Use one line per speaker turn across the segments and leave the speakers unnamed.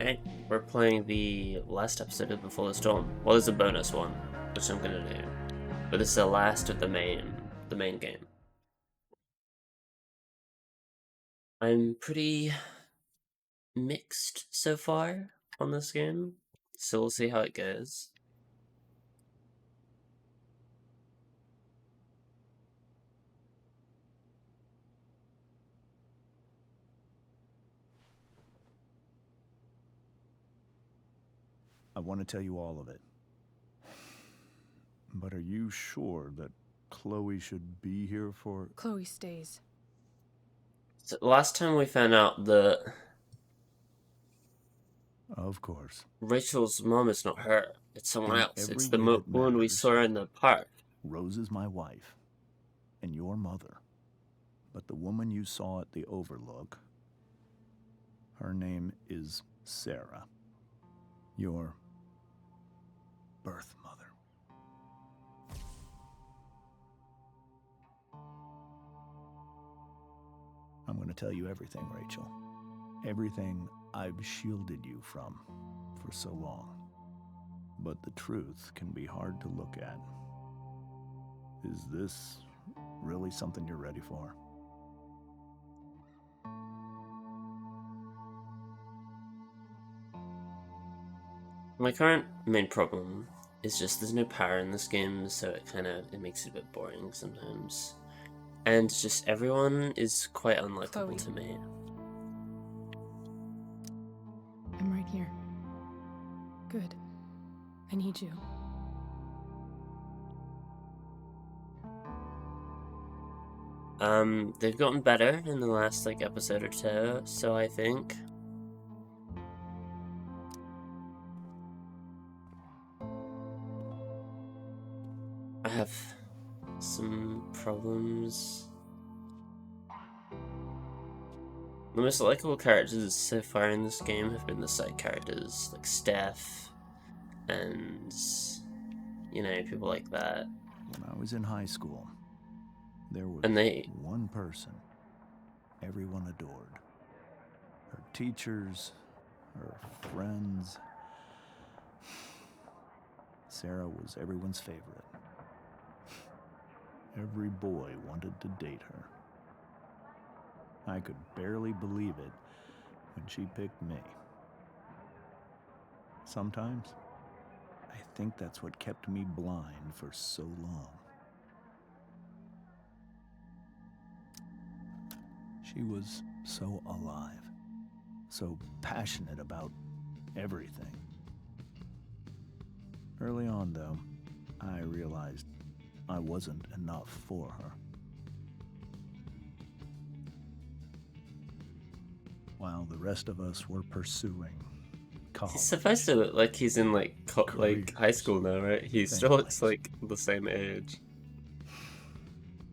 Hey, we're playing the last episode of Before the Storm. Well, there's a bonus one, which I'm gonna do. But this is the last of the main game. I'm pretty mixed so far on this game, so we'll see how it goes.
I want to tell you all of it. But are you sure that Chloe should be here for...
Chloe stays.
So last time we found out that
Of course.
Rachel's mom is not her, it's someone
In
else.
every
It's the
way that
woman we
matters,
saw in the park.
Rose is my wife, and your mother. But the woman you saw at the Overlook, her name is Sarah. Your birth mother. I'm going to tell you everything, Rachel. Everything I've shielded you from for so long. But the truth can be hard to look at. Is this really something you're ready for?
My current main problem is just there's no power in this game, so it makes it a bit boring sometimes. And just everyone is quite unlikable
Chloe.
to me.
I'm right here. Good. I need you.
They've gotten better in the last episode or two, so I think. I have some problems. The most likable characters so far in this game have been the side characters, like Steph, and, you know, people like that.
When I was in high school, there was one person everyone adored. Her teachers, her friends. Sarah was everyone's favorite. Every boy wanted to date her. I could barely believe it when she picked me. Sometimes, I think that's what kept me blind for so long. She was so alive, so passionate about everything. Early on, though, I realized I wasn't enough for her. While the rest of us were pursuing college.
He's supposed to look like he's in high school now, right? He still looks like the same age.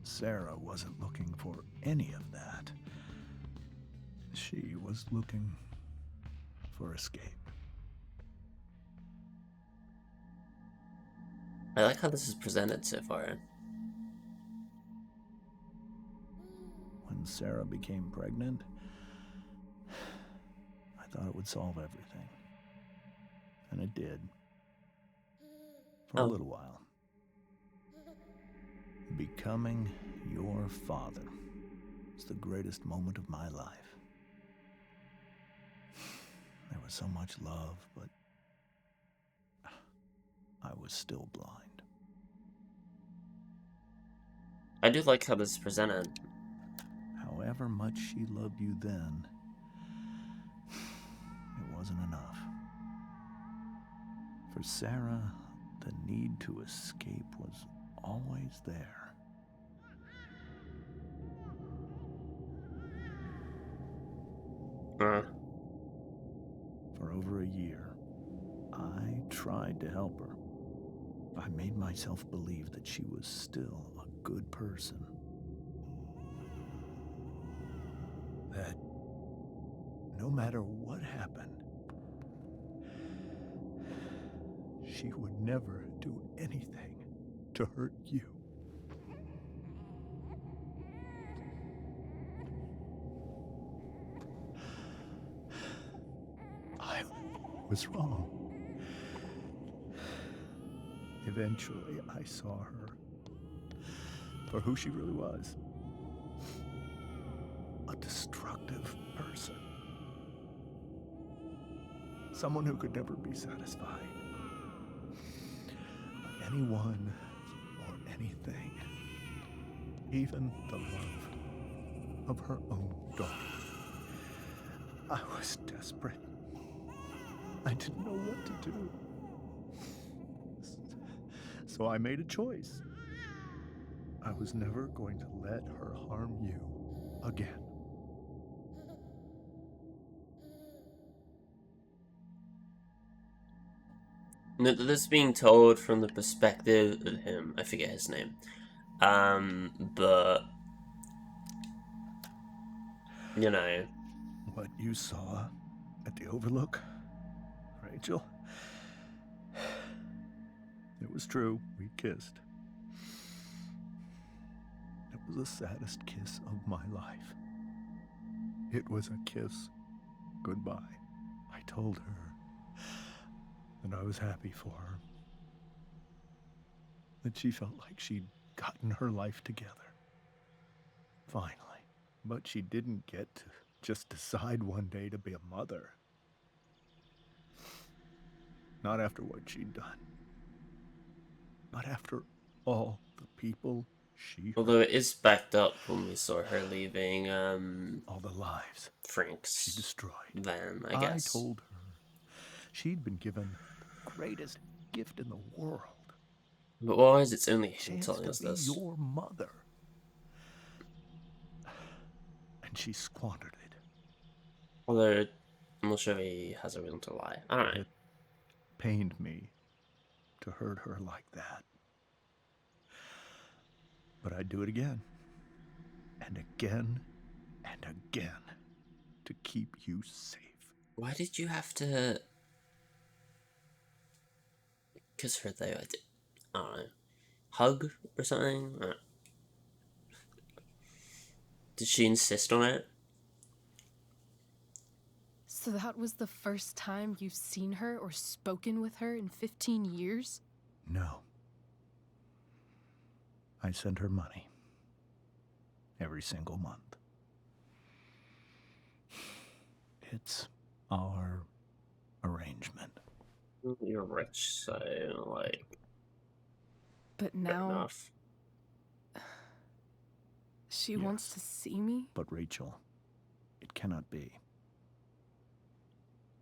Sarah wasn't looking for any of that. She was looking for escape.
I like how this is presented so far.
When Sarah became pregnant, I thought it would solve everything. And it did. For a little while. Becoming your father was the greatest moment of my life. There was so much love, but I was still blind.
I do like how this is presented.
However much she loved you then, it wasn't enough. For Sarah, the need to escape was always there. For over a year, I tried to help her. I made myself believe that she was still a good person. That no matter what happened, she would never do anything to hurt you. was wrong. Eventually, I saw her for who she really was. A destructive person. Someone who could never be satisfied by anyone or anything. Even the love of her own daughter. I was desperate. I didn't know what to do. So I made a choice. I was never going to let her harm you again.
No, this is being told from the perspective of him. I forget his name. But you know,
What you saw at the Overlook, Rachel, it was true. We kissed. It was the saddest kiss of my life. It was a kiss goodbye. I told her that I was happy for her. That she felt like she'd gotten her life together. Finally. But she didn't get to just decide one day to be a mother. Not after what she'd done. Not after all the people she
although
hurt.
it is backed up when we saw her leaving
All the lives she
Frank's
destroyed.
van, I guess.
I told her she'd been given the greatest gift in the world.
But why is it only him
Chance
telling
to
us
be
this?
your mother. And she squandered it.
Although I'm not sure he has a reason to lie. I don't know.
It pained me to hurt her like that. But I'd do it again. And again and again to keep you safe.
Why did you have to kiss her though? I don't know. Hug or something? Did she insist on it?
So that was the first time you've seen her or spoken with her in 15 years?
No. I sent her money. Every single month. It's our arrangement.
You're rich, so, like,
But
fair
now
enough.
she wants to see me?
But Rachel, it cannot be.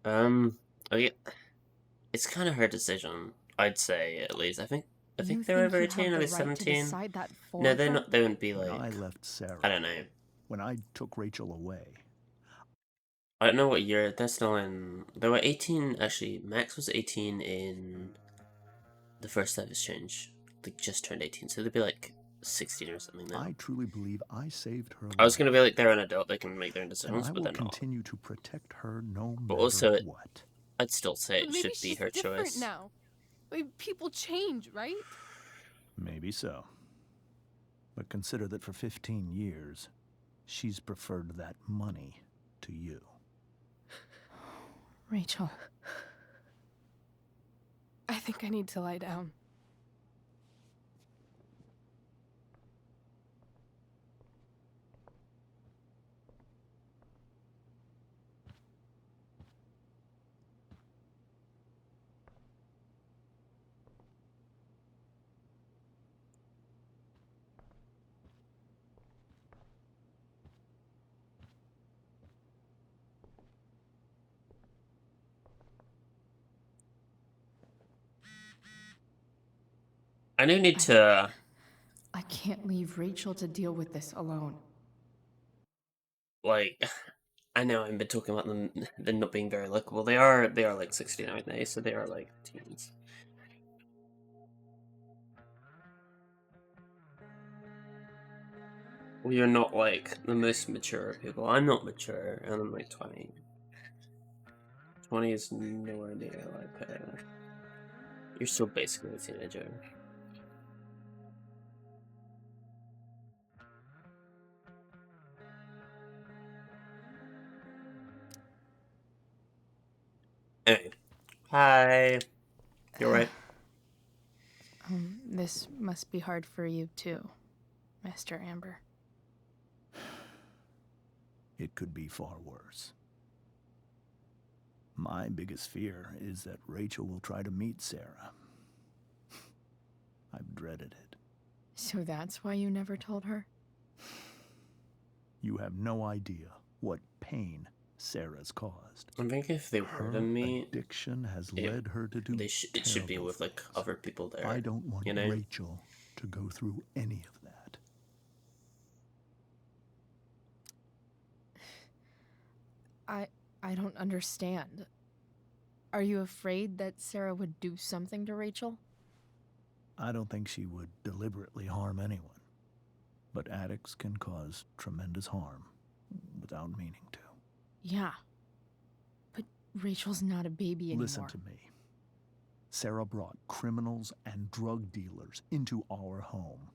Okay. It's kind of her decision, I'd say, at least. I think they're over
you
18,
have
are
the
they
right to
17?
decide that for
No, they're
her?
not, they wouldn't be
When
like,
I left Sarah,
I don't know.
when I took Rachel away,
I don't know what year, they're still in, they were 18, actually, Max was 18 in the first service change. Like, just turned 18, so they'd be like 16 or something now.
I truly believe I saved her life.
I was gonna be like, they're an adult, they can make their own
And
decisions,
I
but
will
they're not.
continue to protect her no
But
matter
also,
what.
I'd still say it
Maybe
should be
she's
her
different
choice.
now. Maybe people change, right?
Maybe so. But consider that for 15 years, she's preferred that money to you.
Rachel. I think I need to lie down.
I do need to...
I can't leave Rachel to deal with this alone.
like, I know I've been talking about them not being very likable. They are like 16, aren't they? So they are like teens. Well, you're not like the most mature people. I'm not mature, and I'm like 20. 20 is nowhere near like you're still basically a teenager. Anyway, Hi. You're right.
This must be hard for you too, Mr. Amber.
It could be far worse. My biggest fear is that Rachel will try to meet Sarah. I've dreaded it.
So that's why you never told her?
You have no idea what pain Sarah's caused.
I think if they were
Her
to meet,
addiction has led her to do
it should be
terrible
with like
things.
other people there.
I don't want
you know?
Rachel to go through any of that.
I don't understand. Are you afraid that Sarah would do something to Rachel?
I don't think she would deliberately harm anyone. But addicts can cause tremendous harm without meaning to.
Yeah. But Rachel's not a baby anymore.
Listen to me. Sarah brought criminals and drug dealers into our home.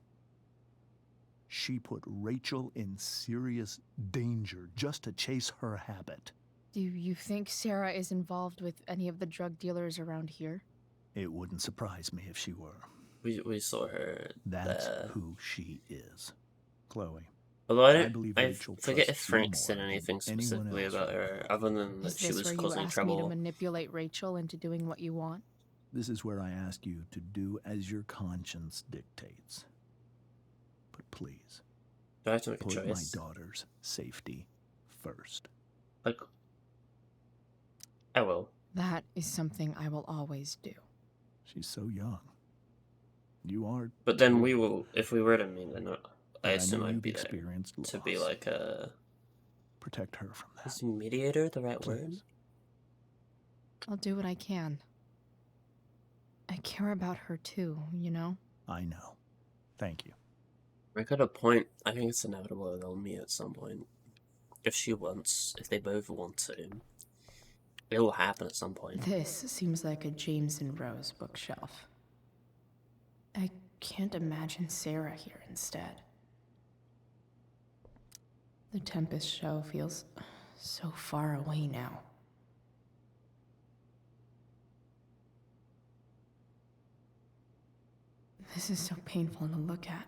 She put Rachel in serious danger just to chase her habit.
Do you think Sarah is involved with any of the drug dealers around here?
It wouldn't surprise me if she were.
We saw her
That's
there.
who she is. Chloe.
Although I
believe
I
Rachel
forget if
trusts you
Frank
more
said
than
anything
anyone
specifically
else
about
you
her,
know.
other than that
Is
she
this
was
where you
causing
ask me to
trouble.
manipulate Rachel into doing what you want?
This is where I ask you to do as your conscience dictates. But please,
Do I have to make a
put my
choice?
daughter's safety first.
Like, I will.
That is something I will always do.
She's so young. You are.
But then
too.
we will, if we were to meet, then I
But
assume
know
I'd
you've
be there
experienced loss.
to be like a.
Protect her from that.
Is mediator the right word?
Please.
I'll do what I can. I care about her too, you know?
I know. Thank you.
I got a point. I think it's inevitable they'll meet at some point. If they both want to. It will happen at some point.
This seems like a James and Rose bookshelf. I can't imagine Sarah here instead. The Tempest show feels so far away now. This is so painful to look at.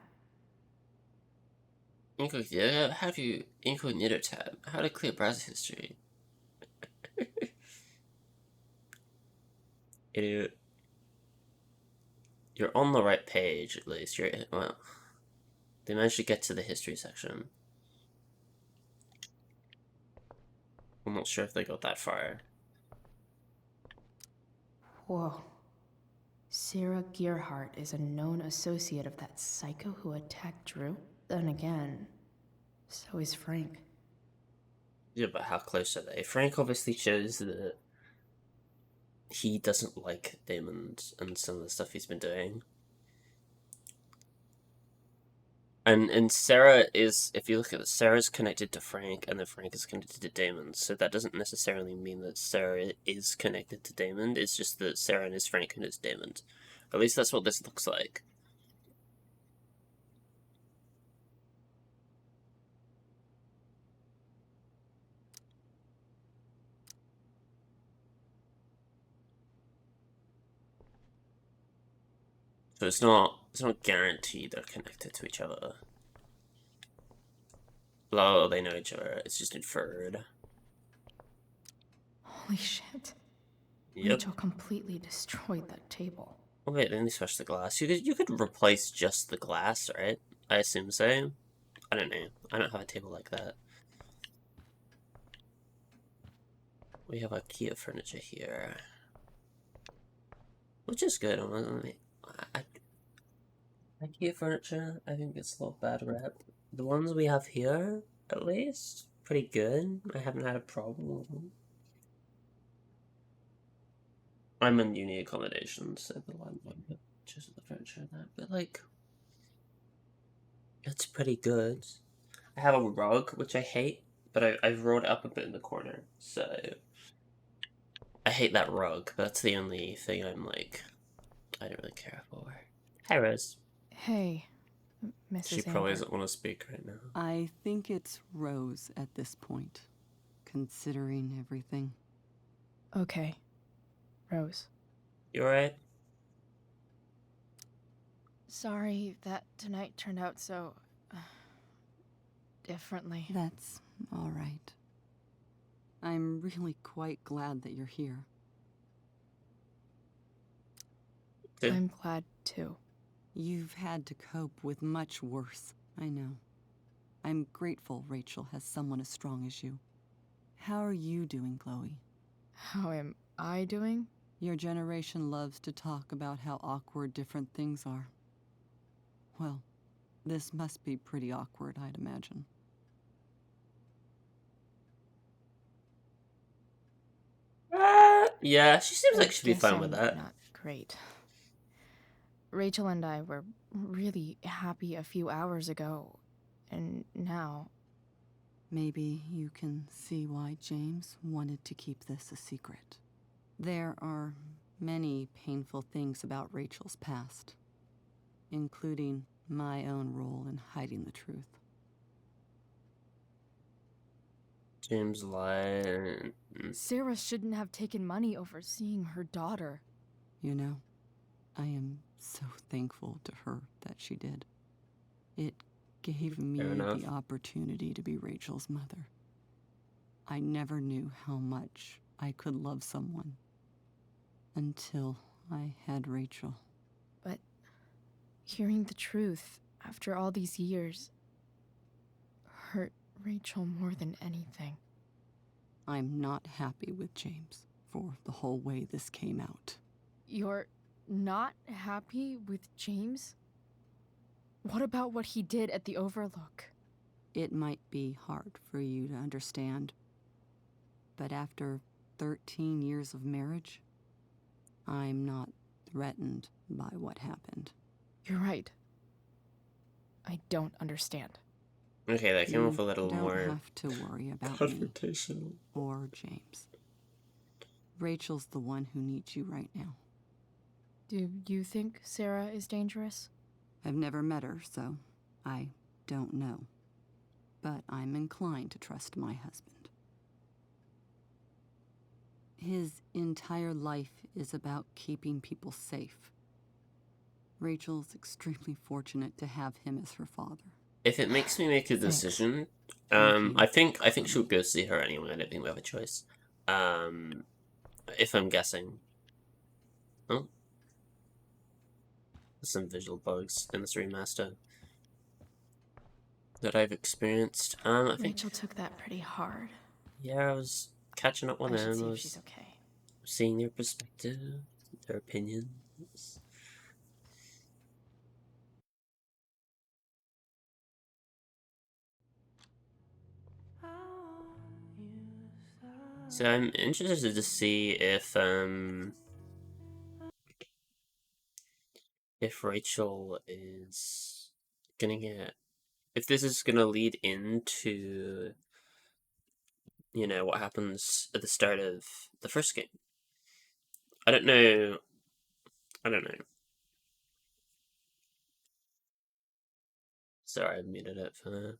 How do you incognito tab? How to clear browser history? Idiot. You're on the right page, at least. Well, they managed to get to the history section. I'm not sure if they got that far.
Whoa. Sarah Gearhart is a known associate of that psycho who attacked Drew? Then again, so is Frank.
Yeah, but how close are they? Frank obviously shows that he doesn't like Damon and some of the stuff he's been doing. And Sarah is, if you look at it, Sarah's connected to Frank, and then Frank is connected to Damon. So that doesn't necessarily mean that Sarah is connected to Damon. It's just that Sarah is Frank and is Damon. At least that's what this looks like. So it's not guaranteed they're connected to each other. Well, they know each other. It's just inferred.
Holy shit.
Yep.
Rachel completely destroyed that table.
Oh wait, then they smashed the glass. You could replace just the glass, right? I assume so. I don't know. I don't have a table like that. We have IKEA furniture here, which is good. IKEA furniture, I think it's a little bad rep. The ones we have here, at least, pretty good. I haven't had a problem with them. I'm in uni accommodations, so the landlord chooses the furniture and that, but like, it's pretty good. I have a rug, which I hate, but I've rolled it up a bit in the corner, so I hate that rug. That's the only thing I'm like, I don't really care for. Hi, Rose.
Hey, Mrs.
She probably
Amber.
doesn't want to speak right now.
I think it's Rose at this point, considering everything.
Okay. Rose.
You alright?
Sorry that tonight turned out so... differently.
That's all right. I'm really quite glad that you're here.
Good.
I'm glad, too.
You've had to cope with much worse, I know. I'm grateful Rachel has someone as strong as you. How are you doing, Chloe?
How am I doing?
Your generation loves to talk about how awkward different things are. Well, this must be pretty awkward, I'd imagine.
Yeah, she seems like she'd be
Guess
fine with
I'm
that.
not great. Rachel and I were really happy a few hours ago, and now...
Maybe you can see why James wanted to keep this a secret. There are many painful things about Rachel's past, including my own role in hiding the truth.
James lied.
Sarah shouldn't have taken money over seeing her daughter.
You know, I am so thankful to her that she did. It gave me
enough.
the opportunity to be Rachel's mother. I never knew how much I could love someone until I had Rachel.
But hearing the truth after all these years hurt Rachel more than anything.
I'm not happy with James for the whole way this came out.
You're not happy with James? What about what he did at the Overlook?
It might be hard for you to understand, but after 13 years of marriage, I'm not threatened by what happened.
You're right. I don't understand.
Okay, that came off a
You
little
don't
more
have to worry about me
confrontational.
or James. Rachel's the one who needs you right now.
Do you think Sarah is dangerous?
I've never met her, so I don't know. But I'm inclined to trust my husband. His entire life is about keeping people safe. Rachel's extremely fortunate to have him as her father.
If it makes me make a
Thanks.
decision,
Thank you
I think she'll go see her anyway. I don't think we have a choice. If I'm guessing. Oh, there's some visual bugs in this remaster that I've experienced. I think
Rachel took that pretty hard.
yeah, I was catching up with
I should
them.
see
I
if she's
was
okay.
seeing their perspective, their opinions. So I'm interested to see if Rachel is gonna get, if this is gonna lead into, you know, what happens at the start of the first game. I don't know. I don't know. Sorry, I muted it for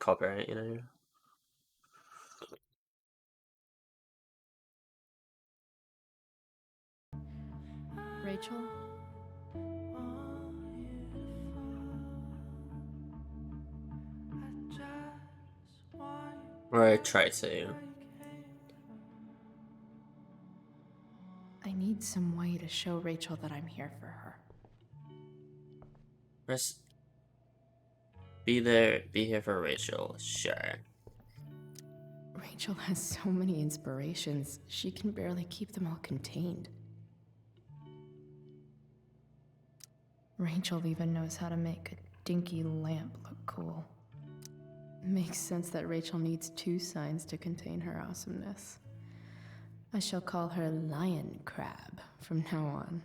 copyright, you know.
Rachel?
Or I try to.
I need some way to show Rachel that I'm here for her.
Press. Be there. Be here for Rachel. Sure.
Rachel has so many inspirations, she can barely keep them all contained. Rachel even knows how to make a dinky lamp look cool. Makes sense that Rachel needs 2 signs to contain her awesomeness. I shall call her Lion Crab from now on.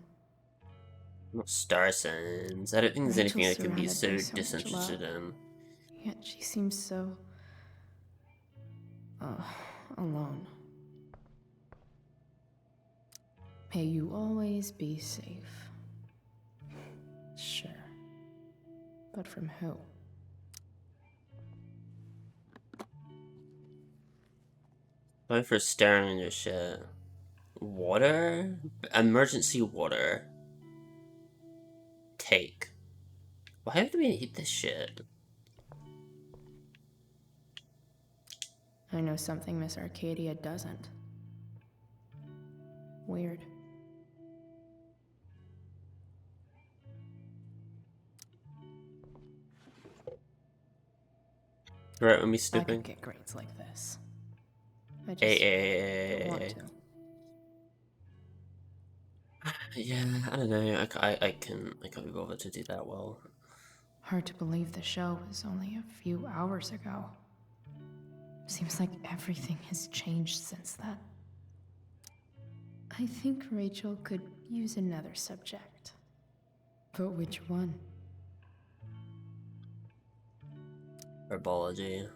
Not star signs. I don't think there's anything I
Rachel's
could be
surrounded
so
by so much
disinterested
love.
in.
Yet she seems so... alone. May you always be safe. Sure. But from who?
Sorry for staring in your shit. Water? Emergency water. Take. Why would we need this shit?
I know something Miss Arcadia doesn't. Weird.
Right when me
I
snooping?
could get grades like this. I just
Hey,
don't want to.
Yeah, I don't know. I can't be bothered to do that well.
Hard to believe the show was only a few hours ago. Seems like everything has changed since then. I think Rachel could use another subject. But which one?
Herbology.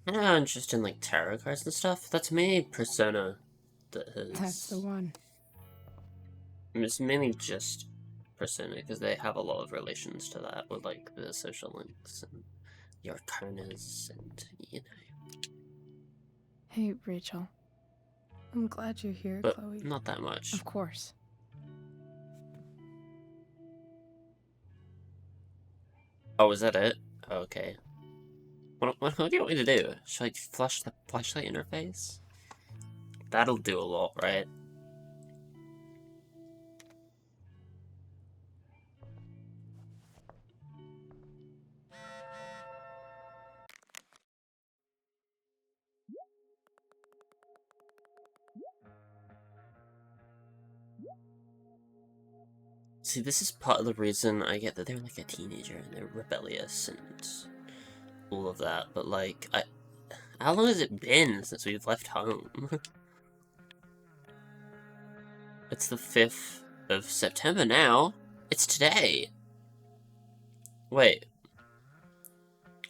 I'm not interested in like tarot cards and stuff. That's mainly Persona that has.
That's the one.
It's mainly just Persona because they have a lot of relations to that with like the social links and the arcanas and you know.
Hey, Rachel. I'm glad you're here,
But
Chloe.
not that much.
Of course.
Oh, is that it? Oh, okay. What do you want me to do? Should I flash the flashlight in her face? That'll do a lot, right? See, this is part of the reason I get that they're like a teenager and they're rebellious and all of that, but like, how long has it been since we've left home? It's the 5th of September now. It's today. Wait.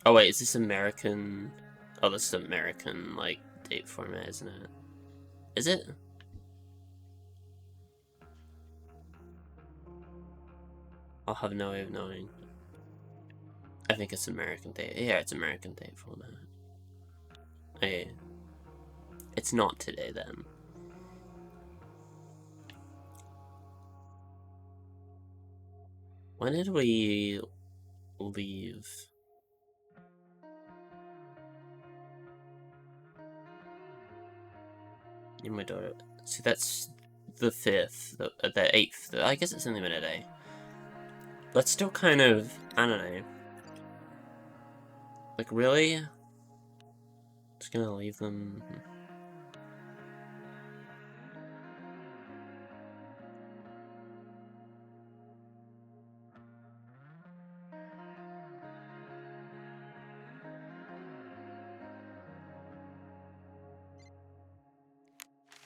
Oh wait, is this American? Oh, this is American, like, date format, isn't it? Is it? I'll have no way of knowing. I think it's American date. Yeah, it's American date format. Okay. It's not today then. When did we leave? In my daughter. See, that's the 5th, the 8th. I guess it's only been a day. That's still kind of, I don't know. Like, really? Just gonna leave them.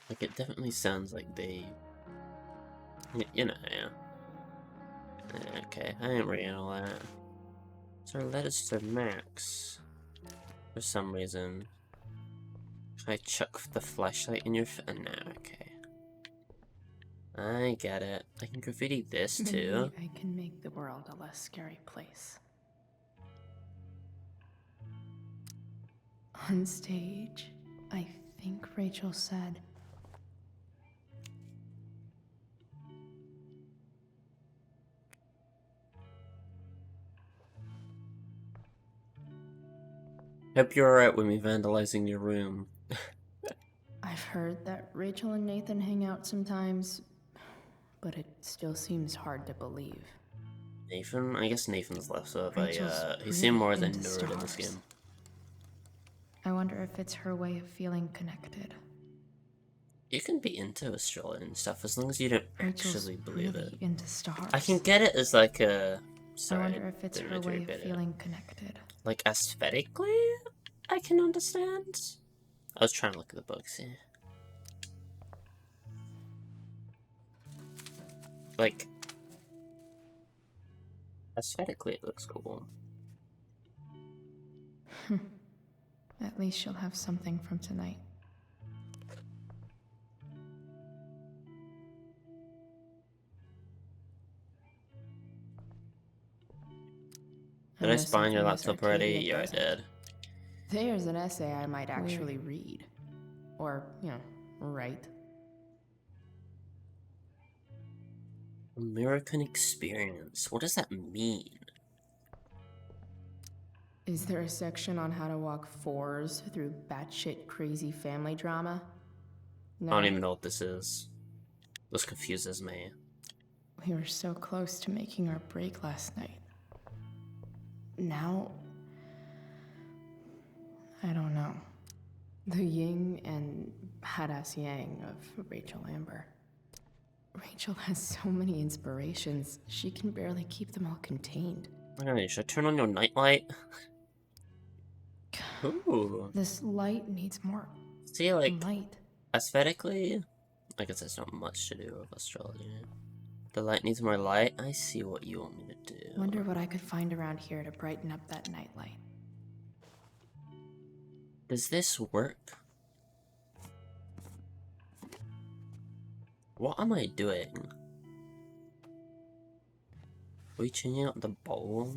Like, it definitely sounds like they. You know, yeah. Okay, I ain't reading all that. So, letters to Max. For some reason. Should I chuck the flashlight in your no, okay. I get it. I can graffiti this too.
Maybe I can make the world a less scary place. On stage, I think Rachel said,
Hope you're alright with me vandalizing your room.
I've heard that Rachel and Nathan hang out sometimes, but it still seems hard to believe.
Nathan? I guess Nathan's less of a,
Rachel's
he seemed
really
more the
into
nerd in this
stars.
game.
I wonder if it's her way of feeling connected.
You can be into astrology and stuff as long as you don't
Rachel's
actually believe
really
it.
into stars.
I can get it as like a... Sorry,
I wonder if it's
didn't
her
mean to
way
repeat
of
it.
feeling connected.
Like, aesthetically, I can understand. I was trying to look at the books, yeah. Like, aesthetically it looks cool.
At least she'll have something from tonight.
Did I
know
spy on your
something Miss
laptop already?
Arcadia
Yeah, I
doesn't.
did.
There's an essay I might actually read. Or, you know, right?
American experience. What does that mean?
Is there a section on how to walk fours through batshit crazy family drama? No.
I don't even know what this is. This confuses me.
We were so close to making our break last night. Now, I don't know. The yin and badass yang of Rachel Amber. Rachel has so many inspirations, she can barely keep them all contained.
I don't know, should I turn on your nightlight? Ooh.
This light needs more
See, like,
light.
aesthetically, I guess there's not much to do with astrology. The light needs more light? I see what you want me to do.
Wonder what I could find around here to brighten up that nightlight.
Does this work? What am I doing? Are we changing out the bowl?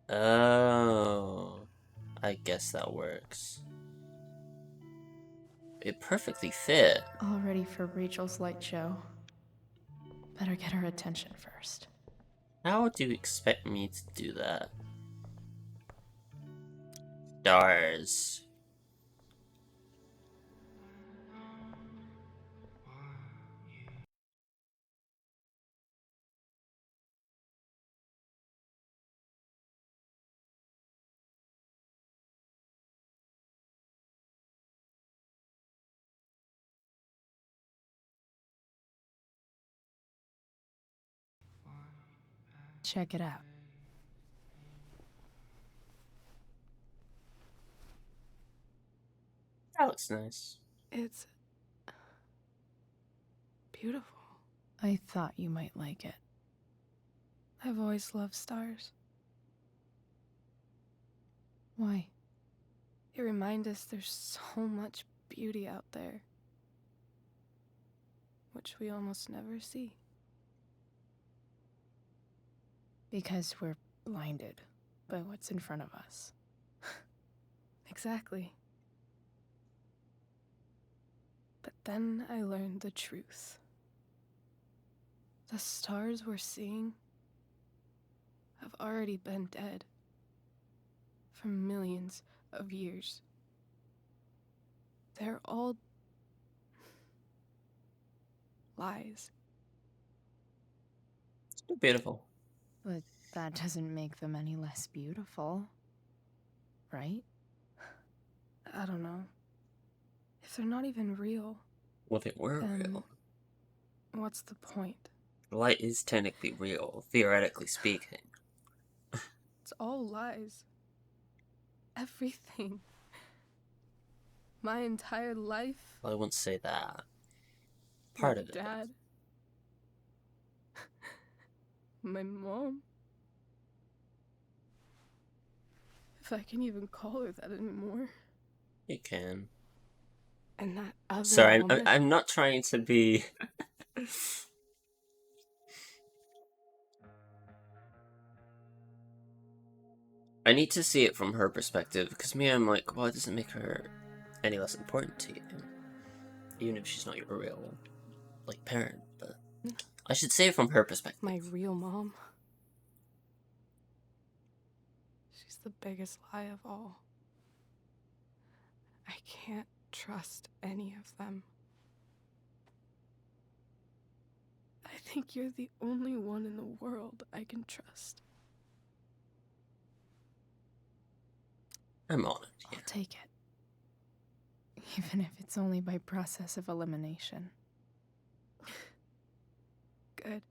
Oh, I guess that works. It perfectly fit.
All ready for Rachel's light show. Better get her attention first.
How do you expect me to do that? Stars.
Check it out.
That looks nice.
It's beautiful.
I thought you might like it.
I've always loved stars.
Why?
They remind us there's so much beauty out there, which we almost never see.
Because we're blinded by what's in front of us.
Exactly. But then I learned the truth. The stars we're seeing have already been dead for millions of years. They're all lies.
Still beautiful.
But that doesn't make them any less beautiful, right?
I don't know. If they're not even real,
Well, they were
then
real.
what's the point?
Light is technically real, theoretically speaking.
It's all lies. Everything. My entire life.
Well, I wouldn't say that. Part
My
of it.
dad. My mom. If I can even call her that anymore.
You can.
And that other
Sorry,
woman.
I'm not trying to be... I need to see it from her perspective, because me, I'm like, well, it doesn't make her any less important to you. Even if she's not your real, like, parent, but... I should say it from her perspective.
My real mom. She's the biggest lie of all. I can't trust any of them. I think you're the only one in the world I can trust.
I'm on it, yeah.
I'll take it. Even if it's only by process of elimination.
Good.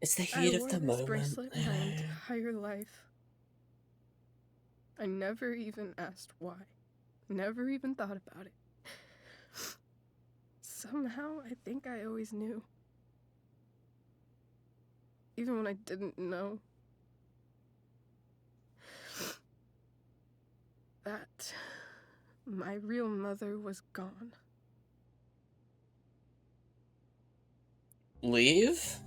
It's the heat of the
I wore this
moment.
bracelet my entire life. I never even asked why. Never even thought about it. Somehow, I think I always knew. Even when I didn't know. That my real mother was gone.
Leave?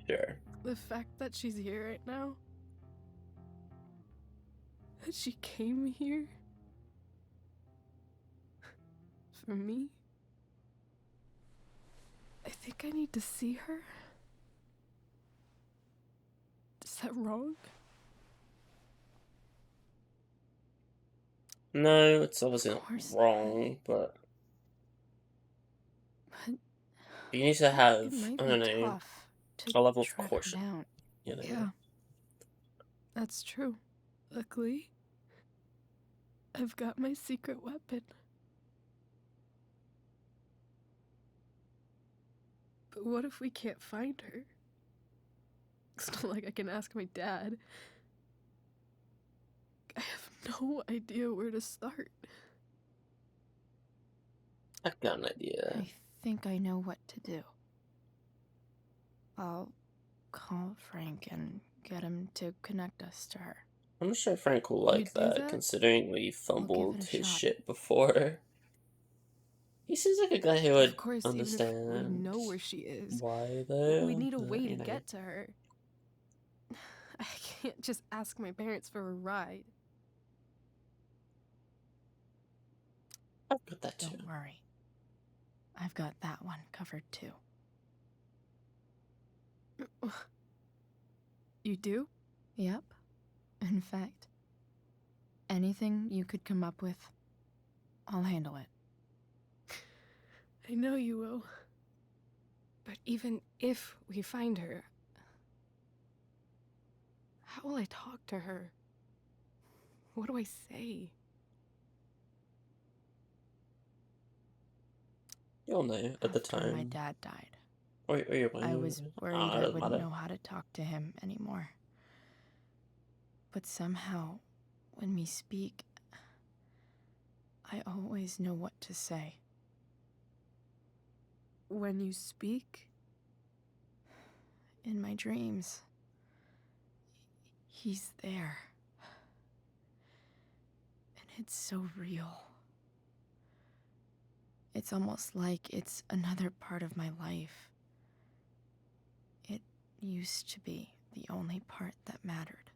Sure.
The fact that she's here right now, that she came here for me, I think I need to see her. Is that wrong?
No, it's obviously
Of
not
course
wrong, but
But
you need to
it
have,
might
I
be
don't know,
tough to
a level of
track her
caution,
down.
you know?
Yeah, that's true. Luckily, I've got my secret weapon. But what if we can't find her? It's not like I can ask my dad. I have no idea where to start.
I've got an idea.
I think I know what to do. I'll call Frank and get him to connect us to her.
I'm not sure Frank will like
do
that,
that?
considering we
We'll give
fumbled
it a
his
shot.
shit before. He seems like a guy who
Of
would
course, even if we
understand
know where she is,
why, though.
we need a way
you
to
know.
get to her. I can't just ask my parents for a ride.
I've got that too.
Don't worry. I've got that one covered too.
You do?
Yep. In fact, anything you could come up with, I'll handle it.
I know you will. But even if we find her, how will I talk to her? What do I say?
You'll know at the
After my
time.
dad died,
Or you won't.
I was worried
it
I
doesn't
wouldn't
matter.
know how to talk to him anymore. But somehow, when we speak, I always know what to say.
When you speak?
In my dreams, he's there. And it's so real. It's almost like it's another part of my life. It used to be the only part that mattered.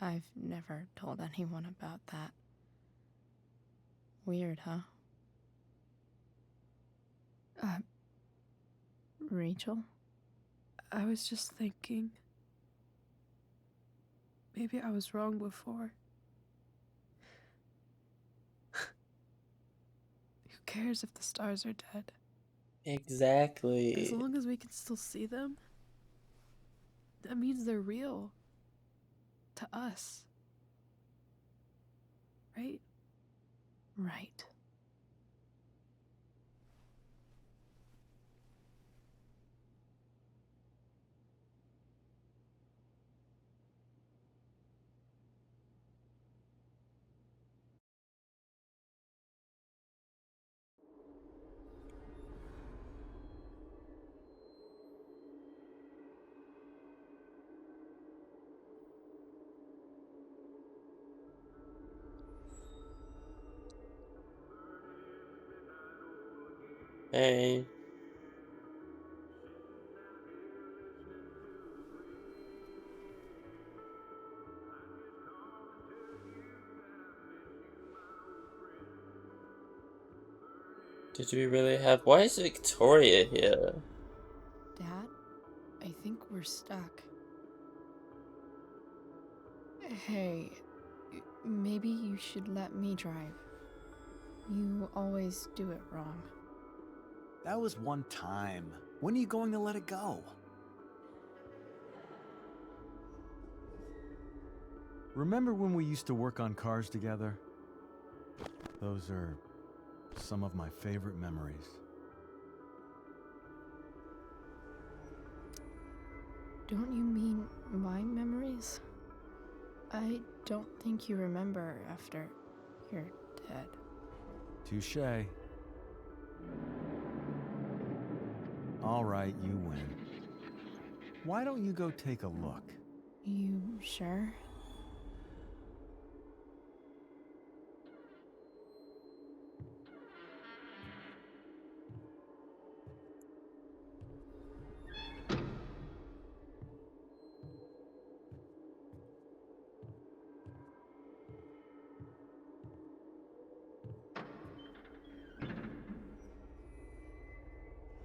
I've never told anyone about that. Weird, huh? Rachel?
I was just thinking. Maybe I was wrong before. Who cares if the stars are dead?
Exactly.
As long as we can still see them, that means they're real. To us. Right?
Right.
Hey. Did we really have... Why is Victoria here?
Dad, I think we're stuck. Hey, maybe you should let me drive. You always do it wrong.
That was one time. When are you going to let it go? Remember when we used to work on cars together? Those are some of my favorite memories.
Don't you mean my memories? I don't think you remember after you're dead.
Touché. All right, you win. Why don't you go take a look?
You sure?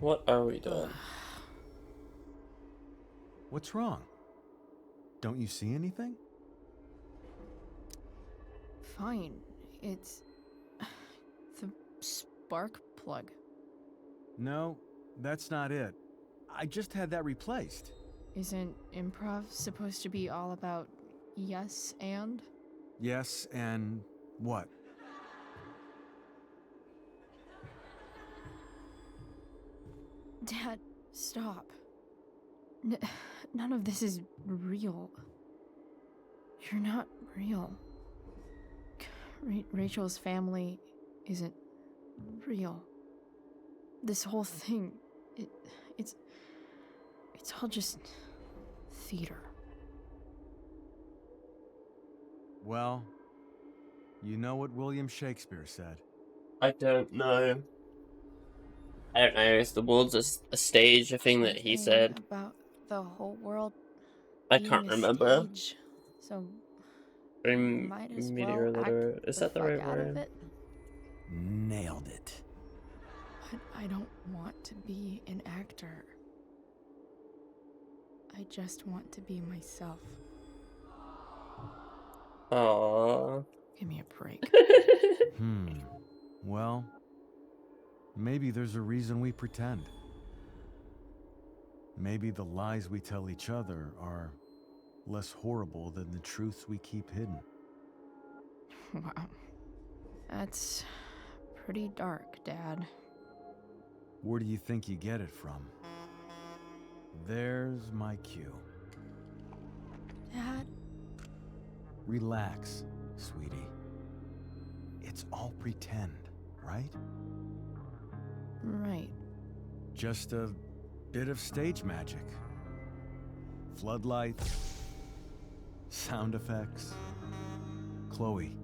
What are we doing?
What's wrong? Don't you see anything?
Fine. It's the spark plug.
No, that's not it. I just had that replaced.
Isn't improv supposed to be all about yes and?
Yes, and what?
Dad, stop. None of this is real. You're not real. Rachel's family isn't real. This whole thing, it's all just theater.
Well, you know what William Shakespeare said.
I don't know. I don't know. Is the world's a stage, a thing that he
Something
said?
about the whole world
I
being
can't
a
remember.
stage, so
I'm
might as
meteor
well act
literate. Is
the
that the
fuck
right
out of
word?
it.
Nailed it.
But I don't want to be an actor. I just want to be myself.
Aww.
Give me a break.
Well, maybe there's a reason we pretend. Maybe the lies we tell each other are less horrible than the truths we keep hidden.
Wow. That's pretty dark, Dad.
Where do you think you get it from? There's my cue.
Dad?
Relax, sweetie. It's all pretend, right?
Right.
Just a bit of stage magic. Floodlights, sound effects. Chloe,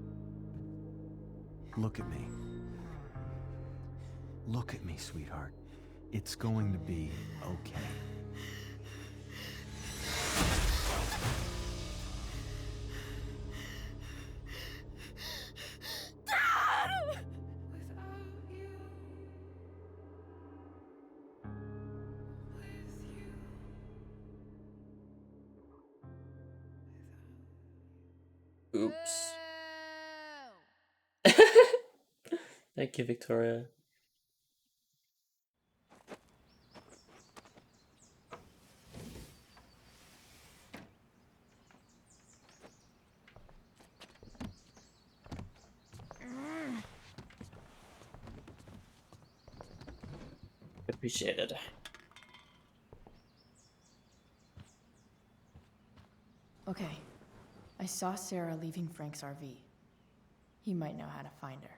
look at me. Look at me, sweetheart. It's going to be okay.
Oops. Thank you, Victoria. Appreciated.
Okay. I saw Sarah leaving Frank's RV. He might know how to find her.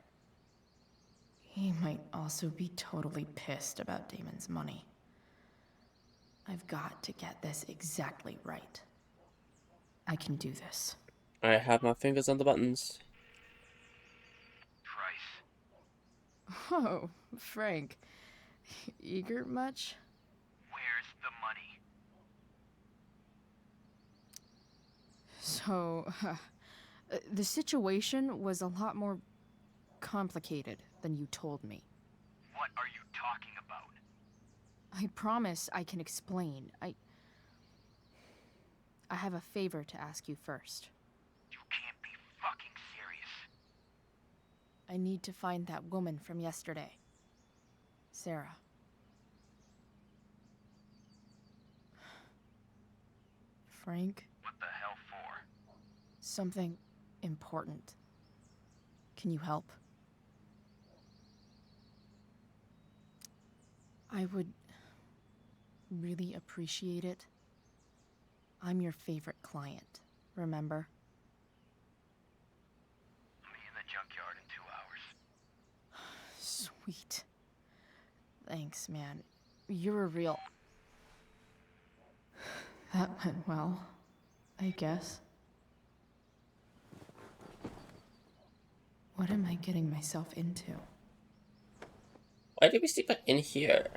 He might also be totally pissed about Damon's money. I've got to get this exactly right. I can do this.
I have my fingers on the buttons.
Price.
Oh, Frank. Eager much?
Where's the money?
So, the situation was a lot more complicated than you told me.
What are you talking about?
I promise I can explain. I have a favor to ask you first.
You can't be fucking serious.
I need to find that woman from yesterday. Sarah. Frank?
What the hell for?
Something important. Can you help? I would really appreciate it. I'm your favorite client, remember?
I'll be in the junkyard in 2 hours.
Sweet. Thanks, man. You're a real... That went well, I guess. What am I getting myself into?
Why did we sleep in here?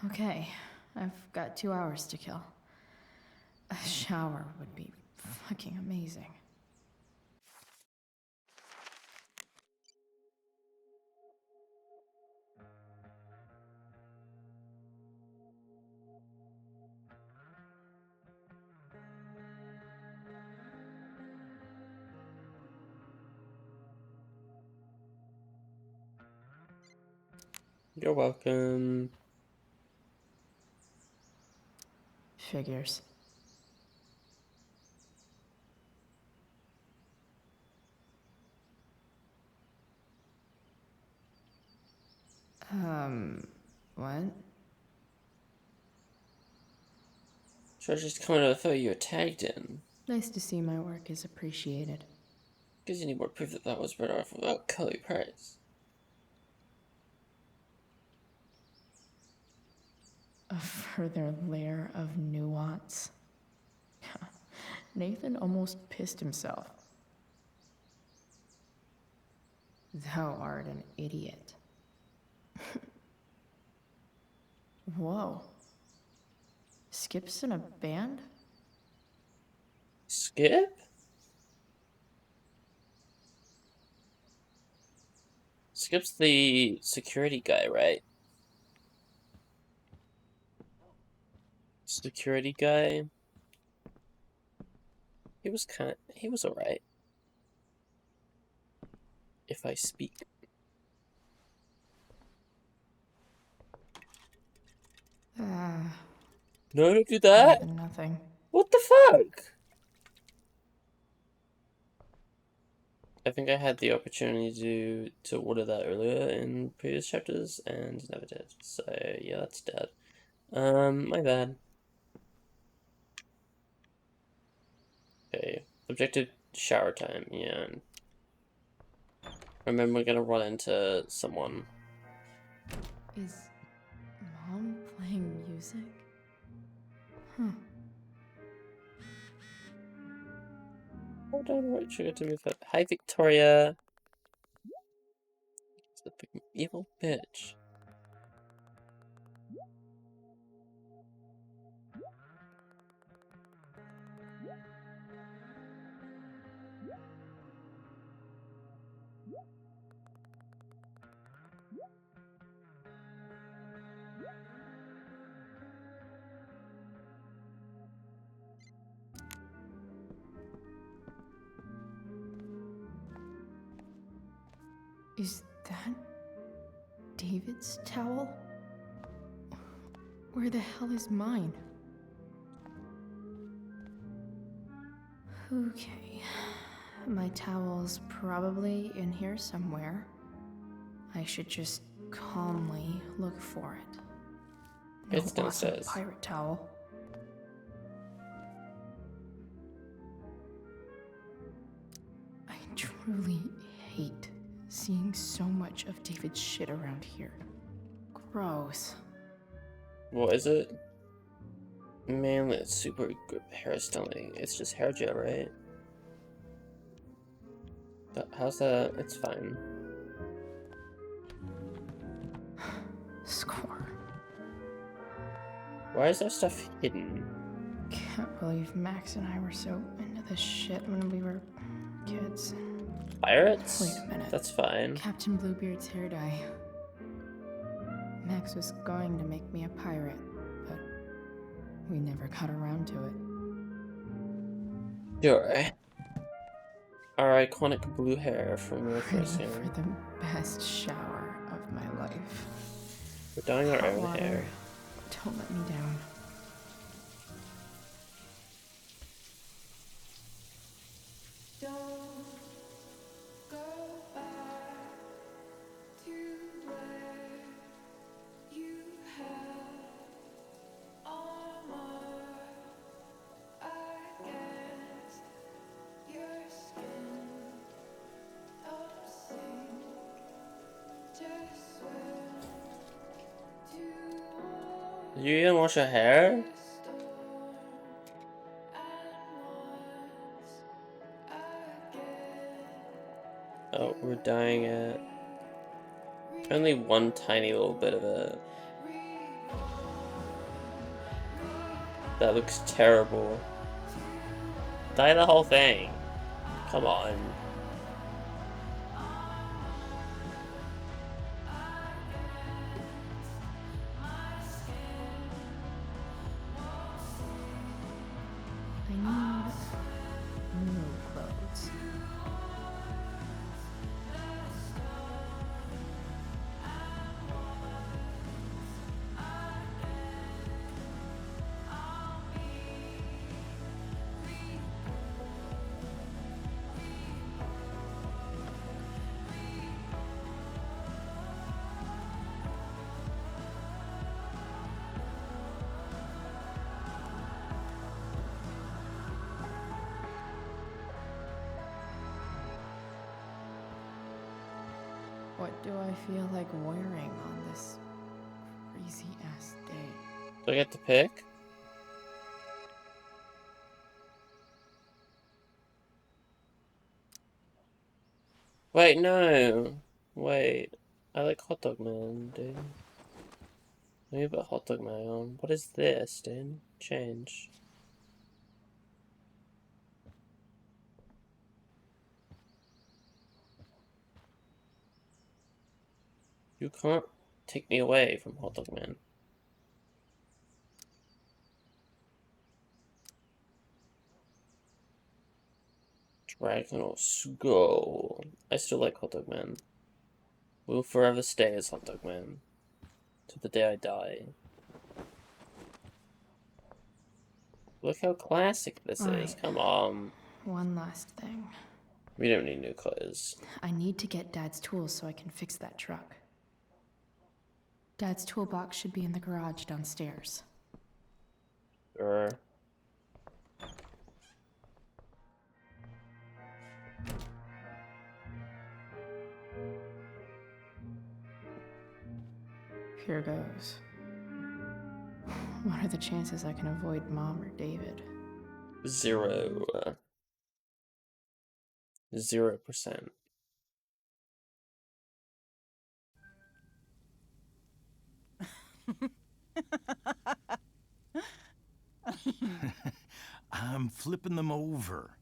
Okay, I've got 2 hours to kill. A shower would be fucking amazing.
You're welcome.
Figures. What?
Treasure's coming to the photo you were tagged in.
Nice to see my work is appreciated.
Because you need more proof that that was better off without Chloe Price.
A further layer of nuance. Nathan almost pissed himself. Thou art an idiot. Whoa. Skip's in a band?
Skip? Skip's the security guy, right? Security guy. He was alright. If I speak. No, don't do that!
Nothing.
What the fuck? I think I had the opportunity to order that earlier in previous chapters and never did. So yeah, that's dead. My bad. Okay. Objective shower time, yeah. Remember, we're gonna run into someone.
Is Mom playing music? Huh.
Hold on, wait, trigger to move up. Hi, Victoria. It's the big evil bitch.
Is that David's towel? Where the hell is mine? Okay. My towel's probably in here somewhere. I should just calmly look for it. No
It's downstairs.
awesome pirate towel. I truly hate seeing so much of David's shit around here. Gross.
What is it? Man, it's super good hair styling. It's just hair gel, right? How's that? It's fine.
Score.
Why is that stuff hidden?
Can't believe Max and I were so into this shit when we were kids.
Pirates?
Wait a minute.
That's fine.
Captain Bluebeard's hair dye. Max was going to make me a pirate, but we never got around to it.
Sure. Our iconic blue hair from the first
Ready
game.
for the best shower of my life.
We're dyeing our
Hot
own
water.
hair.
Don't let me down.
You even wash your hair? Oh, we're dyeing it. Only one tiny little bit of it. That looks terrible. Dye the whole thing. Come on.
I need new clothes. What do I feel like wearing on this crazy ass day?
Do I get to pick? Wait, no. Wait. I like Hot Dog Man, dude. Let me put Hot Dog Man on. What is this, dude? Change. You can't take me away from Hot Dog Man. Dragon or Skull. I still like Hot Dog Man. Will forever stay as Hot Dog Man. To the day I die. Look how classic this is.
Alright.
Come on.
One last thing.
We don't need new clothes.
I need to get Dad's tools so I can fix that truck. Dad's toolbox should be in the garage downstairs.
Sure.
Here goes. What are the chances I can avoid Mom or David?
0. 0%.
I'm flipping them over.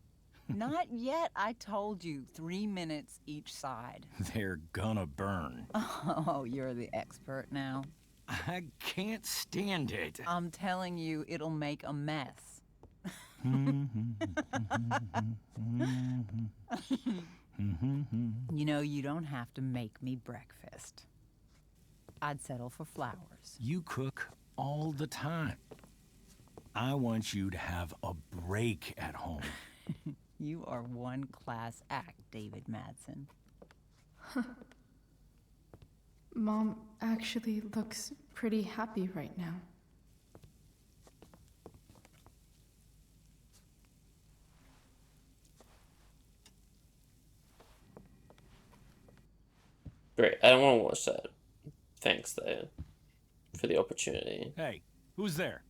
Not yet. I told you 3 minutes each side.
They're gonna burn.
Oh, you're the expert now.
I can't stand it.
I'm telling you, it'll make a mess. You know, you don't have to make me breakfast. I'd settle for flowers.
You cook all the time. I want you to have a break at home.
You are one class act, David Madsen.
Mom actually looks pretty happy right now.
Great. I don't want to watch that. Thanks, though, for the opportunity.
Hey, who's there?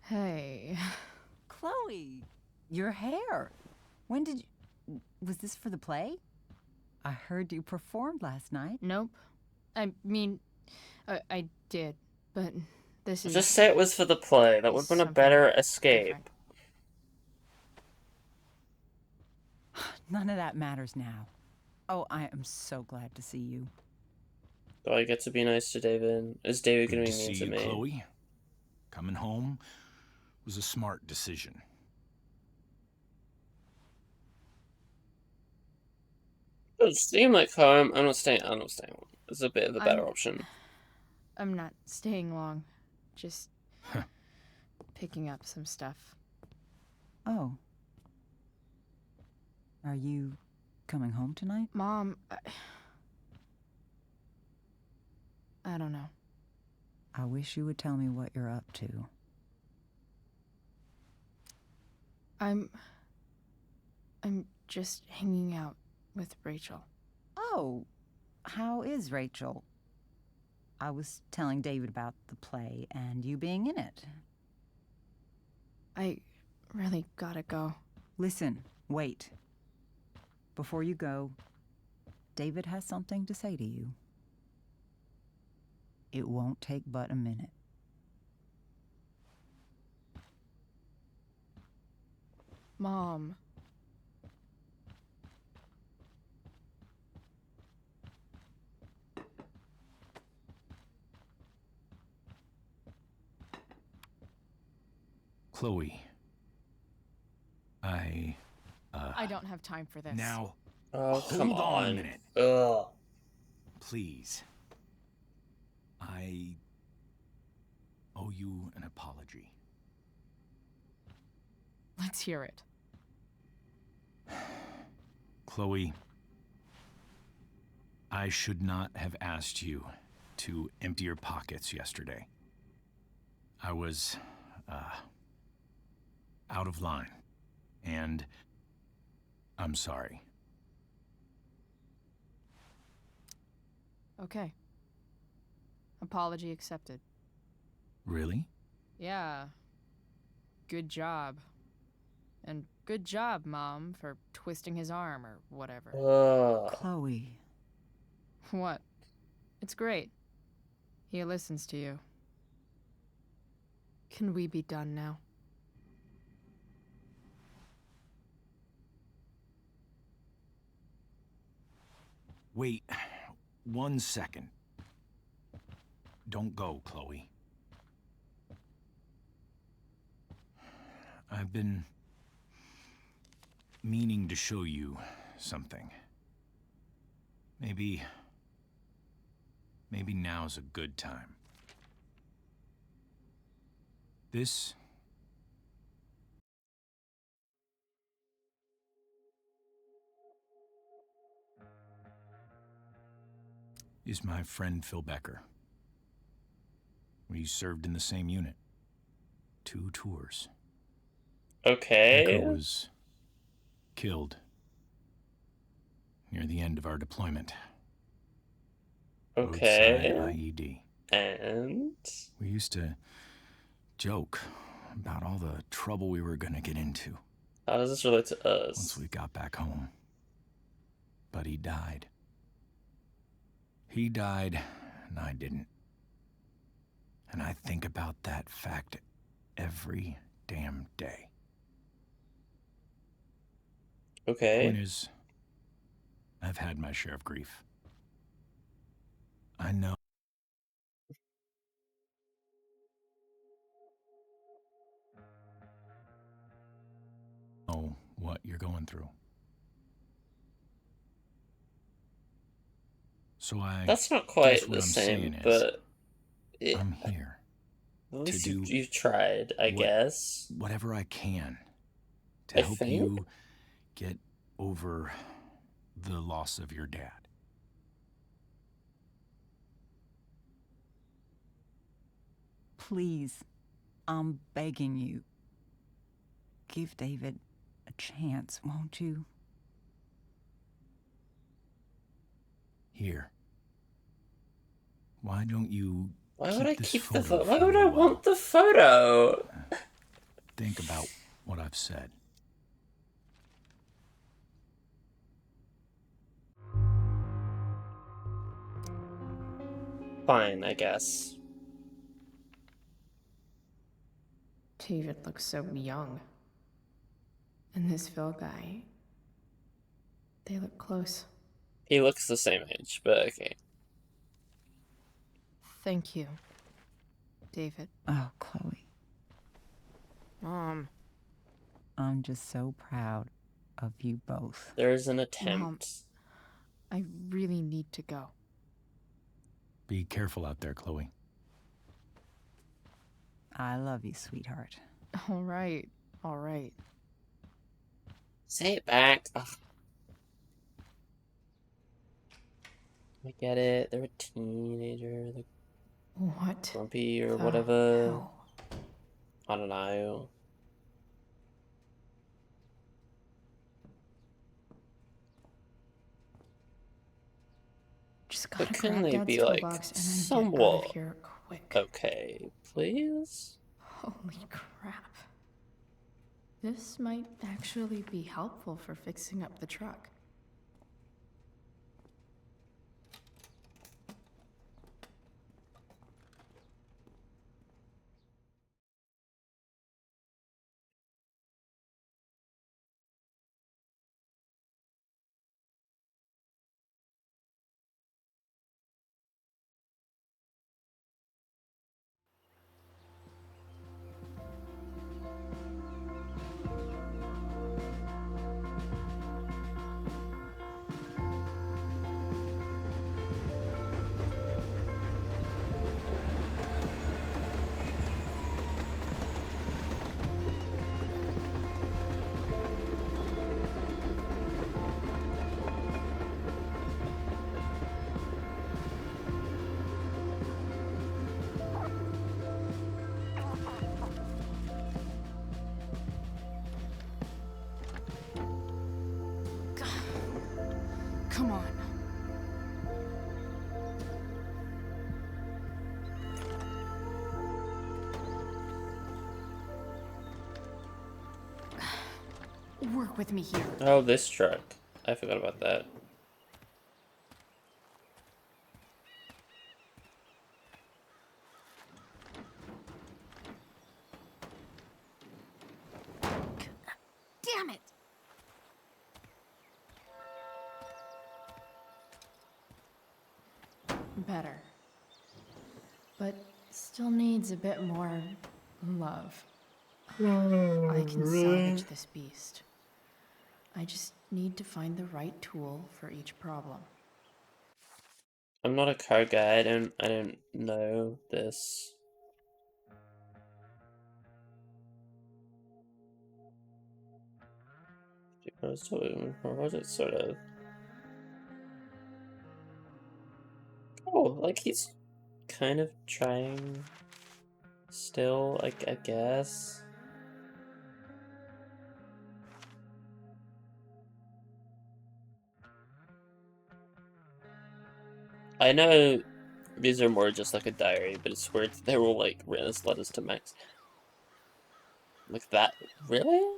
Hey.
Chloe, your hair. When did you... Was this for the play? I heard you performed last night.
Nope. I mean, I did, but this is...
Just say it was for the play. That would have been a
something
better escape.
different.
None of that matters now. Oh, I am so glad to see you.
Do I get to be nice to David? Is David
Good
going
to
to be mean
see
to
you,
me?
Chloe. Coming home was a smart decision.
It doesn't seem like home. I'm not staying. I'm not staying. It's a bit of a better
I'm-
option.
I'm not staying long. Just picking up some stuff.
Oh. Are you coming home tonight?
Mom, I don't know.
I wish you would tell me what you're up to.
I'm just hanging out with Rachel.
Oh, how is Rachel? I was telling David about the play and you being in it.
I really gotta go.
Listen, wait. Before you go, David has something to say to you. It won't take but a minute.
Mom.
Chloe.
I don't have time for this.
Now,
Oh,
hold
come
on a
on.
minute.
Ugh.
Please. I owe you an apology.
Let's hear it.
Chloe, I should not have asked you to empty your pockets yesterday. I was, out of line. And I'm sorry.
Okay. Apology accepted.
Really?
Yeah. Good job. And good job, Mom, for twisting his arm or whatever.
Chloe.
What? It's great. He listens to you. Can we be done now?
Wait 1 second. Don't go, Chloe. I've been meaning to show you something. Maybe now's a good time. This is my friend Phil Becker. We served in the same unit. 2 tours.
Okay.
Becker was killed near the end of our deployment.
Okay.
Roadside IED.
And?
We used to joke about all the trouble we were gonna get into
How does this relate to us?
once we got back home. But he died. He died, and I didn't. And I think about that fact every damn day.
Okay.
Point is, I've had my share of grief. I know what you're going through. So
That's not
guess
quite
what
the
I'm
same,
saying is,
but
I'm here
at least
to do
you've tried, I guess.
whatever I can to
I
help
think.
you get over the loss of your dad.
Please, I'm begging you. Give David a chance, won't you?
Here. Why don't you
Why would I
this
keep the
photo
photo? Why
for a
would I
little while?
want the photo?
Think about what I've said.
Fine, I guess.
David looks so young. And this Phil guy, they look close.
He looks the same age, but okay.
Thank you, David.
Oh, Chloe.
Mom.
I'm just so proud of you both.
There's an
Mom,
attempt.
I really need to go.
Be careful out there, Chloe.
I love you, sweetheart.
All right. All right.
Say it back. Ugh. I get it. They're a teenager. They're
What
grumpy or
the
whatever.
hell?
I don't know.
Just
But
gotta
couldn't
grab
they
Dad's
be like
toolbox and then get out
somewhat
of here quick.
okay, please?
Holy crap. This might actually be helpful for fixing up the truck.
Work with me here.
Oh, this truck. I forgot about that.
Damn it!
Better. But still needs a bit more love. I can salvage this beast. I just need to find the right tool for each problem.
I'm not a car guy. I don't know this. I was doing, or was it sort of? Oh, like he's kind of trying still, I guess. I know these are more just like a diary, but it's weird that they were like written as letters to Max. Like that, really?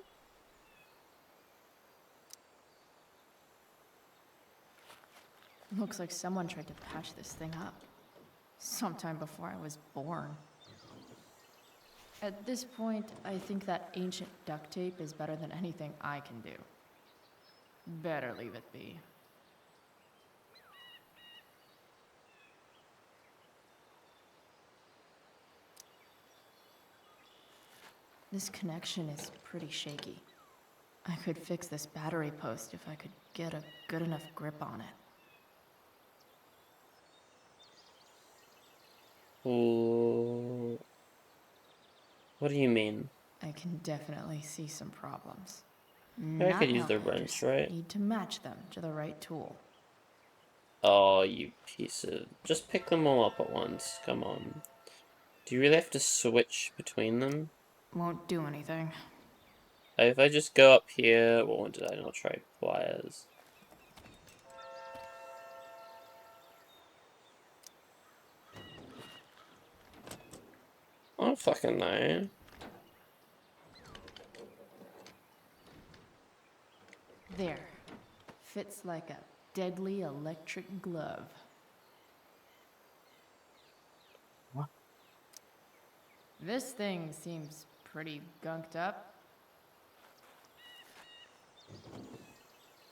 Looks like someone tried to patch this thing up. Sometime before I was born. At this point, I think that ancient duct tape is better than anything I can do. Better leave it be. This connection is pretty shaky. I could fix this battery post if I could get a good enough grip on it.
Ooh. What do you mean?
I can definitely see some problems.
I could use
Now
the
I
wrench,
just
right?
need to match them to the right tool.
Oh, you piece of... Just pick them all up at once. Come on. Do you really have to switch between them?
Won't do anything.
If I just go up here... What one did I not try? Pliers. I don't fucking know.
There. Fits like a deadly electric glove.
What?
This thing seems pretty gunked up.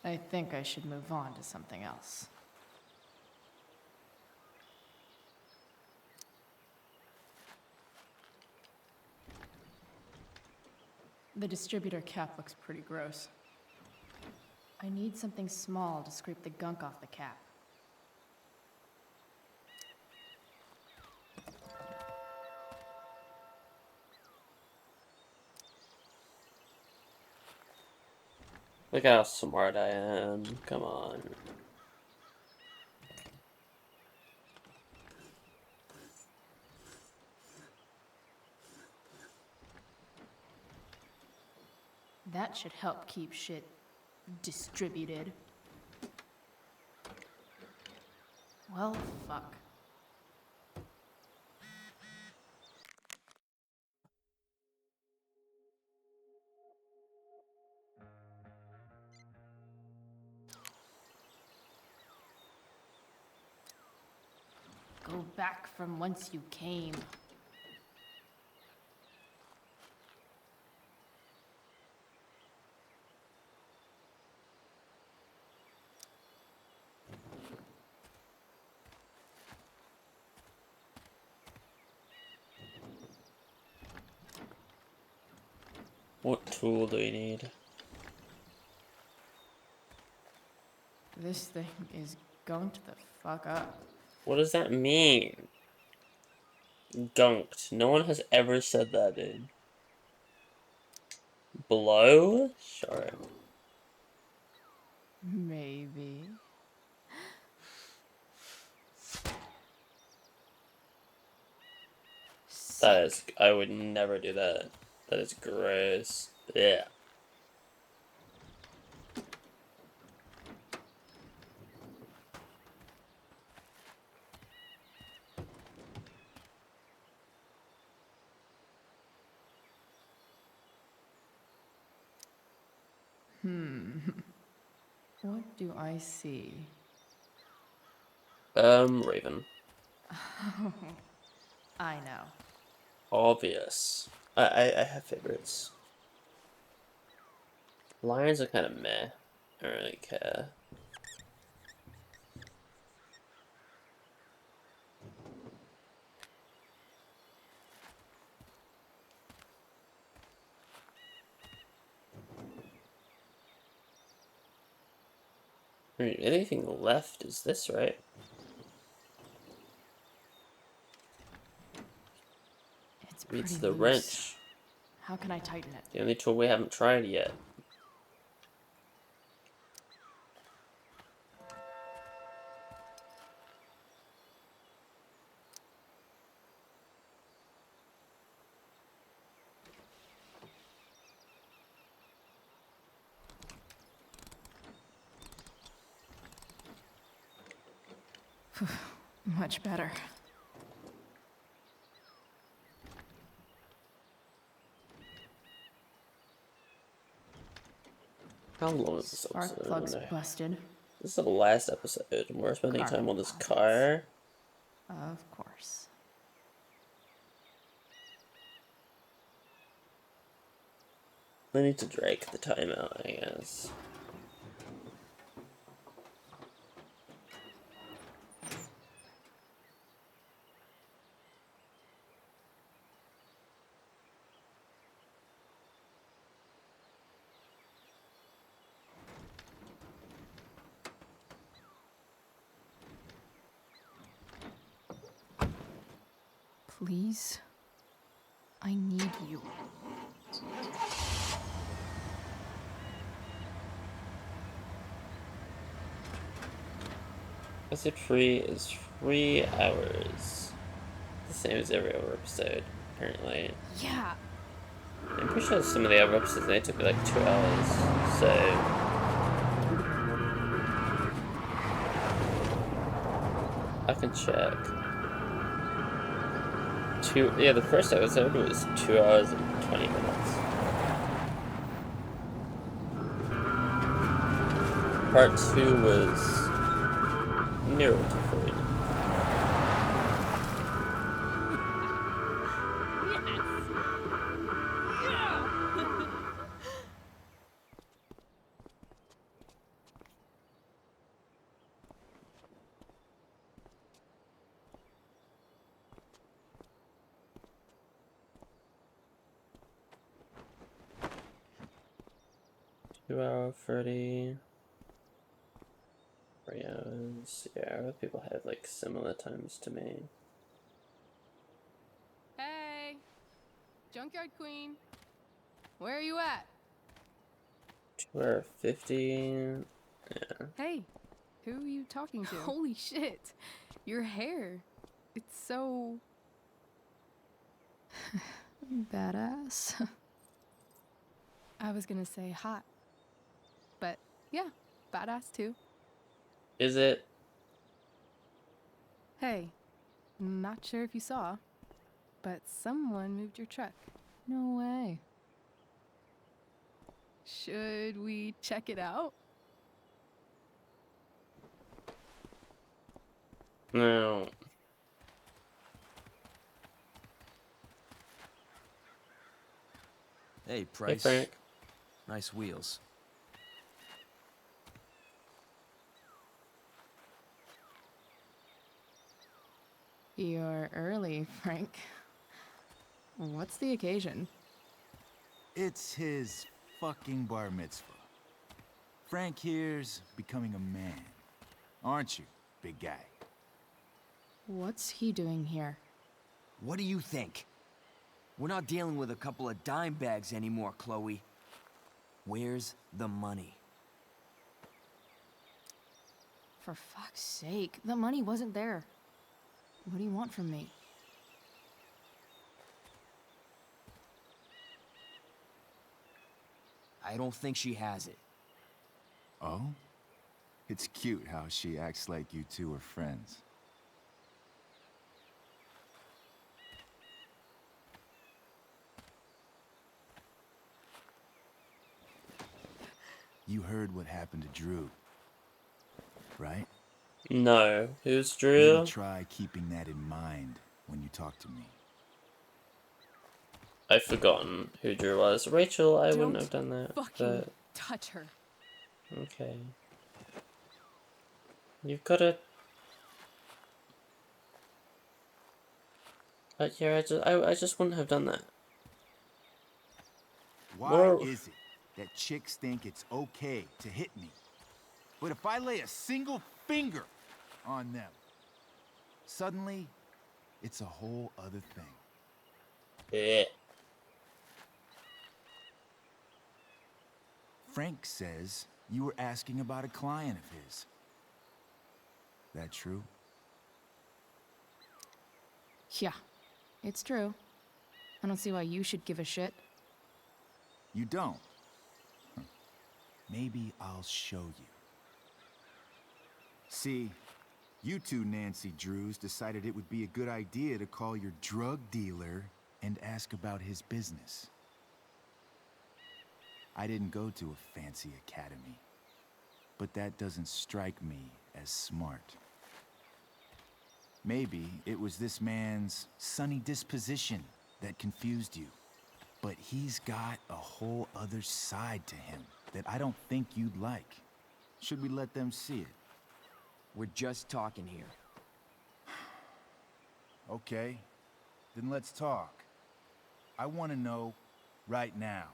I think I should move on to something else. The distributor cap looks pretty gross. I need something small to scrape the gunk off the cap.
Look how smart I am. Come on.
That should help keep shit distributed. Well, fuck. Go back from whence you came.
What tool do you need?
This thing is gunked the fuck up.
What does that mean? Gunked. No one has ever said that, dude. Blow? Sure.
Maybe.
That is... I would never do that. That is gross. Yeah.
What do I see?
Raven.
I know.
Obvious. I have favorites. Lions are kind of meh. I don't really care. I mean, anything left is this, right?
It's pretty
It's the
loose.
wrench.
How can I tighten it?
The only tool we haven't tried yet.
Much better.
How long is this
Spark
episode?
plug's busted.
This is the last episode, and we're spending time on this
Carbon
car.
Of course.
I need to drag the time out, I guess.
Please? I need you.
Episode 3 is 3 hours. The same as every other episode, apparently.
Yeah.
I'm pretty sure some of the other episodes, they took me like 2 hours, so... I can check. Yeah, the first episode was 2 hours and 20 minutes. Part 2 was nearer to 3. Hour 30. 3 hours. Yeah, other people have like similar times to me.
Hey, Junkyard Queen. Where are you at?
2 hour 50. Yeah.
Hey, who are you talking to? Holy shit, your hair. It's so...
Badass.
I was gonna say hot. But yeah, badass too.
Is it?
Hey, not sure if you saw, but someone moved your truck.
No way.
Should we check it out?
No.
Hey, Price.
Hey, Frank.
Nice wheels.
You're early, Frank. What's the occasion?
It's his fucking bar mitzvah. Frank here's becoming a man. Aren't you, big guy?
What's he doing here?
What do you think? We're not dealing with a couple of dime bags anymore, Chloe. Where's the money?
For fuck's sake, the money wasn't there. What do you want from me?
I don't think she has it.
Oh? It's cute how she acts like you two are friends. You heard what happened to Drew, right?
No. Who's
Maybe
Drew?
try keeping that in mind when you talk to me.
I've forgotten who Drew was. Rachel, I wouldn't have done that.
Fucking
But
touch her.
okay. You've got to. Yeah, I just wouldn't have done that.
Why
Well,
is it that chicks think it's okay to hit me? But if I lay a single finger on them, suddenly it's a whole other thing.
yeah.
Frank says you were asking about a client of his. That true?
Yeah, it's true. I don't see why you should give a shit.
You don't? Huh. Maybe I'll show you. See, you two Nancy Drews decided it would be a good idea to call your drug dealer and ask about his business. I didn't go to a fancy academy, but that doesn't strike me as smart. Maybe it was this man's sunny disposition that confused you. But he's got a whole other side to him that I don't think you'd like. Should we let them see it?
We're just talking here.
Okay, then let's talk. I want to know right now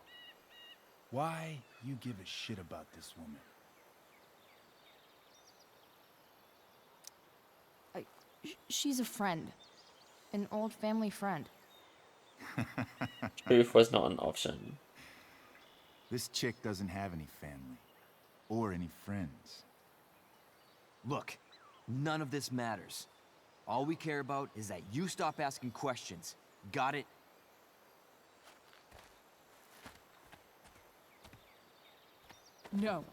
why you give a shit about this woman.
She's a friend. An old family friend.
Truth was not an option.
This chick doesn't have any family or any friends.
Look, none of this matters. All we care about is that you stop asking questions. Got it?
No.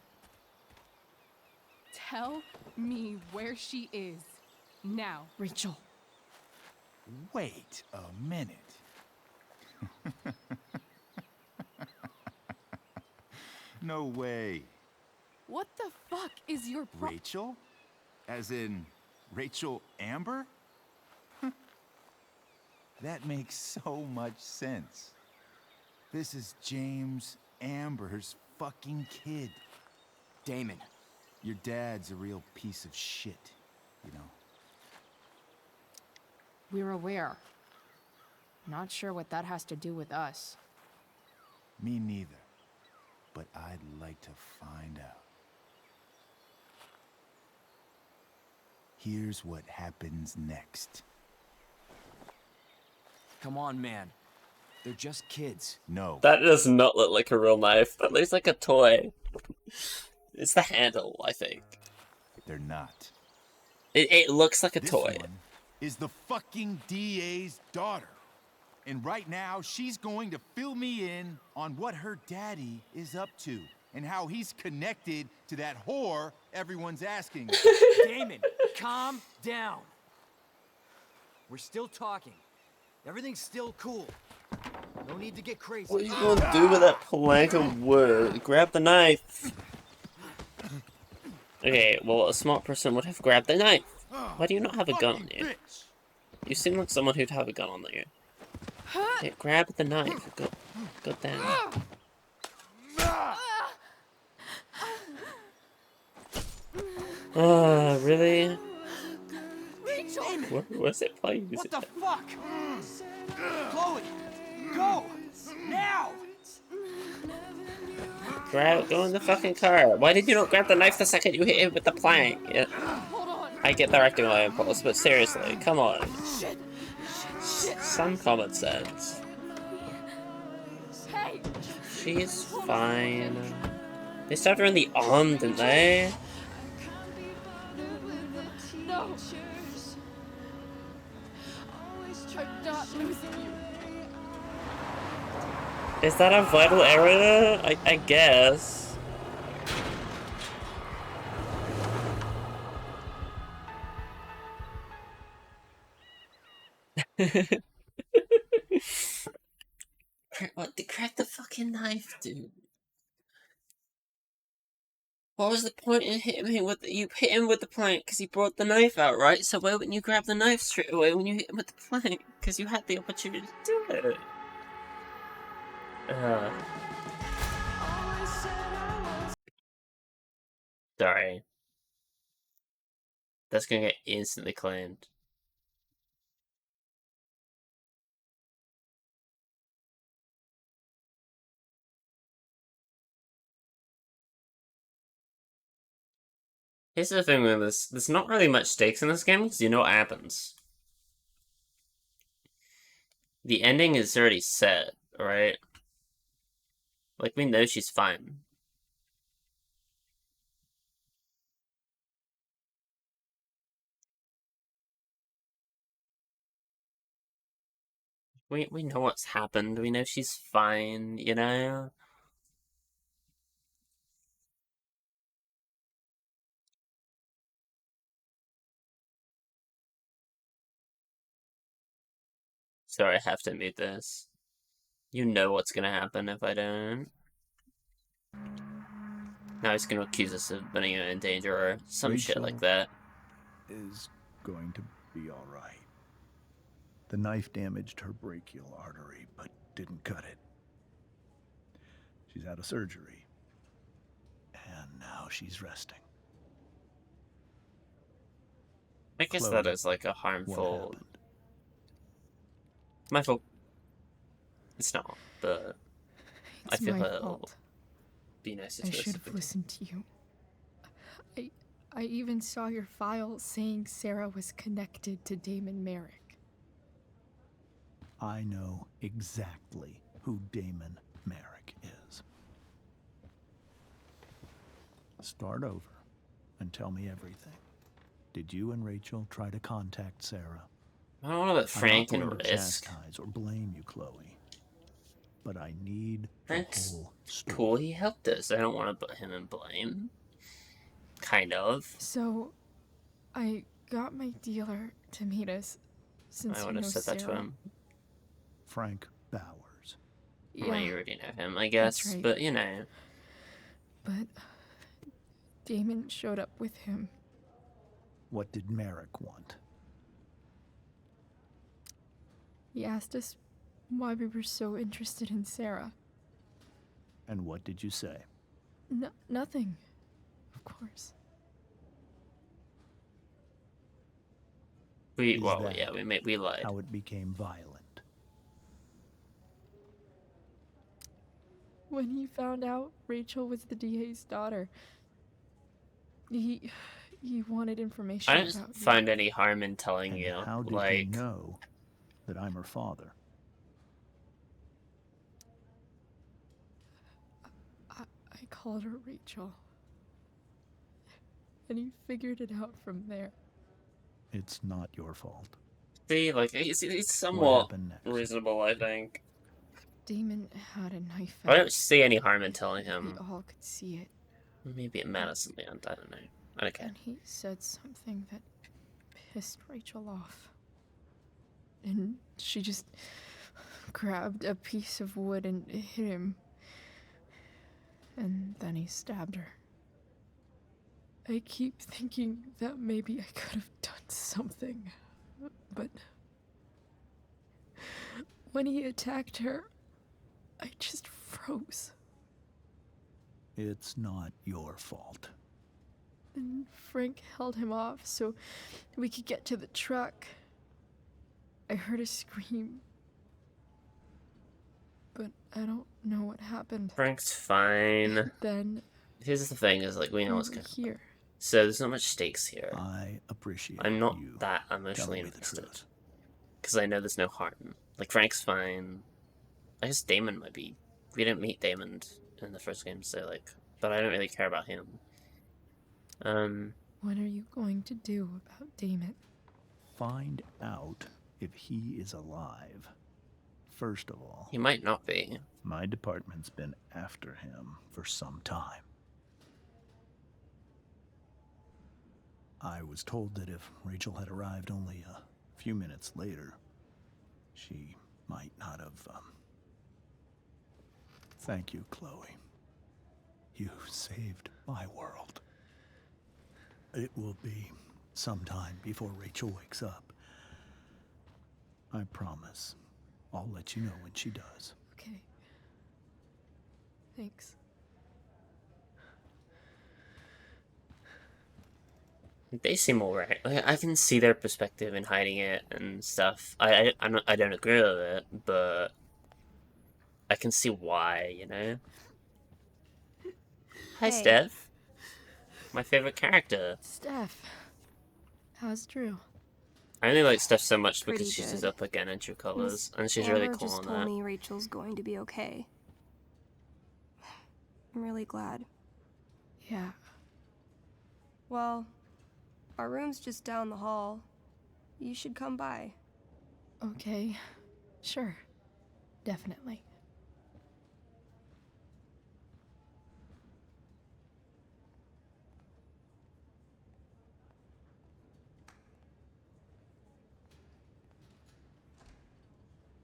Tell me where she is. Now.
Rachel.
Wait a minute. No way.
What the fuck is your
Rachel? As in, Rachel Amber? That makes so much sense. This is James Amber's fucking kid.
Damon.
Your dad's a real piece of shit, you know.
We're aware. Not sure what that has to do with us.
Me neither. But I'd like to find out. Here's what happens next.
Come on, man. They're just kids.
No.
That does not look like a real knife. That looks like a toy. It's the handle, I think.
They're not.
It looks like a
This
toy.
one is the fucking DA's daughter. And right now, she's going to fill me in on what her daddy is up to and how he's connected to that whore everyone's asking.
Damon, calm down. We're still talking. Everything's still cool. No need to get crazy.
What are you gonna do with that plank of wood? Grab the knife. Okay, well, a smart person would have grabbed the knife. Why do you not have a gun on you? You seem like someone who'd have a gun on you. Okay, grab the knife. Go down. Really?
Rachel!
Where's it playing?
What the fuck? Chloe, go! Now!
Go in the fucking car. Why did you not grab the knife the second you hit him with the plank? Yeah. I get directing my impulse, but seriously, come on. Some common sense.
Hey!
She's fine. They stabbed her in the arm, didn't they?
No! I'm not losing you.
Is that a vital area? I guess. What? Crack the fucking knife, dude. What was the point in hitting him with you hit him with the plank because he brought the knife out, right? So why wouldn't you grab the knife straight away when you hit him with the plank? Because you had the opportunity to do it. Sorry. That's gonna get instantly claimed. Here's the thing with this. There's not really much stakes in this game because you know what happens. The ending is already set, right? Like, we know she's fine. We know what's happened. We know she's fine, you know? Sorry, I have to mute this. You know what's gonna happen if I don't. Now he's gonna accuse us of putting her in danger or some shit like that.
Is going to be all right. The knife damaged her brachial artery, but didn't cut it. She's had a surgery, and now she's resting.
I guess
Chloe,
that is like a harmful.
what happened?
My fault. It's not, but
It's
I feel
my
it'll
fault.
be nice
I
to
should have listened to you. I even saw your file saying Sarah was connected to Damon Merrick.
I know exactly who Damon Merrick is. Start over and tell me everything. Did you and Rachel try to contact Sarah?
I don't know about Frank
I'm
and
not going to
Risk.
chastise or blame you, Chloe, but I need
Frank's
the whole story.
cool, he helped us. I don't want to put him in blame. Kind of.
So, I got my dealer to meet us, since
I
you
would
know
have said that to
Sarah.
him.
Frank Bowers.
Yeah,
Well, you already know him, I guess,
that's right.
but you know.
But Damon showed up with him.
What did Merrick want?
He asked us why we were so interested in Sarah.
And what did you say?
Nothing, of course.
We
Is
we lied.
How it became violent?
When he found out Rachel was the DA's daughter, he wanted information
I
about
don't
you.
find any harm in telling
And
you,
how did
like,
he know that I'm her father?
I called her Rachel. And he figured it out from there.
It's not your fault.
see, like, he's
What
somewhat
happened next?
reasonable, I think.
Damon had a knife
I don't
out.
see any harm in telling
We
him.
all could see it.
Maybe it matters in the end, I don't know. I don't care.
And he said something that pissed Rachel off. And she just grabbed a piece of wood and hit him. And then he stabbed her. I keep thinking that maybe I could have done something, but when he attacked her, I just froze.
It's not your fault.
And Frank held him off so we could get to the truck. I heard a scream, but I don't know what happened.
Frank's fine.
Then
Here's the thing, is like, we know what's
we
going
were
to happen.
here.
So there's not much stakes here.
I appreciate
I'm not
you
that emotionally
telling me the
invested.
truth.
Because I know there's no harm. Like, Frank's fine. I guess Damon might be. We didn't meet Damon in the first game, so, like, but I don't really care about him.
What are you going to do about Damon?
Find out if he is alive. First of all,
He might not be.
my department's been after him for some time. I was told that if Rachel had arrived only a few minutes later, she might not have, Thank you, Chloe. You saved my world. It will be some time before Rachel wakes up. I promise. I'll let you know when she does.
Okay. Thanks.
They seem alright. Like, I can see their perspective in hiding it and stuff. I don't agree with it, but I can see why, you know? Hi,
Hey.
Steph. My favorite character.
Steph. How's Drew?
I only like Steph so much
Pretty
because she's
good.
up again in True Colors,
Miss
and she's
Amber
really cool
just
on
told
that.
me Rachel's going to be okay. I'm really glad.
Yeah.
Well, our room's just down the hall. You should come by.
Okay. Sure. Definitely.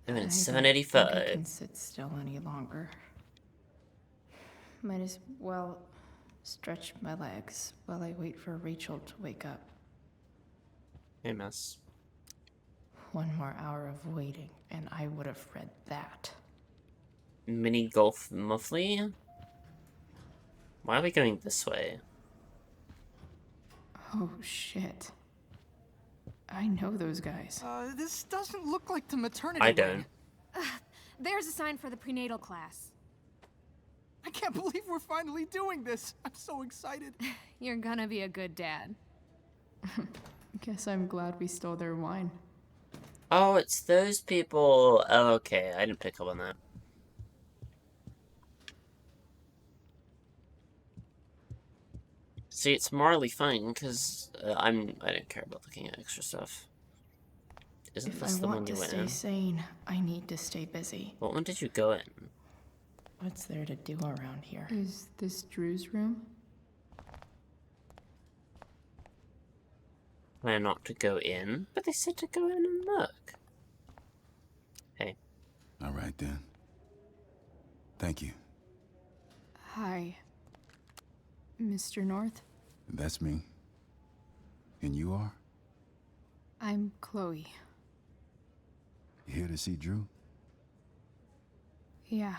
Doing
I don't think
785.
I can sit still any longer. Might as well stretch my legs while I wait for Rachel to wake up.
Hey, miss.
One more hour of waiting, and I would have read that.
Mini golf monthly? Why are we going this way?
Oh, shit. I know those guys.
This doesn't look like the maternity
I
wing.
don't.
There's a sign for the prenatal class.
I can't believe we're finally doing this. I'm so excited.
You're gonna be a good dad.
Guess I'm glad we stole their wine.
Oh, it's those people. Oh, okay, I didn't pick up on that. See, it's morally fine, because I don't care about looking at extra stuff. Isn't
If
this
I
the one
want
you
to
went
stay
in?
sane, I need to stay busy.
What one did you go in?
What's there to do around here? Is this Drew's room?
Plan not to go in? But they said to go in and look. Hey.
All right, then. Thank you.
Hi, Mr. North.
That's me. And you are?
I'm Chloe.
You here to see Drew?
Yeah.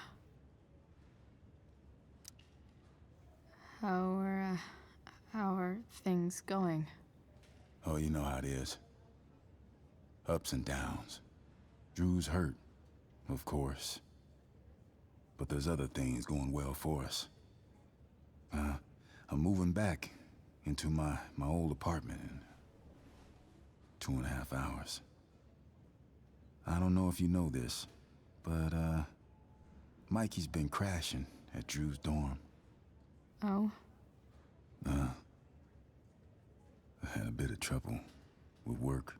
How are things going?
Oh, you know how it is. Ups and downs. Drew's hurt, of course. But there's other things going well for us. I'm moving back into my old apartment in 2.5 hours. I don't know if you know this, but Mikey's been crashing at Drew's dorm.
Oh?
I had a bit of trouble with work.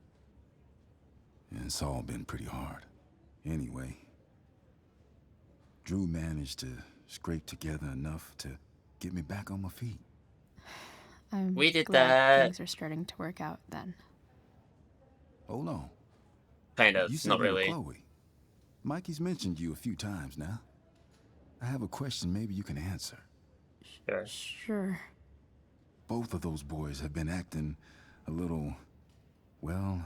And it's all been pretty hard. Anyway, Drew managed to scrape together enough to get me back on my feet.
I'm
We did
glad
that.
things are starting to work out then.
Hold on.
Kind of,
You said
not
you were
really.
Chloe. Mikey's mentioned you a few times now. I have a question maybe you can answer.
Sure.
Sure.
Both of those boys have been acting a little, well,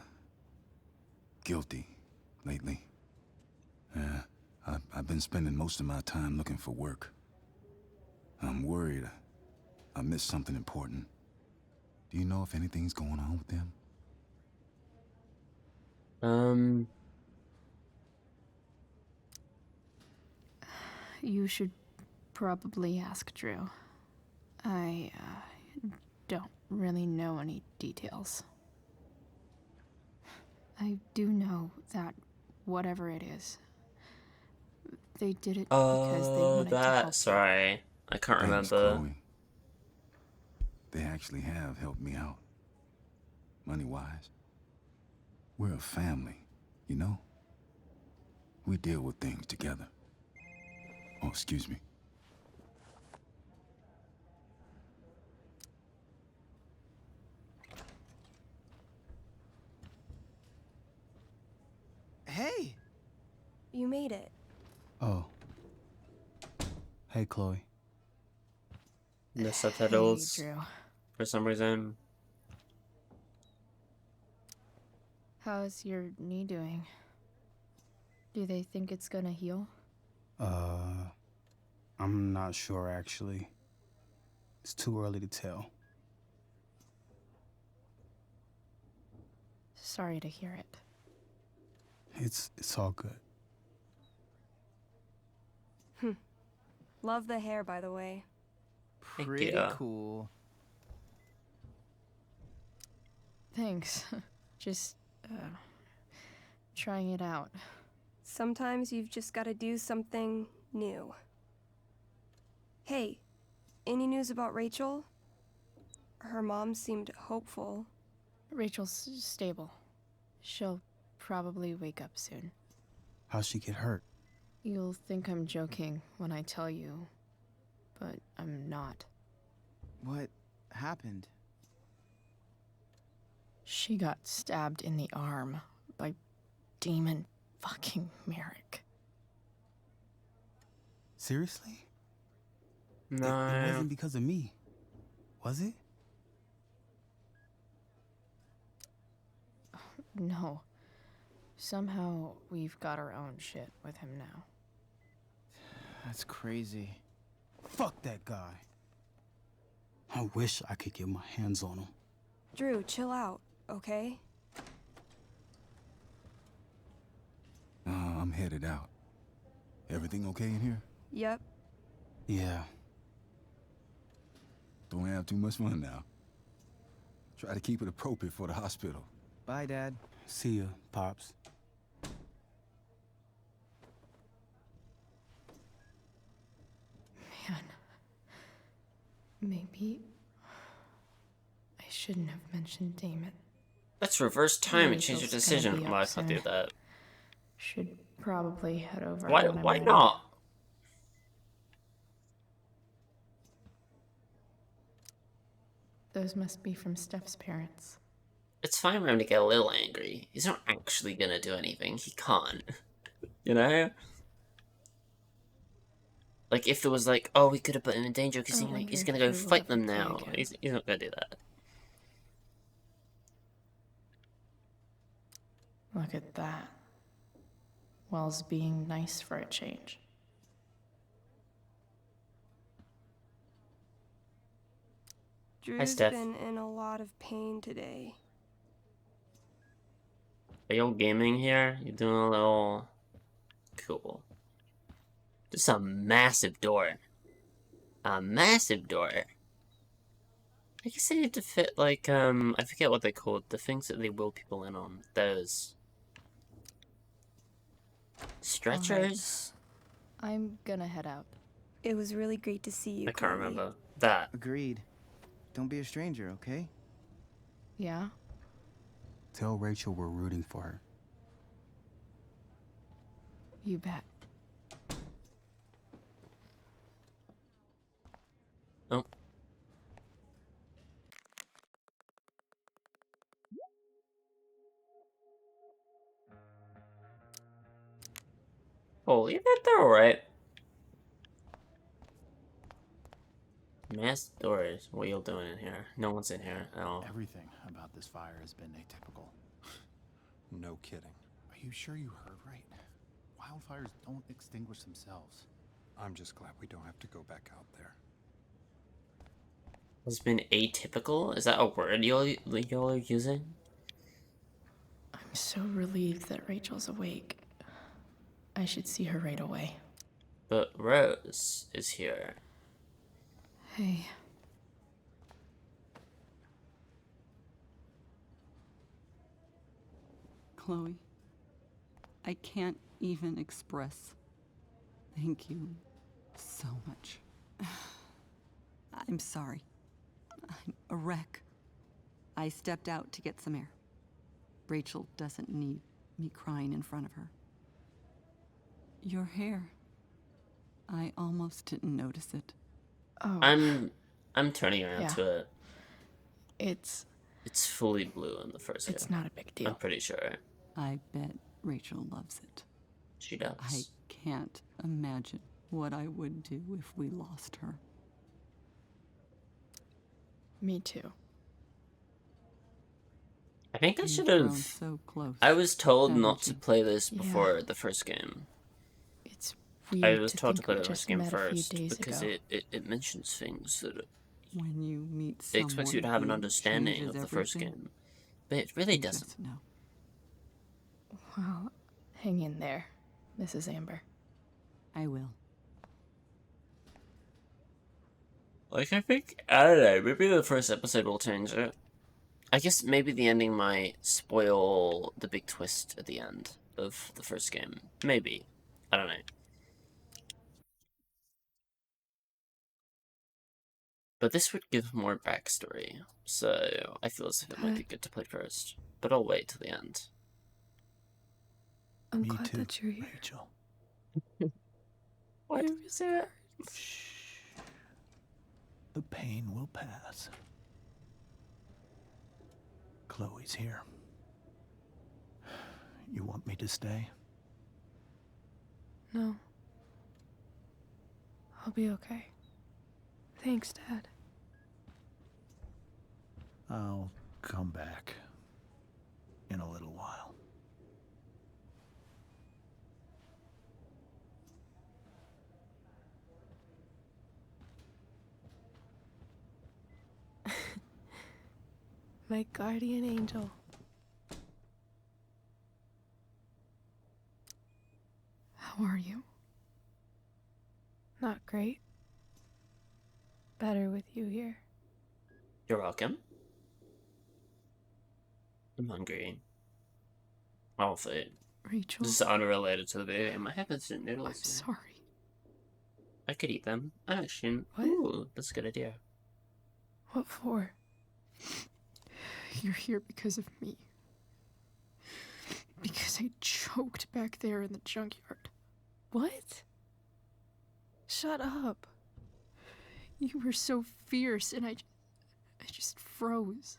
guilty lately. I've been spending most of my time looking for work. I'm worried I missed something important. Do you know if anything's going on with them?
You should probably ask Drew. I don't really know any details. I do know that whatever it is, they did it because they
Oh,
wanted to help.
sorry. I can't
Thanks,
remember.
Chloe. They actually have helped me out. Money-wise. We're a family, you know? We deal with things together. Oh, excuse me.
Hey!
You made it.
Oh. Hey, Chloe.
the subtitles
Hey, Drew.
for some reason.
How's your knee doing? Do they think it's gonna heal?
I'm not sure actually. It's too early to tell.
Sorry to hear it.
It's all good.
Love the hair, by the way.
Pretty cool.
Thanks. Just, trying it out.
Sometimes you've just got to do something new. Hey, any news about Rachel? Her mom seemed hopeful.
Rachel's stable. She'll probably wake up soon.
How'd she get hurt?
You'll think I'm joking when I tell you, but I'm not.
What happened?
She got stabbed in the arm by Demon fucking Merrick.
Seriously?
No.
It wasn't because of me, was it?
No. Somehow we've got our own shit with him now.
That's crazy.
Fuck that guy. I wish I could get my hands on him.
Drew, chill out, okay?
I'm headed out. Everything okay in here?
Yep.
Yeah.
Don't have too much fun now. Try to keep it appropriate for the hospital.
Bye, Dad.
See ya, Pops.
Man. Maybe I shouldn't have mentioned Damon.
Let's reverse time and change your
Rachel's gonna
decision.
be
Well,
up
I can't do
soon.
that.
Should probably head over.
Why?
when I'm
Why
ready.
not?
Those must be from Steph's parents.
It's fine for him to get a little angry. He's not actually gonna do anything. He can't. You know? Like, if there was like, oh, we could have put him in danger because
I
he's
wonder
gonna go
if we'll
fight
ever
them
play
now.
again.
He's not gonna do that.
Look at that. Wells being nice for a change.
Drew's
Steph.
been in a lot of pain today.
Are you gaming here? You're doing a little... Cool. Just a massive door. A massive door. I guess they need to fit, like, I forget what they're called. The things that they wheel people in on. Those... Stretchers?
I'm gonna head out.
It was really great to see you,
I can't
Chloe.
remember. That.
Agreed. Don't be a stranger, okay?
Yeah?
Tell Rachel we're rooting for her.
You bet.
Oh. Holy, they're alright. Masked doors. What are you doing in here? No one's in here at all.
Everything about this fire has been atypical.
No kidding.
Are you sure you heard right? Wildfires don't extinguish themselves.
I'm just glad we don't have to go back out there.
Has been atypical? Is that a word y'all are using?
I'm so relieved that Rachel's awake. I should see her right away.
But Rose is here.
Hey.
Chloe, I can't even express thank you so much. I'm sorry. I'm a wreck. I stepped out to get some air. Rachel doesn't need me crying in front of her. Your hair. I almost didn't notice it.
Oh.
I'm turning around
Yeah.
to it.
It's
fully blue in the first
It's
game.
not a big deal.
I'm pretty sure.
I bet Rachel loves it.
She does.
I can't imagine what I would do if we lost her.
Me too.
I think I
You've
should
grown
have.
so close,
I was told
haven't
not to
you?
play this
Yeah.
before the first game.
It's
I
weird
was
to
told to
think
play
we
the
just
first game
met a few
first
days
because
ago.
it mentions things that
When you meet
it
someone
expects you to have an
who
understanding
changes
of the first
everything,
game, but it really
you
doesn't.
just know.
Well, hang in there, Mrs. Amber.
I will.
Like, I think, I don't know, maybe the first episode will change it. I guess maybe the ending might spoil the big twist at the end of the first game. Maybe. I don't know. But this would give more backstory, so I feel as if it might be good to play first. But I'll wait till the end.
I'm
Me
glad
too,
that you're here.
Rachel.
What?
It really hurts.
Shh. The pain will pass. Chloe's here. You want me to stay?
No. I'll be okay. Thanks, Dad.
I'll come back in a little while.
My guardian angel.
How are you?
Not great. Better with you here.
You're welcome. I'm hungry. I'll food.
Rachel?
This is unrelated to the video game. I have instant noodles.
I'm sorry.
I could eat them. Actually,
What?
ooh, that's a good idea.
What for?
You're here because of me. Because I choked back there in the junkyard.
What? Shut up.
You were so fierce, and I just froze.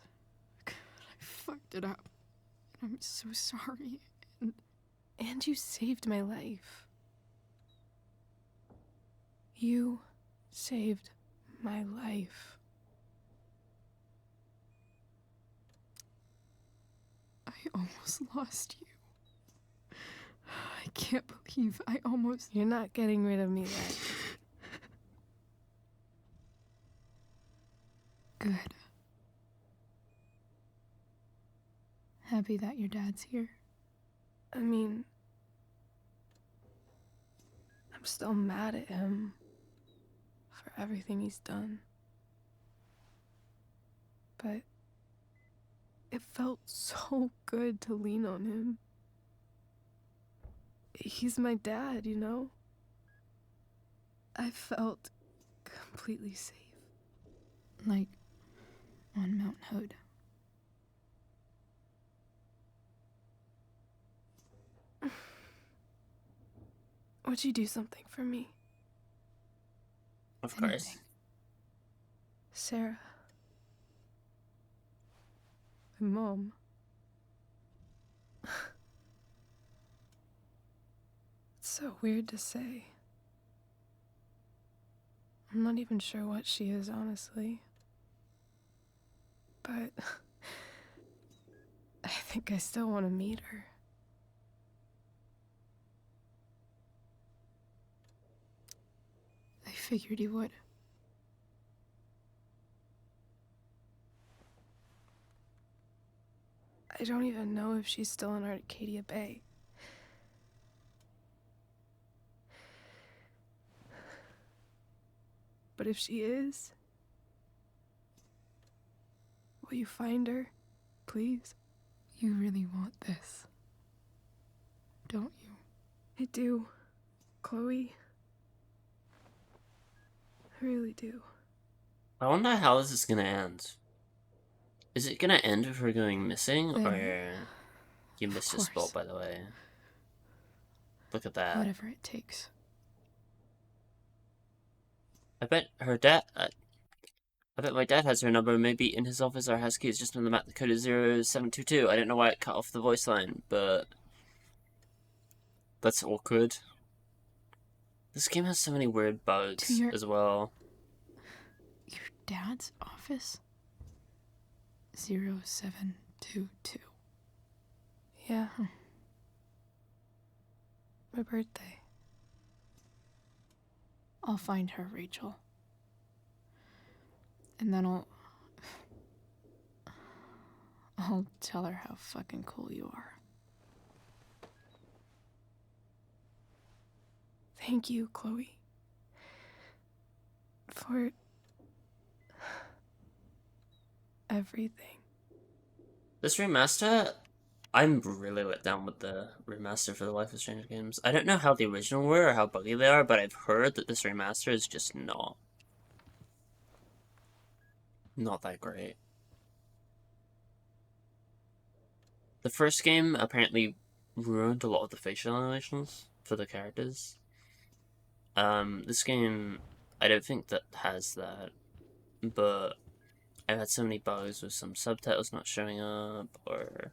I fucked it up. And I'm so sorry.
And you saved my life. You saved my life.
I almost lost you. I can't believe I almost...
You're not getting rid of me yet.
Good. Happy that your dad's here.
I mean, I'm still mad at him for everything he's done. But it felt so good to lean on him. He's my dad, you know? I felt completely safe.
Like on Mount Hood.
Would you do something for me?
Of course.
Anything.
Sarah. My mom. It's so weird to say. I'm not even sure what she is, honestly. But I think I still want to meet her.
I figured you would.
I don't even know if she's still in Arcadia Bay. But if she is, will you find her, please?
You really want this, don't you?
I do, Chloe. I really do.
I wonder how this is gonna end. Is it gonna end with her going missing, or you missed your spot, by the way? Look at that.
Whatever it takes.
I bet her dad. I bet my dad has her number. Maybe in his office, our house key is just on the map. The code is 0722. I don't know why it cut off the voice line, but that's awkward. This game has so many weird bugs as well.
Your dad's office? 0722. Yeah. My birthday. I'll find her, Rachel. And then I'll tell her how fucking cool you are. Thank you, Chloe. For everything.
This remaster, I'm really let down with the remaster for the Life is Strange games. I don't know how the original were or how buggy they are, but I've heard that this remaster is just not that great. The first game apparently ruined a lot of the facial animations for the characters. This game, I don't think that has that, but I've had so many bugs with some subtitles not showing up, or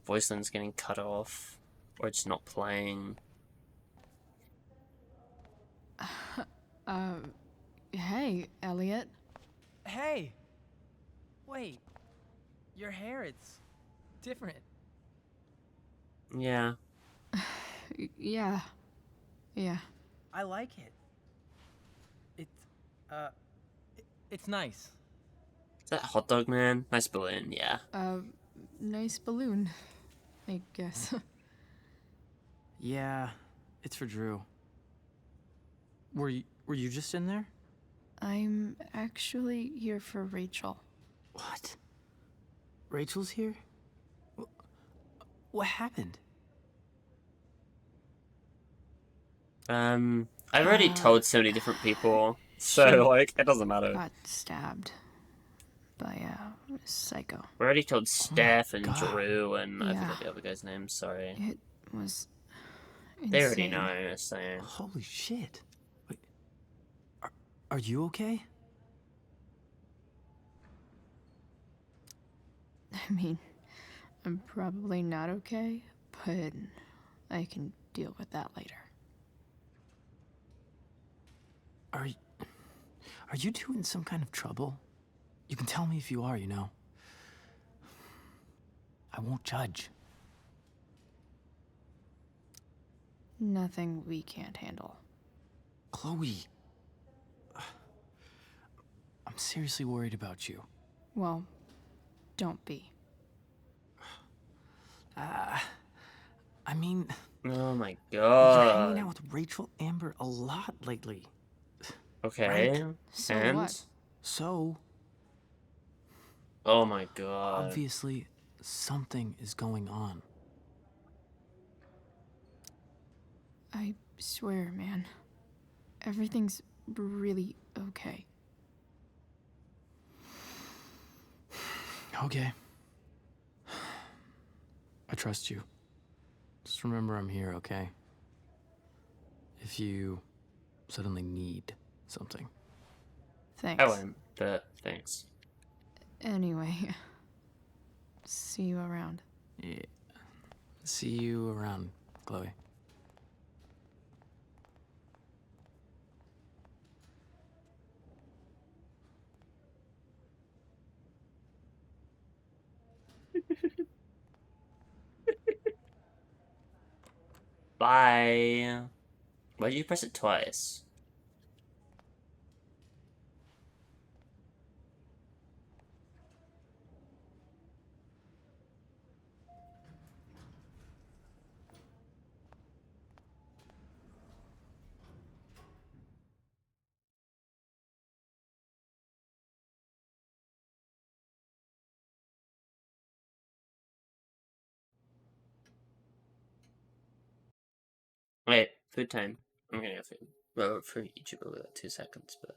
voice lines getting cut off, or just not playing.
Hey, Elliot.
Hey! Wait. Your hair, it's different.
Yeah.
Yeah. Yeah.
I like it. It's nice.
Is that Hot Dog Man? Nice balloon, yeah.
Nice balloon, I guess.
Yeah, it's for Drew. Were you just in there?
I'm actually here for Rachel.
What? Rachel's here? What happened?
I've already told so many different people, so, like, it doesn't matter.
Got stabbed by a psycho.
We already told Steph and Drew and I
Yeah.
forgot the other guy's name, sorry.
It was insane.
They already know, I'm just saying.
Holy shit. Wait, are you okay?
I mean, I'm probably not okay, but I can deal with that later.
Are you two in some kind of trouble? You can tell me if you are, you know. I won't judge.
Nothing we can't handle.
Chloe. I'm seriously worried about you.
Well, don't be.
I mean...
Oh my
You're hanging
god.
out with Rachel Amber a lot lately.
Okay,
Right?
So
and?
what?
So...
Oh my god.
Obviously, something is going on.
I swear, man. Everything's really okay.
Okay. I trust you. Just remember I'm here, okay? If you suddenly need something.
Thanks.
I won't, but thanks.
Anyway, see you around.
Yeah. See you around, Chloe.
Bye. Why did you press it twice? Wait, food time. I'm gonna get food. Well, for YouTube over like 2 seconds, but...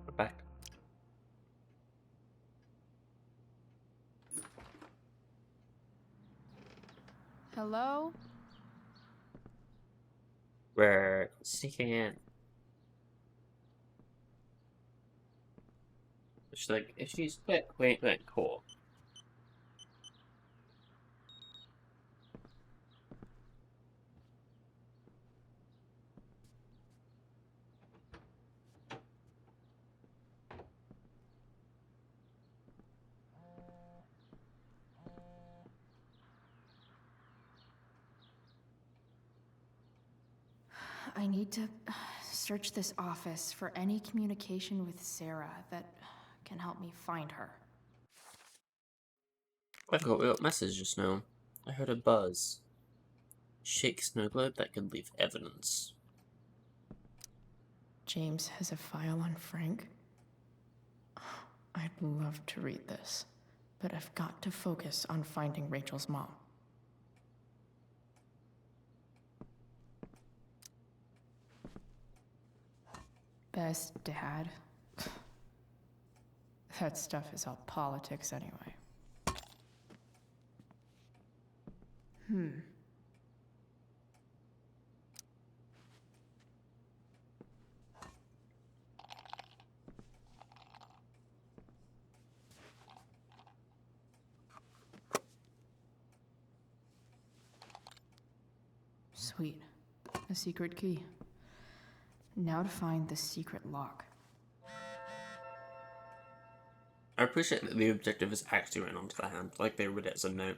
We're back.
Hello?
We're sneaking in. She's like, if she's quick, wait, cool.
I need to search this office for any communication with Sarah that can help me find her.
I got a message just now. I heard a buzz. Shake snow globe that could leave evidence.
James has a file on Frank. I'd love to read this, but I've got to focus on finding Rachel's mom. Best dad? That stuff is all politics anyway. Sweet. A secret key. Now to find the secret lock.
I appreciate that the objective is actually written onto the hand, like they read it as a note.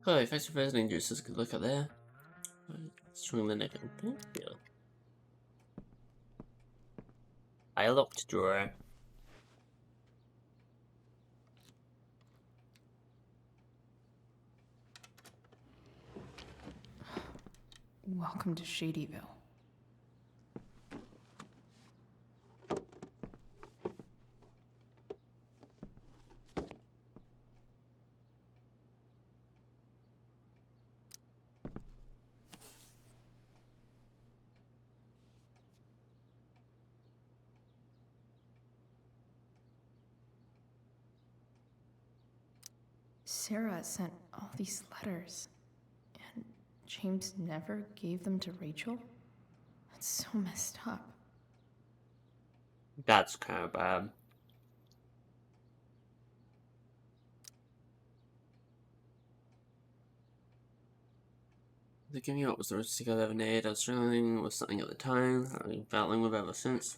Chloe, thanks for visiting. Juices, good look at there. String the neck. Thank you. I locked drawer.
Welcome to Shadyville. Sarah sent all these letters, and James never gave them to Rachel? That's so messed up.
That's kind of bad. The giving up was the risk I ever made. I was struggling with something at the time. I've been battling with ever since.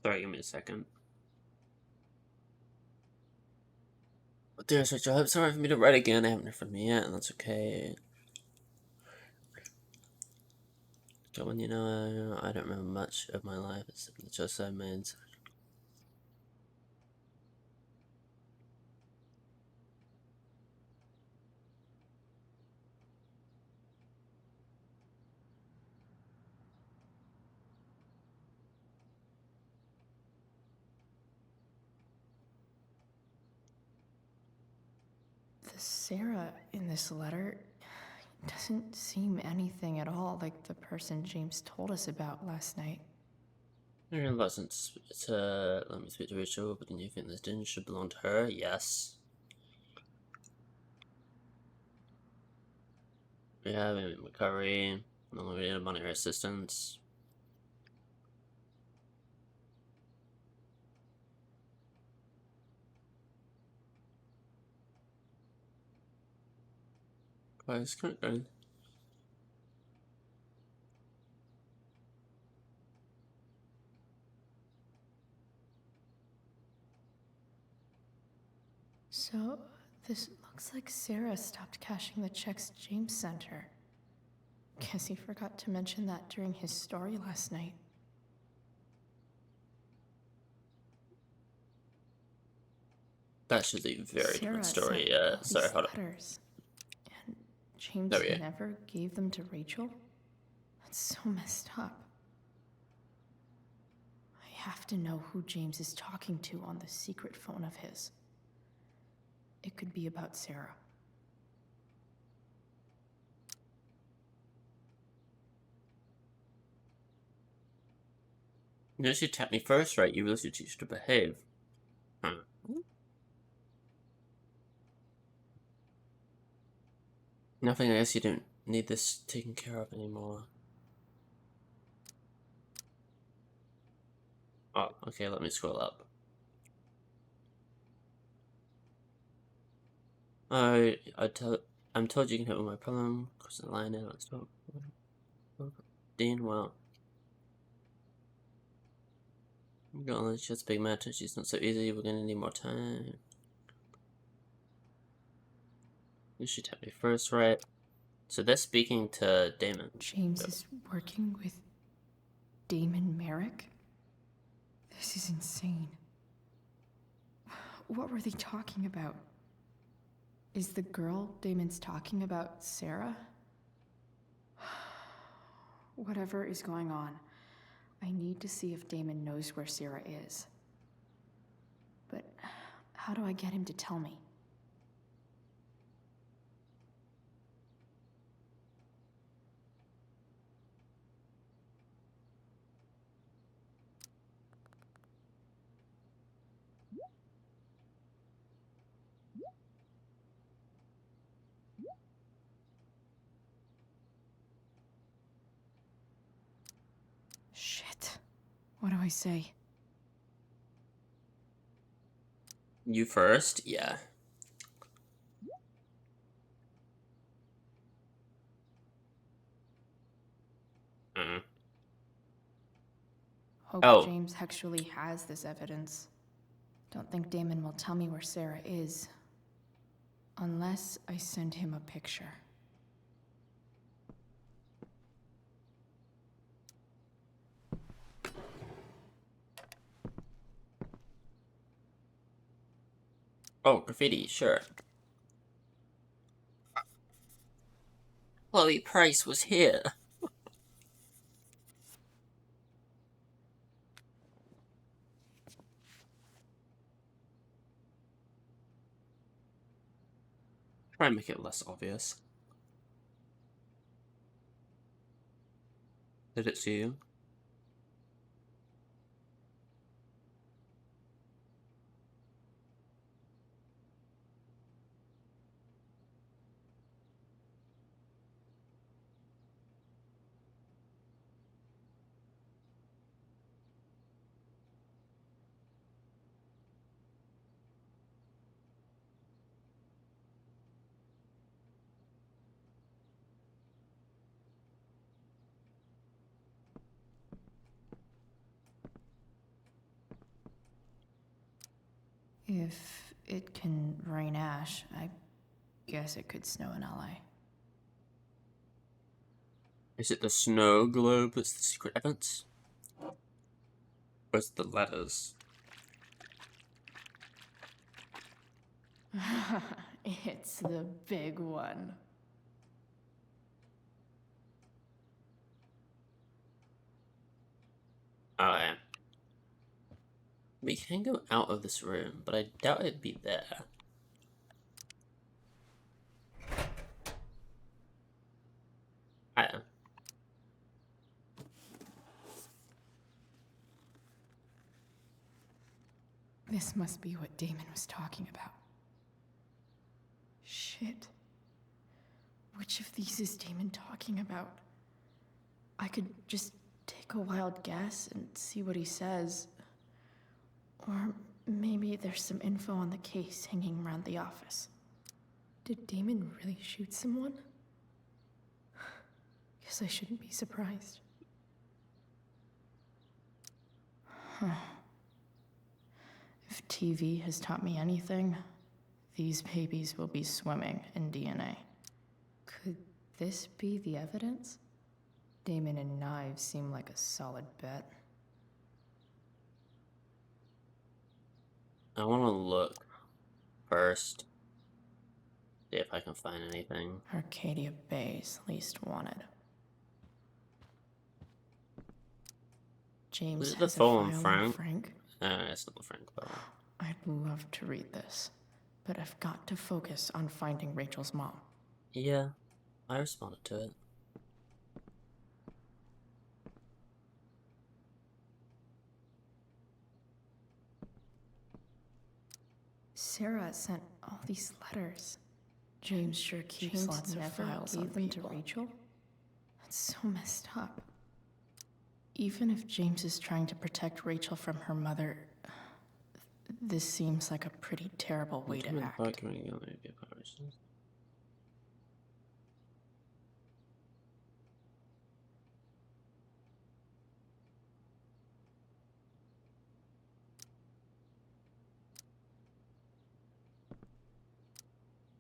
Sorry, give me a second. Dearest Rachel, I hope sorry for me to write again. I haven't heard from me yet, and that's okay. When you know, I don't remember much of my life. It's just I made.
The Sarah in this letter doesn't seem anything at all like the person James told us about last night.
It wasn't. Let me speak to Rachel, but then you think this dinner should belong to her? Yes. We have recovery. No longer need monetary assistance. Why is it going?
So, this looks like Sarah stopped cashing the checks James sent her. Guess he forgot to mention that during his story last night.
That's just a very different story. Sorry, hold on.
And James never gave them to Rachel? That's so messed up. I have to know who James is talking to on the secret phone of his. It could be about Sarah.
You know, she tapped me first, right? You really should teach her to behave. Huh. Nothing, I guess you don't need this taken care of anymore. Oh, okay, let me scroll up. I'm told you can help with my problem. Cross the line now. Stop. Dean, well. Girl, it's just a big matter. She's not so easy. We're gonna need more time. You should tell me first, right? So they're speaking to Damon.
James is working with Damon Merrick? This is insane. What were they talking about? Is the girl Damon's talking about Sarah? Whatever is going on, I need to see if Damon knows where Sarah is. But how do I get him to tell me? Shit. What do I say?
You first? Yeah.
Hope James actually has this evidence. Don't think Damon will tell me where Sarah is. Unless I send him a picture.
Oh, graffiti, sure. Chloe Price was here. Try and make it less obvious. Did it see you?
If it can rain ash, I guess it could snow in LA.
Is it the snow globe that's the secret evidence? Or is it the letters?
It's the big one.
Okay. We can go out of this room, but I doubt it'd be there. I
This must be what Damon was talking about. Shit. Which of these is Damon talking about? I could just take a wild guess and see what he says. Or maybe there's some info on the case hanging around the office. Did Damon really shoot someone? Guess I shouldn't be surprised. Huh. If TV has taught me anything, these babies will be swimming in DNA. Could this be the evidence? Damon and knives seem like a solid bet.
want to look first. See if I can find anything.
Arcadia Bay's least wanted. James
Is it
has
the phone
a file
Frank?
on Frank?
It's not the Frank phone.
I'd love to read this, but I've got to focus on finding Rachel's mom.
Yeah, I responded to it.
Sarah sent all these letters. James sure keeps lots of files on them to Rachel. That's so messed up. Even if James is trying to protect Rachel from her mother, this seems like a pretty terrible way to act.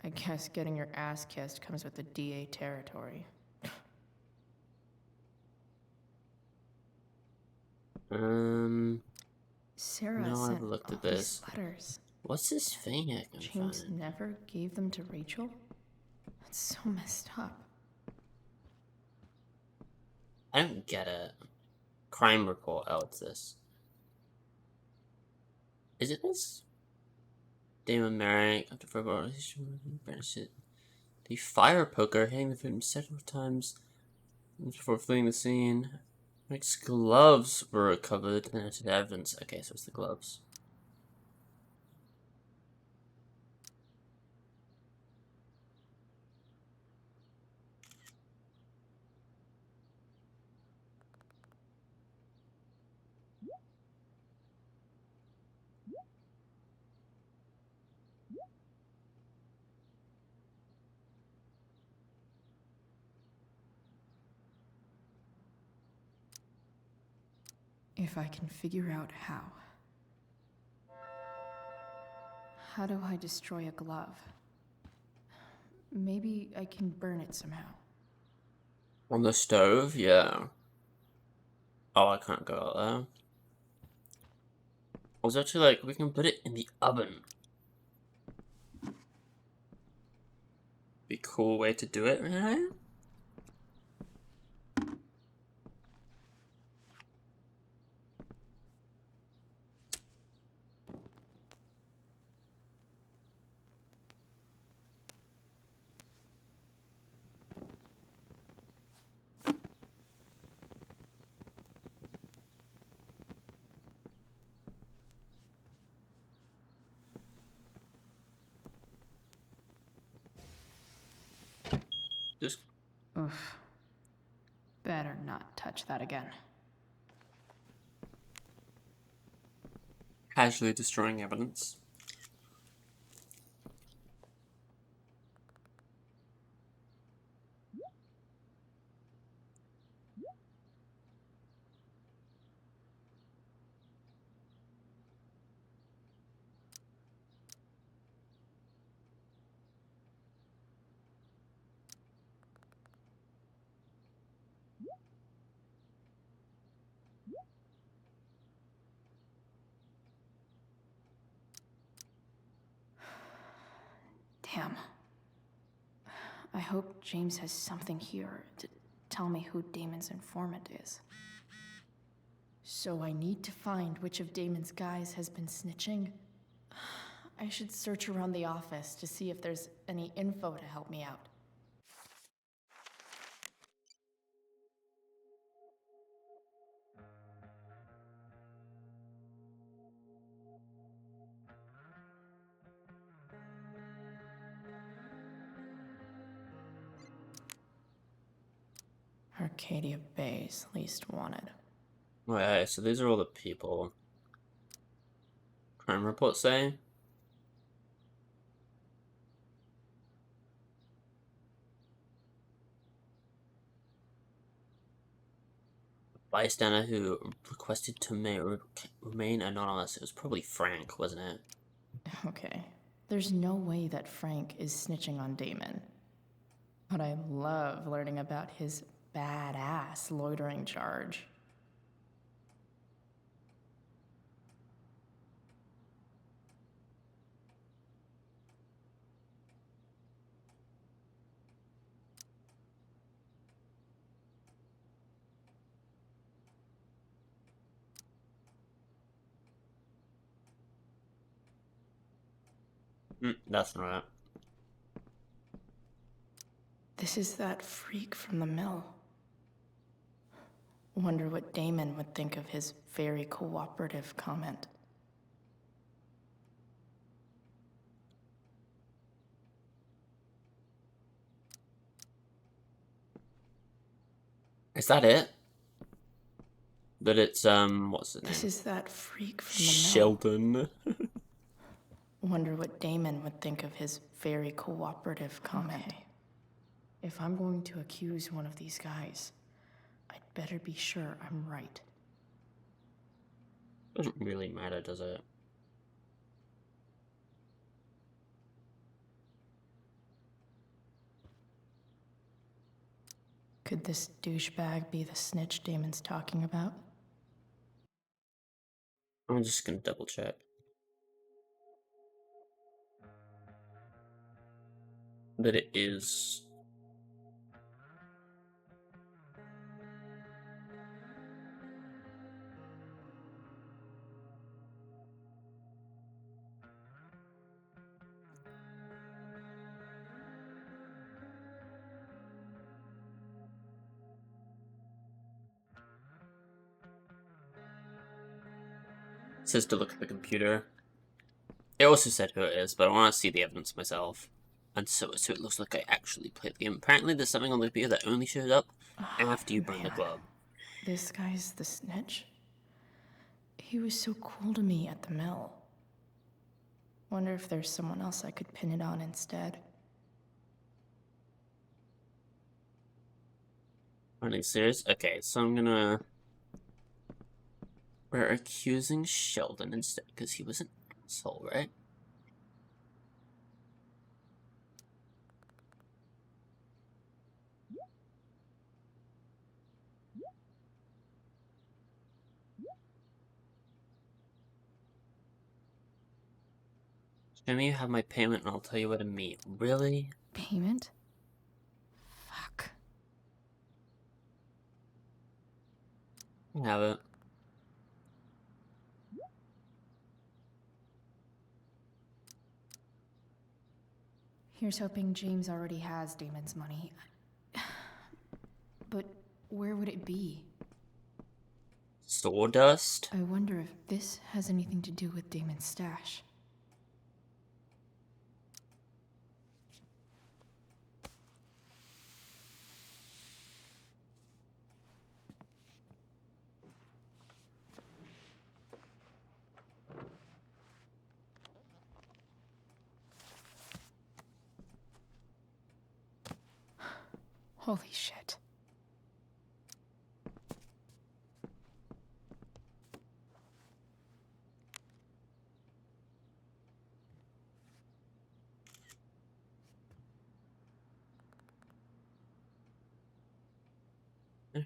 I guess getting your ass kissed comes with the DA territory. Sarah
No,
sent
I've looked
all
at this.
these letters.
What's this thing I can
James
find?
never gave them to Rachel? That's so messed up.
I don't get it. Crime report. Oh, it's this. Is it this? Damon Merrick, after football, the fire poker hitting the victim several times before fleeing the scene. Merrick's gloves were recovered and entered evidence. Okay, so it's the gloves.
If I can figure out how. How do I destroy a glove? Maybe I can burn it somehow.
On the stove? Yeah. Oh, I can't go out there. I was actually like, we can put it in the oven. Be a cool way to do it, right? Just
Oof. Better not touch that again.
casually destroying evidence.
Damn. I hope James has something here to tell me who Damon's informant is. So I need to find which of Damon's guys has been snitching. I should search around the office to see if there's any info to help me out. Arcadia Bay's least wanted.
Alright, so these are all the people. Crime reports say. Bystander who requested to remain anonymous. It was probably Frank, wasn't it?
Okay. There's no way that Frank is snitching on Damon. But I love learning about his badass loitering charge.
That's not it.
This is that freak from the mill. Wonder what Damon would think of his very cooperative comment.
Is that it? That it's, what's his name?
This is that freak from the mill.
Sheldon.
Wonder what Damon would think of his very cooperative comment. Okay. If I'm going to accuse one of these guys, I'd better be sure I'm right.
Doesn't really matter, does it?
Could this douchebag be the snitch Damon's talking about?
I'm just gonna double check. That it is. It says to look at the computer. It also said who it is, but I want to see the evidence myself. And so it looks like I actually played the game. Apparently there's something on the computer that only shows up after you burn the glove.
This guy's the snitch? He was so cool to me at the mill. Wonder if there's someone else I could pin it on instead.
Running serious? Okay, so I'm gonna... We're accusing Sheldon instead, because he was an asshole, right? Show me you have my payment and I'll tell you where to meet. Really?
Payment? Fuck.
I have it.
Here's hoping James already has Damon's money. But where would it be?
Sawdust?
I wonder if this has anything to do with Damon's stash. Holy shit.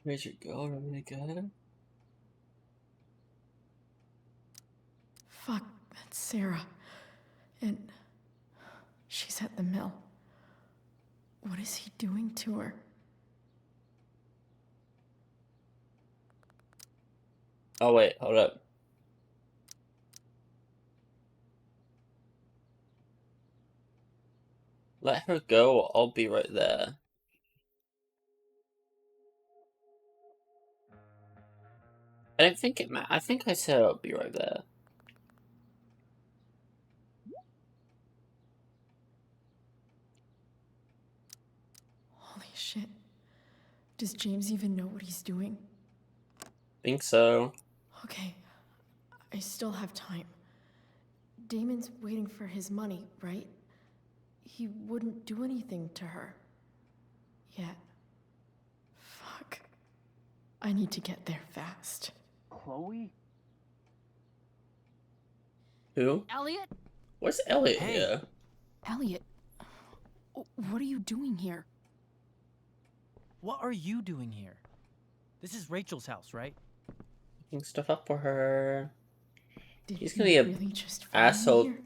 Where's your girl? Really good?
Fuck, that's Sarah. And she's at the mill. What is he doing to her?
Oh wait, hold up. Let her go, I'll be right there. I don't think it I think I said I'll be right there.
Holy shit. Does James even know what he's doing?
Think so.
Okay, I still have time. Damon's waiting for his money, right? He wouldn't do anything to her. Yet. Fuck. I need to get there fast.
Chloe?
Who?
Elliot?
Where's Elliot
Hey.
here?
Elliot, what are you doing here?
What are you doing here? This is Rachel's house, right?
Picking stuff up for her.
Did
He's gonna be
you
a
really just find me
asshole.
here?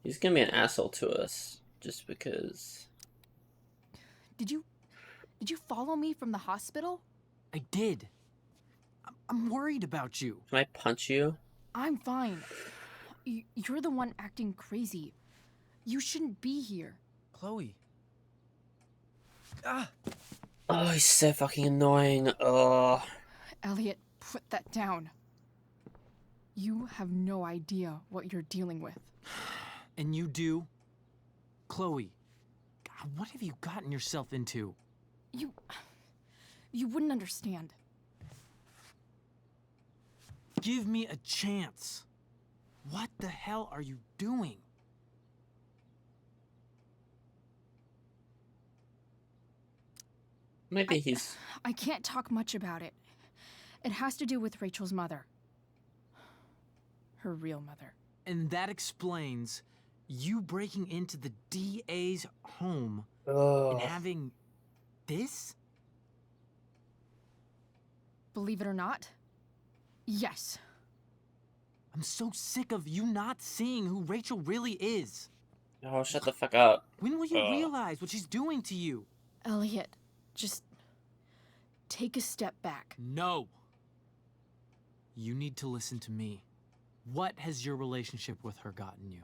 He's gonna be an asshole to us just because.
Did you follow me from the hospital?
I did. I'm worried about you.
Can I punch you?
I'm fine. You're the one acting crazy. You shouldn't be here.
Chloe. Ah!
Oh, he's so fucking annoying. Oh.
Elliot, put that down. You have no idea what you're dealing with.
And you do? Chloe. God, what have you gotten yourself into?
You wouldn't understand.
Give me a chance. What the hell are you doing?
Maybe he's...
I can't talk much about it. It has to do with Rachel's mother. Her real mother.
And that explains you breaking into the DA's home
Ugh.
and having this?
Believe it or not, yes.
I'm so sick of you not seeing who Rachel really is.
Oh, shut the fuck up.
When will you realize what she's doing to you?
Elliot, just take a step back.
No. You need to listen to me. What has your relationship with her gotten you?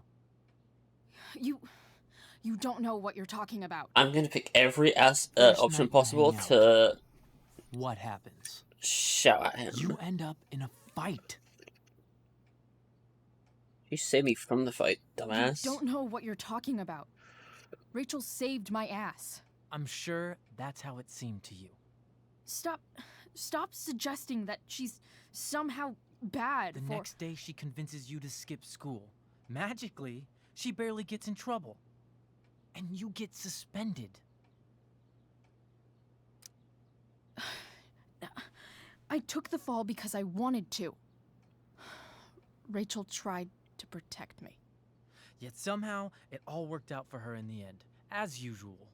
You don't know what you're talking about.
I'm gonna pick every
First
option
night
possible
hanging out.
to
What happens?
shout at him.
You end up in a fight.
You saved me from the fight, dumbass.
You don't know what you're talking about. Rachel saved my ass.
I'm sure that's how it seemed to you.
Stop suggesting that she's somehow bad
The
for...
next day she convinces you to skip school. Magically, she barely gets in trouble. And you get suspended.
I took the fall because I wanted to. Rachel tried to protect me.
Yet somehow, it all worked out for her in the end. As usual.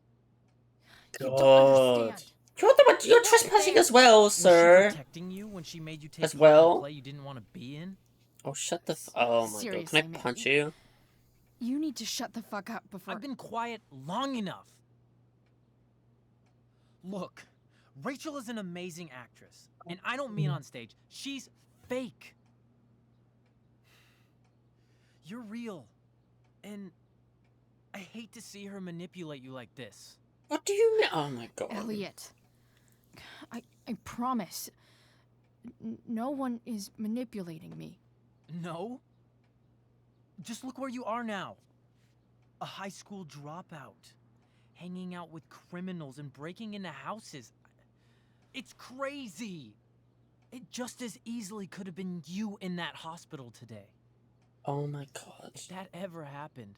You don't understand.
You're trespassing as well,
Was
sir.
she protecting you when she made you take
As
part in a
well?
play you didn't want to be in?
Oh, shut the oh my
Seriously,
god. Can I
man.
punch you?
You need to shut the fuck up before...
I've been quiet long enough. Look, Rachel is an amazing actress. And I don't mean on stage. She's fake. You're real. And I hate to see her manipulate you like this.
What do you mean? Oh my god.
Elliot, I promise, no one is manipulating me.
No? Just look where you are now. A high school dropout. Hanging out with criminals and breaking into houses. It's crazy. It just as easily could have been you in that hospital today.
Oh my god.
If that ever happened.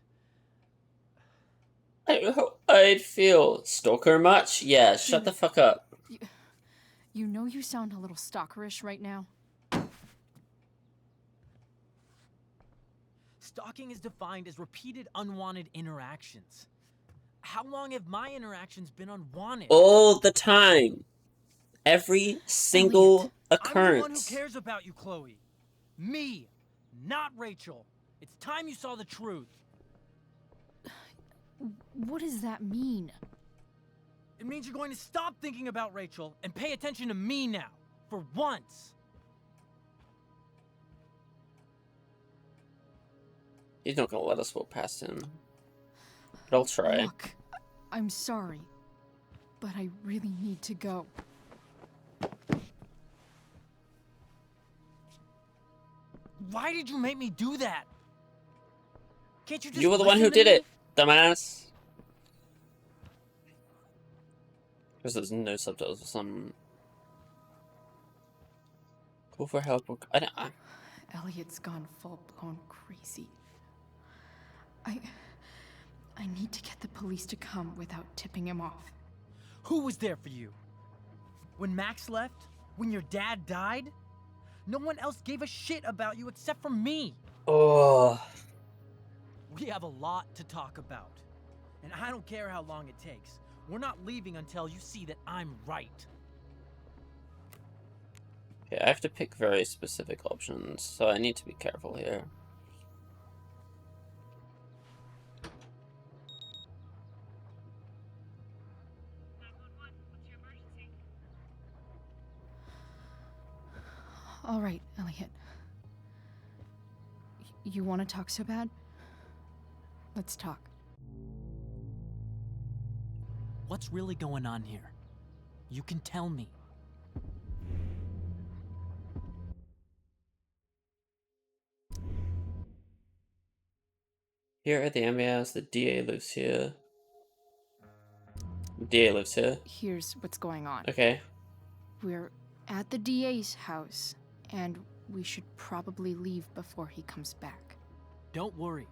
I'd feel stalker much? Yeah, shut the fuck up.
You know you sound a little stalkerish right now.
Stalking is defined as repeated unwanted interactions. How long have my interactions been unwanted?
All the time. Every single occurrence.
I'm the one who cares about you, Chloe. Me, not Rachel. It's time you saw the truth.
What does that mean?
It means you're going to stop thinking about Rachel and pay attention to me now. For once.
He's not gonna let us walk past him. But I'll try.
Look, I'm sorry, but I really need to go.
Why did you make me do that? Can't you just
You were the one who
listen to
did
me?
it, dumbass. Because there's no subtitles for some... Call for help. I don't...
Elliot's gone full-blown crazy. I need to get the police to come without tipping him off.
Who was there for you? When Max left? When your dad died? No one else gave a shit about you except for me.
Oh.
We have a lot to talk about. And I don't care how long it takes. We're not leaving until you see that I'm right.
Okay, I have to pick very specific options, so I need to be careful here.
All right, Elliot. You want to talk so bad? Let's talk.
What's really going on here? You can tell me.
Here at the MAS, the DA lives here. The DA lives here.
Here's what's going on.
Okay.
We're at the DA's house, and we should probably leave before he comes back.
Don't worry.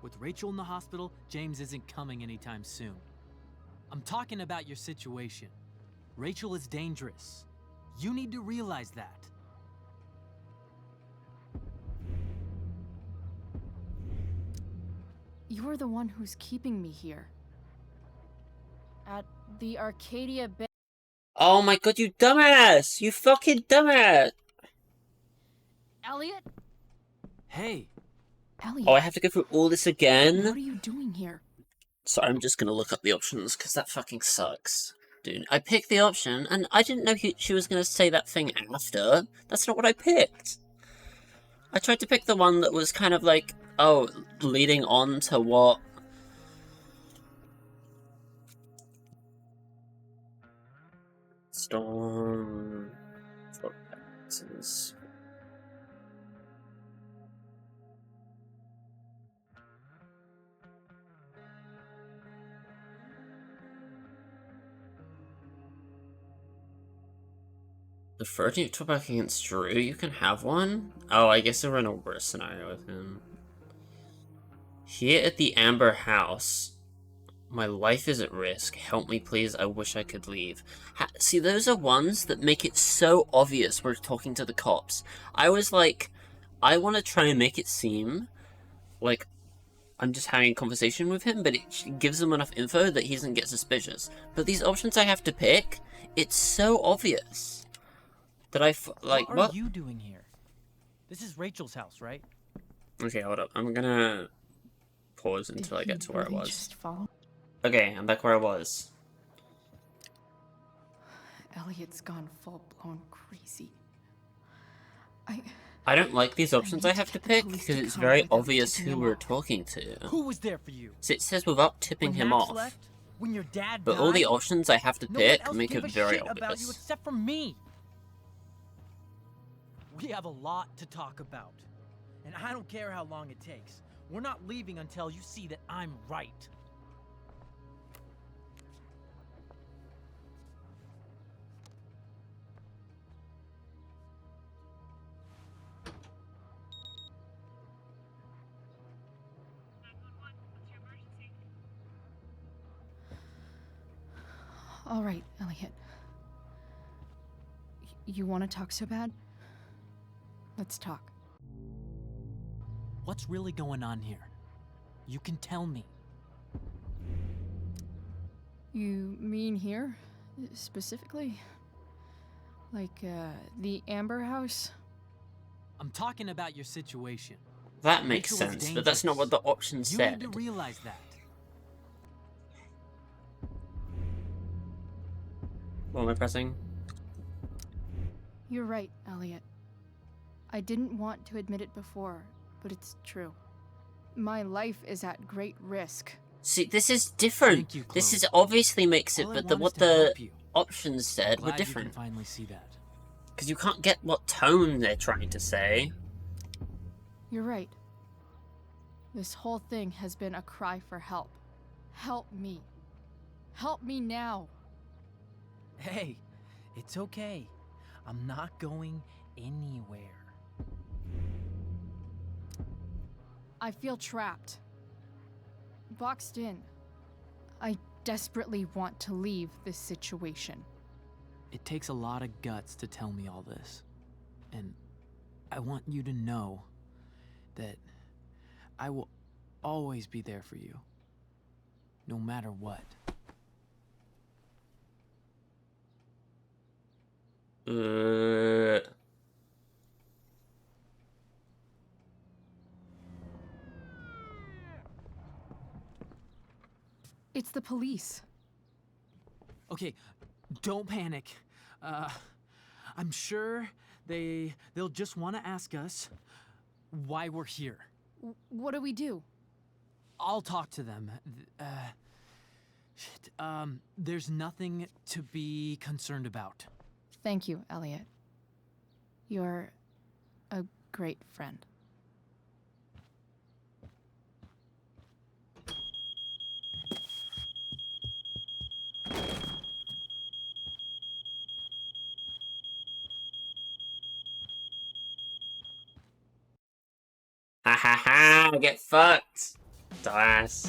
With Rachel in the hospital, James isn't coming anytime soon. I'm talking about your situation. Rachel is dangerous. You need to realize that.
You're the one who's keeping me here. At the Arcadia Bay.
Oh my god, you dumbass! You fucking dumbass!
Elliot?
Hey.
Elliot.
Oh, I have to go through all this again?
What are you doing here?
So I'm just gonna look up the options, because that fucking sucks. Dude, I picked the option, and I didn't know she was gonna say that thing after. That's not what I picked. I tried to pick the one that was kind of like, oh, leading on to what... Storm... The 13th to back against Drew, you can have one? Oh, I guess we're in a worse scenario with him. Here at the Amber House. My life is at risk. Help me, please. I wish I could leave. See, those are ones that make it so obvious we're talking to the cops. I was like, I want to try and make it seem like I'm just having a conversation with him, but it gives him enough info that he doesn't get suspicious. But these options I have to pick, it's so obvious that like,
what are you doing here? This is Rachel's house, right?
Okay, hold up. I'm gonna pause until I get to where I was.
Just follow?
Okay, I'm back where I was.
Elliot's gone full-blown crazy.
I don't like these options I have to pick, because it's very obvious who we're talking to.
Who was there for you?
So it says without tipping him
Max
off.
left, when your dad
But all the
died,
options I have to
no one
pick
else
make
gave
it
a
very
shit about you
obvious.
except for me. We have a lot to talk about. And I don't care how long it takes. We're not leaving until you see that I'm right.
All right, Elliot. You want to talk so bad? Let's talk.
What's really going on here? You can tell me.
You mean here? Specifically? Like, the Amber House?
I'm talking about your situation.
That makes
Rachel is
sense, but that's not what the options
You
said.
need to realize that.
What am I pressing?
You're right, Elliot. I didn't want to admit it before, but it's true. My life is at great risk.
See, this is different. This is obviously makes it, but what the options said were different.
You can finally see that.
Because you can't get what tone they're trying to say.
You're right. This whole thing has been a cry for help. Help me. Help me now.
Hey, it's okay. I'm not going anywhere.
I feel trapped. Boxed in. I desperately want to leave this situation.
It takes a lot of guts to tell me all this. And I want you to know that I will always be there for you. No matter what.
It's the police.
Okay, don't panic. I'm sure they'll just want to ask us why we're here.
What do we do?
I'll talk to them. There's nothing to be concerned about.
Thank you, Elliot. You're a great friend.
Oh, get fucked! Dumbass.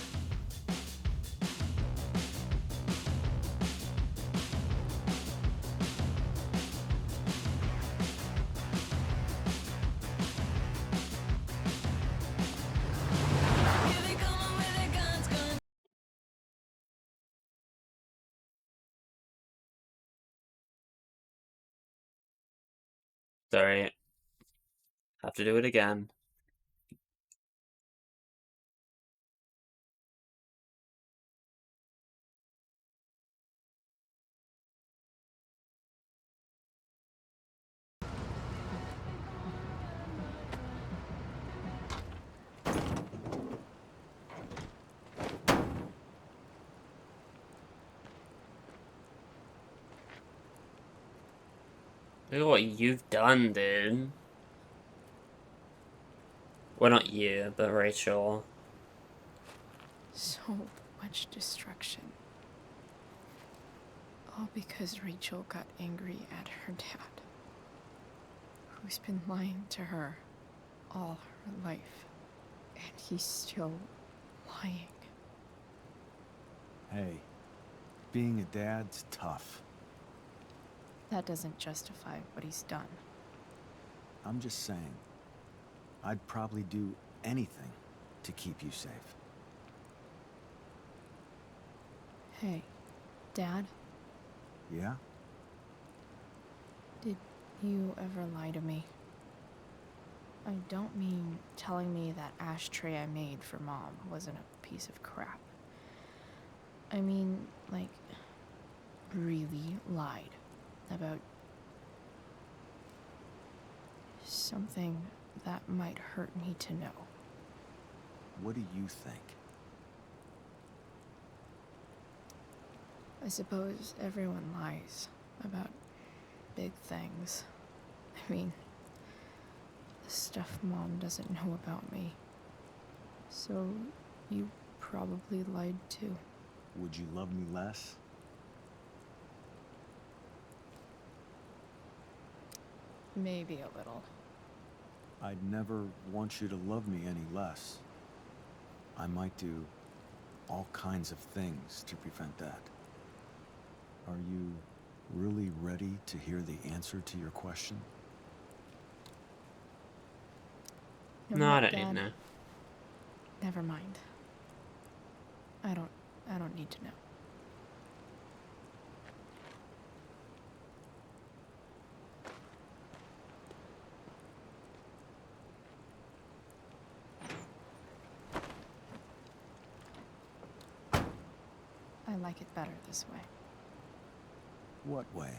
Sorry. Have to do it again. Look at what you've done, dude. Well, not you, but Rachel.
So much destruction. All because Rachel got angry at her dad, who's been lying to her all her life. And he's still lying.
Hey, being a dad's tough.
That doesn't justify what he's done.
I'm just saying, I'd probably do anything to keep you safe.
Hey, Dad,
Yeah?
did you ever lie to me? I don't mean telling me that ashtray I made for Mom wasn't a piece of crap. I mean, like, really lied about something that might hurt me to know.
What do you think?
I suppose everyone lies about big things. I mean, the stuff Mom doesn't know about me. So, you probably lied too.
Would you love me less?
Maybe a little.
I'd never want you to love me any less. I might do all kinds of things to prevent that. Are you really ready to hear the answer to your question?
No, I don't
Dad,
need to know.
never mind. I don't need to know. I like it better this way.
What way?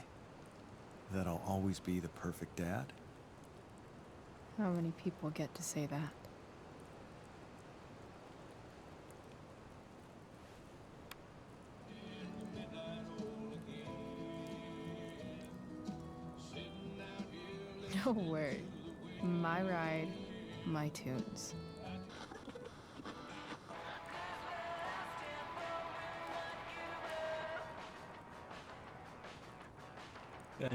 That I'll always be the perfect dad?
How many people get to say that? No way. My ride, my tunes. Am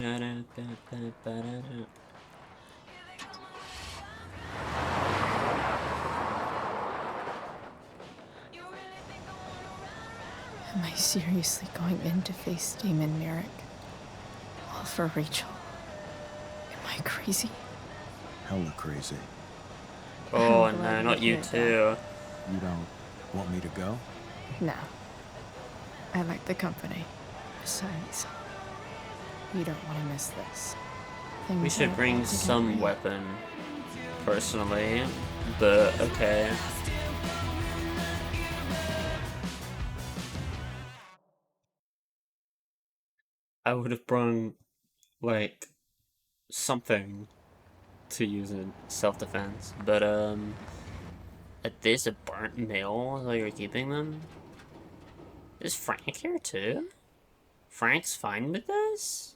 I seriously going in to face Damon Merrick? All for Rachel? Am I crazy?
Hella crazy.
Oh
I'm glad
no,
to
not you
hear that.
too.
You don't want me to go?
No. I like the company. Besides, you don't want to miss this.
We
Things
should
are
bring
about to get
some
real.
weapon, personally, but okay. I would have brought, like, something to use in self-defense, but, at this, a burnt nail while you're keeping them? Is Frank here too? Frank's fine with this?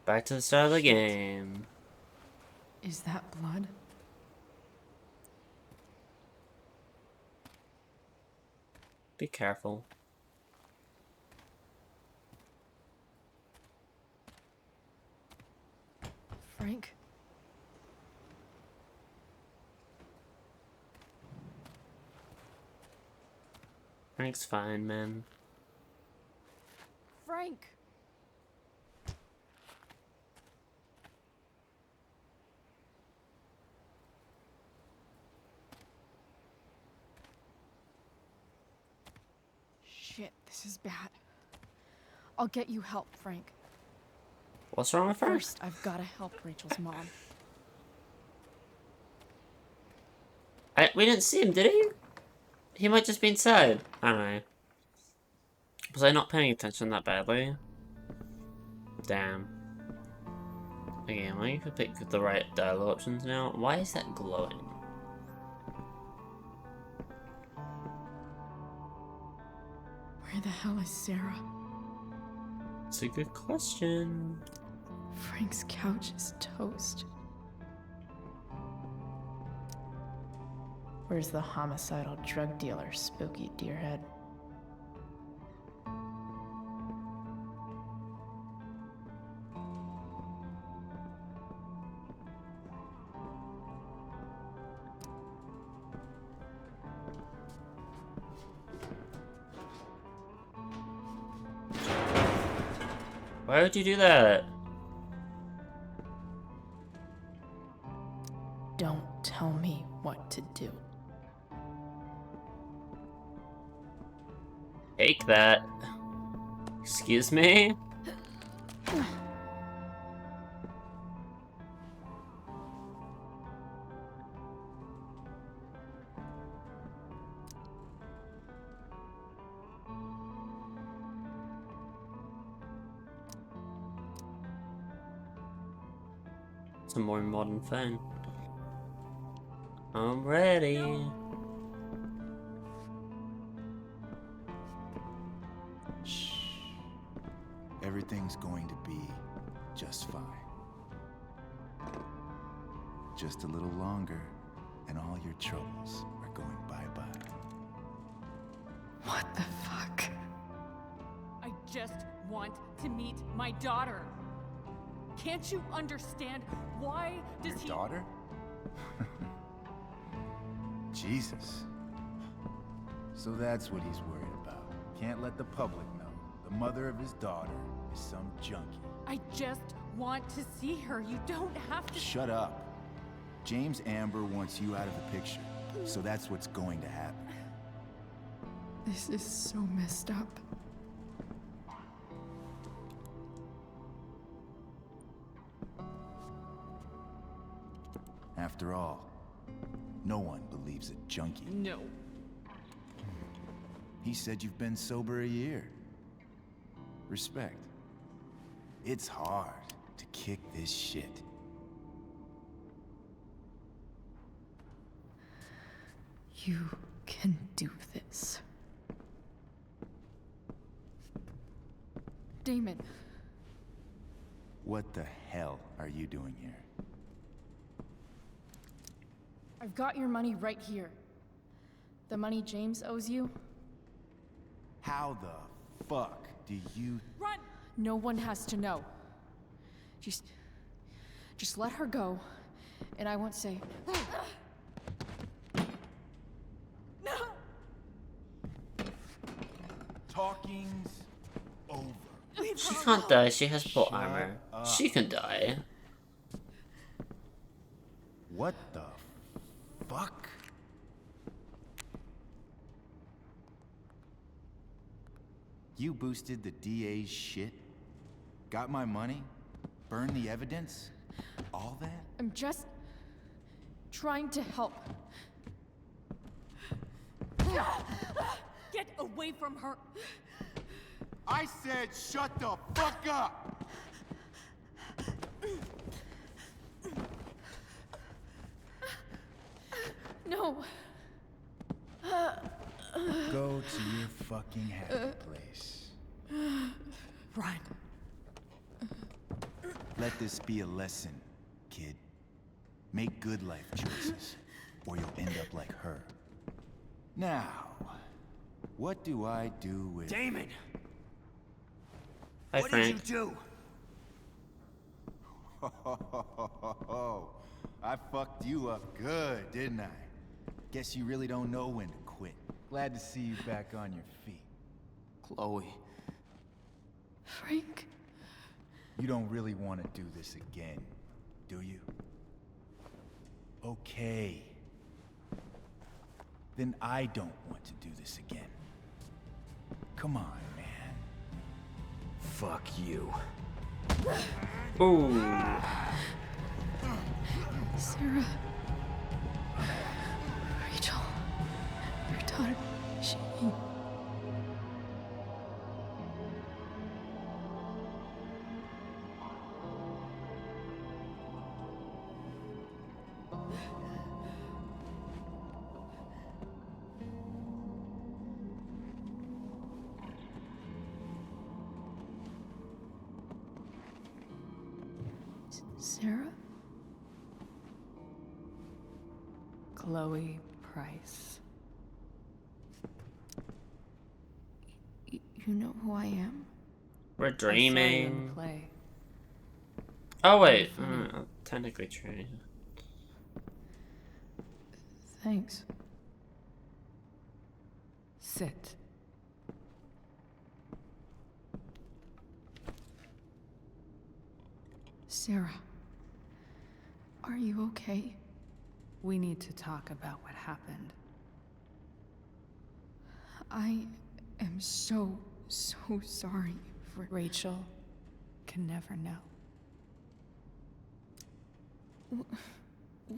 Back to the start of the game.
Is that blood?
Be careful.
Frank?
Frank's fine, man.
Frank! Shit, this is bad. I'll get you help, Frank.
What's wrong with her?
First, I've gotta help Rachel's mom.
We didn't see him, did he? He might just be inside. I don't know. Was I not paying attention that badly? Damn. Okay, I'm going to pick the right dialogue options now. Why is that glowing?
Where the hell is Sarah?
It's a good question.
Frank's couch is toast. Where's the homicidal drug dealer, Spooky Deerhead?
Why would you do that?
Don't tell me what to do.
Take that. Excuse me? It's a more modern phone. I'm ready.
Shh. Everything's going to be just fine. Just a little longer, and all your troubles are going bye-bye.
What the fuck?
I just want to meet my daughter. Can't you understand? Why does he...
Your daughter? Jesus. So that's what he's worried about. Can't let the public know. The mother of his daughter is some junkie.
I just want to see her. You don't have to...
Shut up. James Amber wants you out of the picture. So that's what's going to happen.
This is so messed up.
After all, no one believes a junkie.
No.
He said you've been sober a year. Respect. It's hard to kick this shit.
You can do this.
Damon.
What the hell are you doing here?
I've got your money right here. The money James owes you.
How the fuck do you...
Run!
No one has to know. Just let her go, and I won't say...
No!
Talking's over.
She can't die, she has plot armor. She can die.
What the fuck? You boosted the DA's shit? Got my money? Burned the evidence? All that?
I'm just trying to help.
Get away from her!
I said shut the fuck up!
No.
Go to your fucking happy place.
Run.
Let this be a lesson, kid. Make good life choices, or you'll end up like her. Now, what do I do with...
Damon!
Hi,
What
Frank.
did you do?
Oh, I fucked you up good, didn't I? Guess you really don't know when to quit. Glad to see you back on your feet.
Chloe.
Frank?
You don't really want to do this again, do you? Okay. Then I don't want to do this again. Come on, man.
Fuck you.
Ooh.
Sarah. Rachel. Your daughter. She. Sarah?
Chloe Price.
You know who I am?
We're
I saw you in
dreaming.
the play.
Oh wait,
Funny.
technically true.
Thanks.
Sit.
Sarah. Are you okay?
We need to talk about what happened.
I am so sorry for...
Rachel can never know.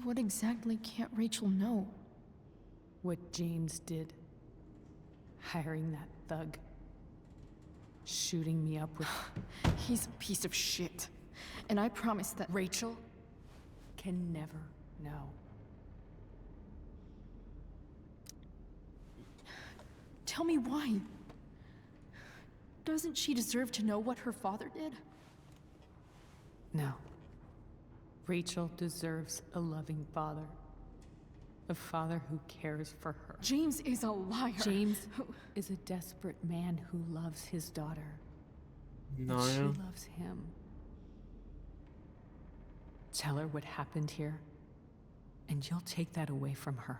What exactly can't Rachel know?
What James did. Hiring that thug. Shooting me up with...
He's a piece of shit. And I promise that...
Rachel can never know.
Tell me why. Doesn't she deserve to know what her father did?
No. Rachel deserves a loving father. A father who cares for her.
James is a liar.
James is a desperate man who loves his daughter.
No.
And she loves him. Tell her what happened here, and you'll take that away from her.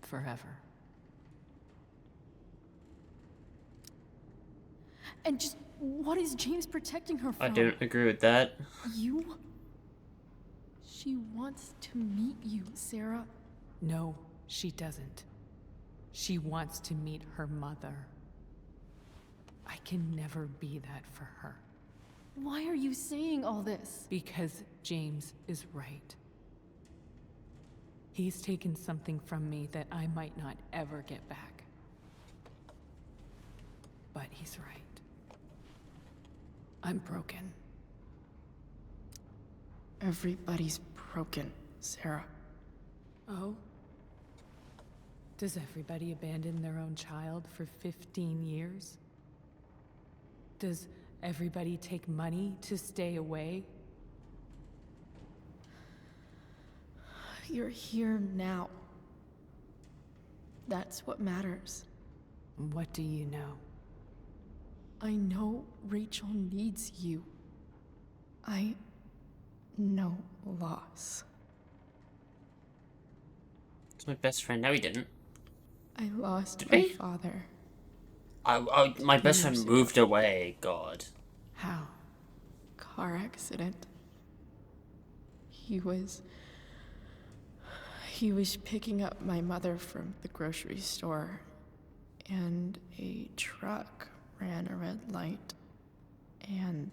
Forever.
And just what is James protecting her from?
I don't agree with that.
You? She wants to meet you, Sarah.
No, she doesn't. She wants to meet her mother. I can never be that for her.
Why are you saying all this?
Because James is right. He's taken something from me that I might not ever get back. But he's right. I'm broken.
Everybody's broken, Sarah.
Oh? Does everybody abandon their own child for 15 years? Does everybody take money to stay away?
You're here now. That's what matters.
What do you know?
I know Rachel needs you. I know loss.
It's my best friend. No, he didn't.
I lost
Did
my
he?
father.
My best friend
Years ago.
moved away. God.
How?
Car accident. He was picking up my mother from the grocery store, and a truck ran a red light, and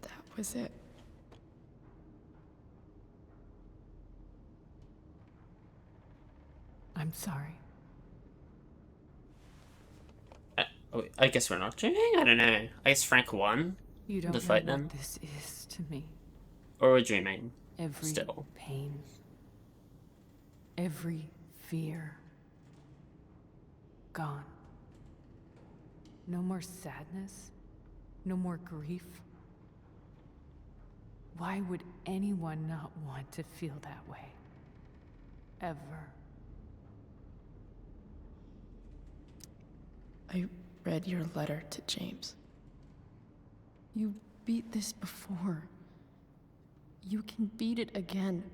that was it.
I'm sorry.
I guess we're not dreaming? I don't know. I guess Frank won
You don't
the
know
fight
what
then.
this is to me.
Or we're dreaming.
Every
Still.
pain. Every fear. Gone. No more sadness. No more grief. Why would anyone not want to feel that way? Ever.
I read your letter to James. You beat this before. You can beat it again.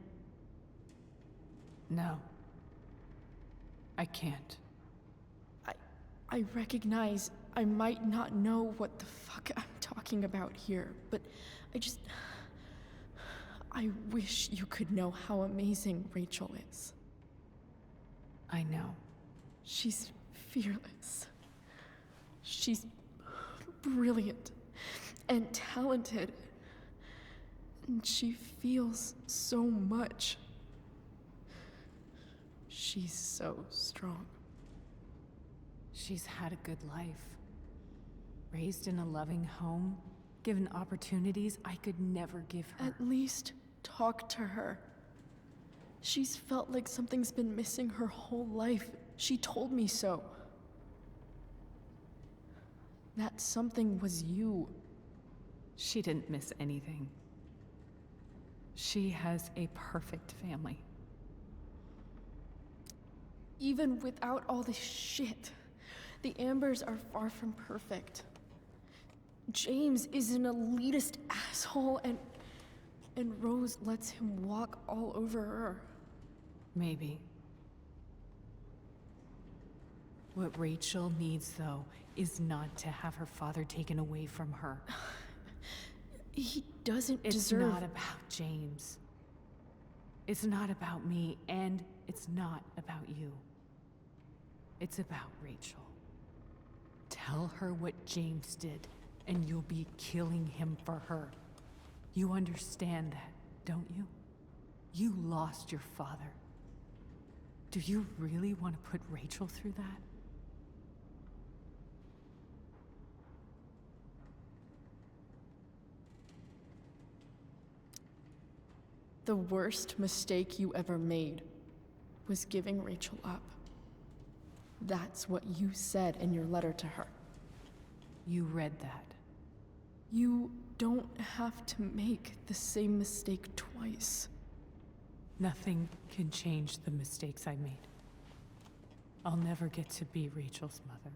No. I can't.
I recognize I might not know what the fuck I'm talking about here, but I wish you could know how amazing Rachel is.
I know.
She's fearless. She's brilliant and talented. And she feels so much. She's so strong.
She's had a good life. Raised in a loving home, given opportunities I could never give her.
At least talk to her. She's felt like something's been missing her whole life. She told me so. That something was you.
She didn't miss anything. She has a perfect family.
Even without all this shit, the Ambers are far from perfect. James is an elitist asshole, and Rose lets him walk all over her.
Maybe. What Rachel needs, though, is not to have her father taken away from her.
He doesn't
It's
deserve...
not about James. It's not about me, and it's not about you. It's about Rachel. Tell her what James did, and you'll be killing him for her. You understand that, don't you? You lost your father. Do you really want to put Rachel through that?
The worst mistake you ever made was giving Rachel up. That's what you said in your letter to her.
You read that.
You don't have to make the same mistake twice.
Nothing can change the mistakes I made. I'll never get to be Rachel's mother.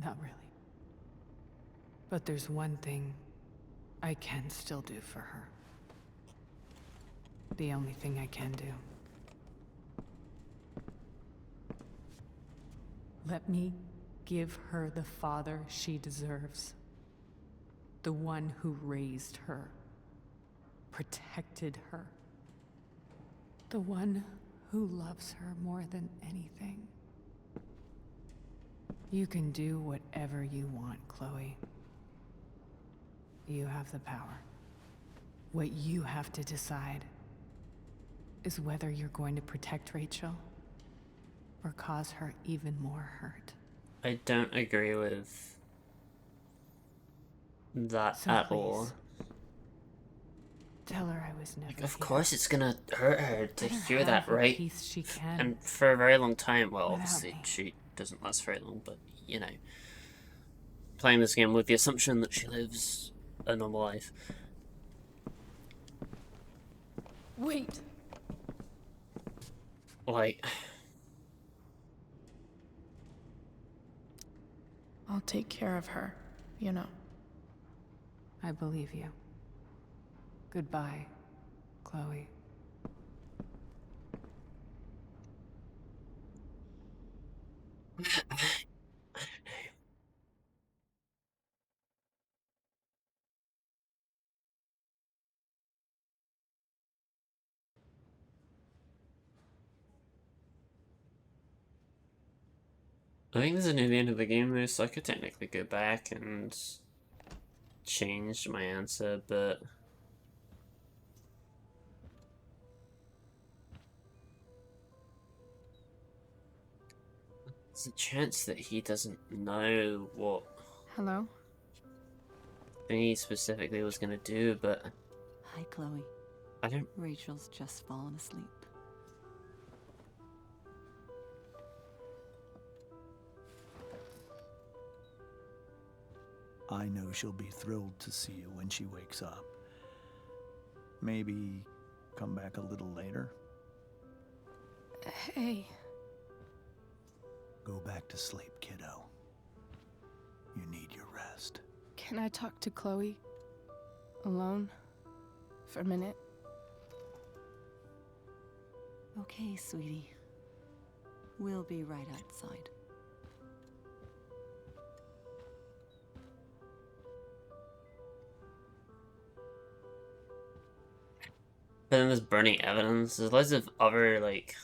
Not really. But there's one thing I can still do for her. The only thing I can do. Let me give her the father she deserves. The one who raised her, protected her. The one who loves her more than anything. You can do whatever you want, Chloe. You have the power. What you have to decide is whether you're going to protect Rachel or cause her even more hurt.
I don't agree with that
So
at
please,
all.
tell her I was never
Like, of
here.
course it's gonna hurt her to
Let her
hear
have
that,
the
right?
peace she can.
And for a very long time, well,
without
obviously
me.
she doesn't last very long, but, you know, playing this game with the assumption that she lives a normal life.
Wait!
Like...
I'll take care of her, you know.
I believe you. Goodbye, Chloe.
I think this is near the end of the game though, so I could technically go back and change my answer, but... there's a chance that he doesn't know what
Hello?
he specifically was gonna do, but...
Hi, Chloe.
I don't...
Rachel's just fallen asleep.
I know she'll be thrilled to see you when she wakes up. Maybe come back a little later?
Hey.
Go back to sleep, kiddo. You need your rest.
Can I talk to Chloe? Alone? for a minute.
Okay, sweetie. We'll be right outside.
But then there's burning evidence. There's loads of other, like,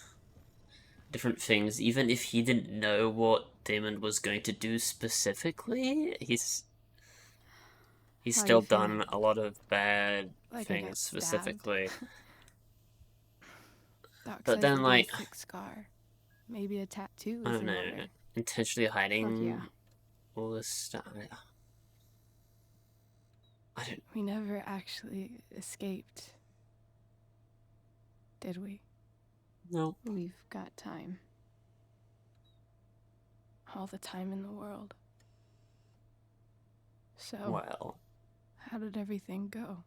different things. Even if he didn't know what Damon was going to do specifically, he's
How
still
you feeling?
done a lot of bad
Like I got
things
stabbed.
specifically.
Doc
But
says
then,
it'll be
like,
a thick scar. Maybe a tattoo
I
is
don't
in
know,
order.
intentionally hiding
yeah.
all this stuff. I don't.
We never actually escaped, did we?
No.
We've got time. All the time in the world. So,
Well,
how did everything go?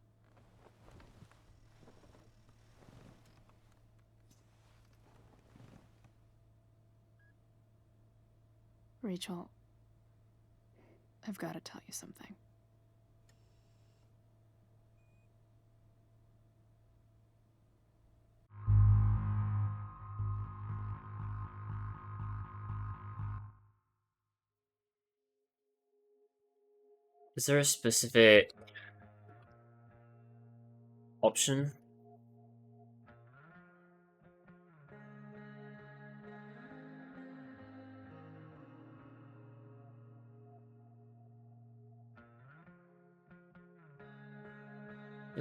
Rachel, I've got to tell you something.
is there a specific option?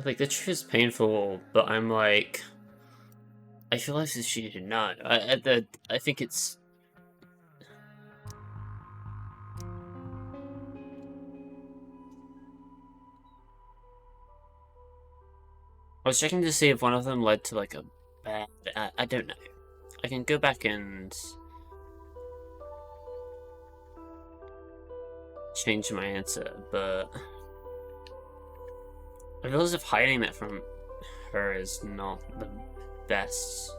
Like, the truth is painful, but I'm like, I feel like she did not. I think it's. I was checking to see if one of them led to, like, a bad. I don't know. I can go back and change my answer, but I feel as if hiding that from her is not the best.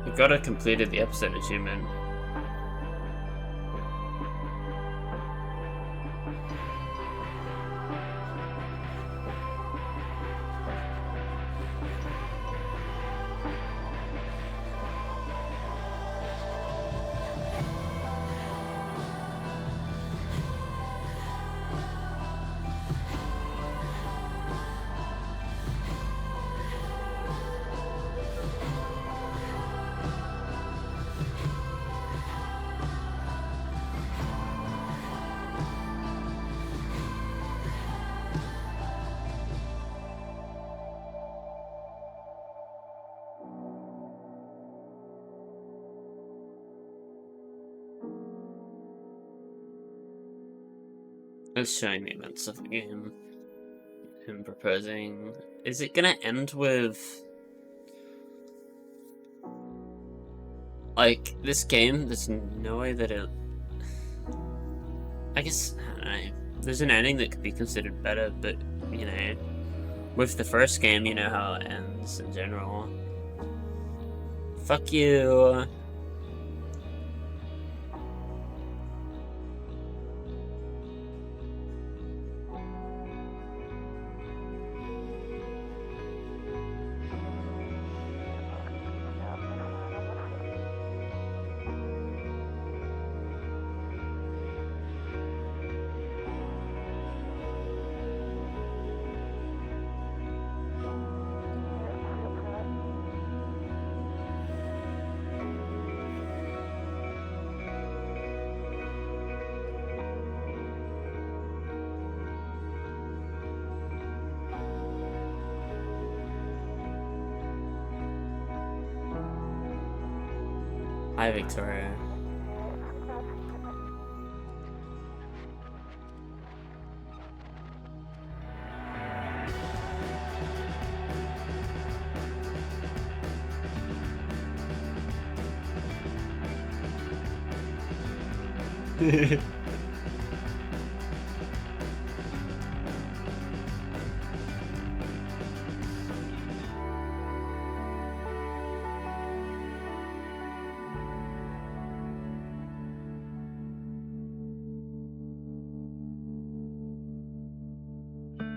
We gotta completed the episode achievement. It's showing the events of the game. Him proposing. Is it gonna end with, like, this game? There's no way that it. I guess, I don't know. There's an ending that could be considered better, but, you know, with the first game, you know how it ends in general. Fuck you. Hi, Victoria.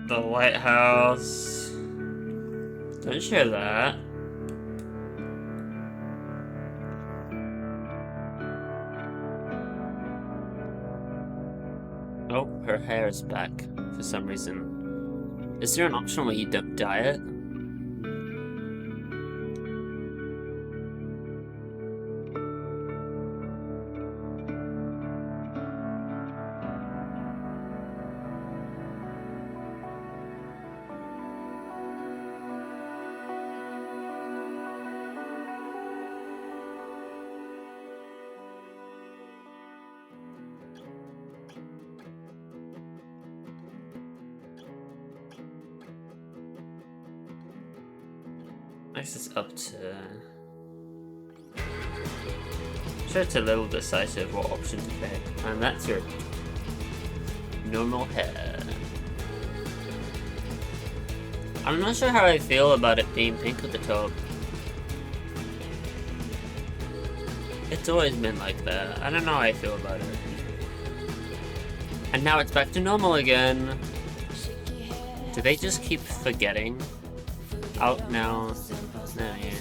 The lighthouse. Don't share that. Oh, her hair is back for some reason. Is there an option where you don't dye it? I guess it's up to... Sure, it's a little decisive what option to pick, and that's your normal hair. I'm not sure how I feel about it being pink at the top. It's always been like that. I don't know how I feel about it. And now it's back to normal again. Do they just keep forgetting? Out now. No, yeah.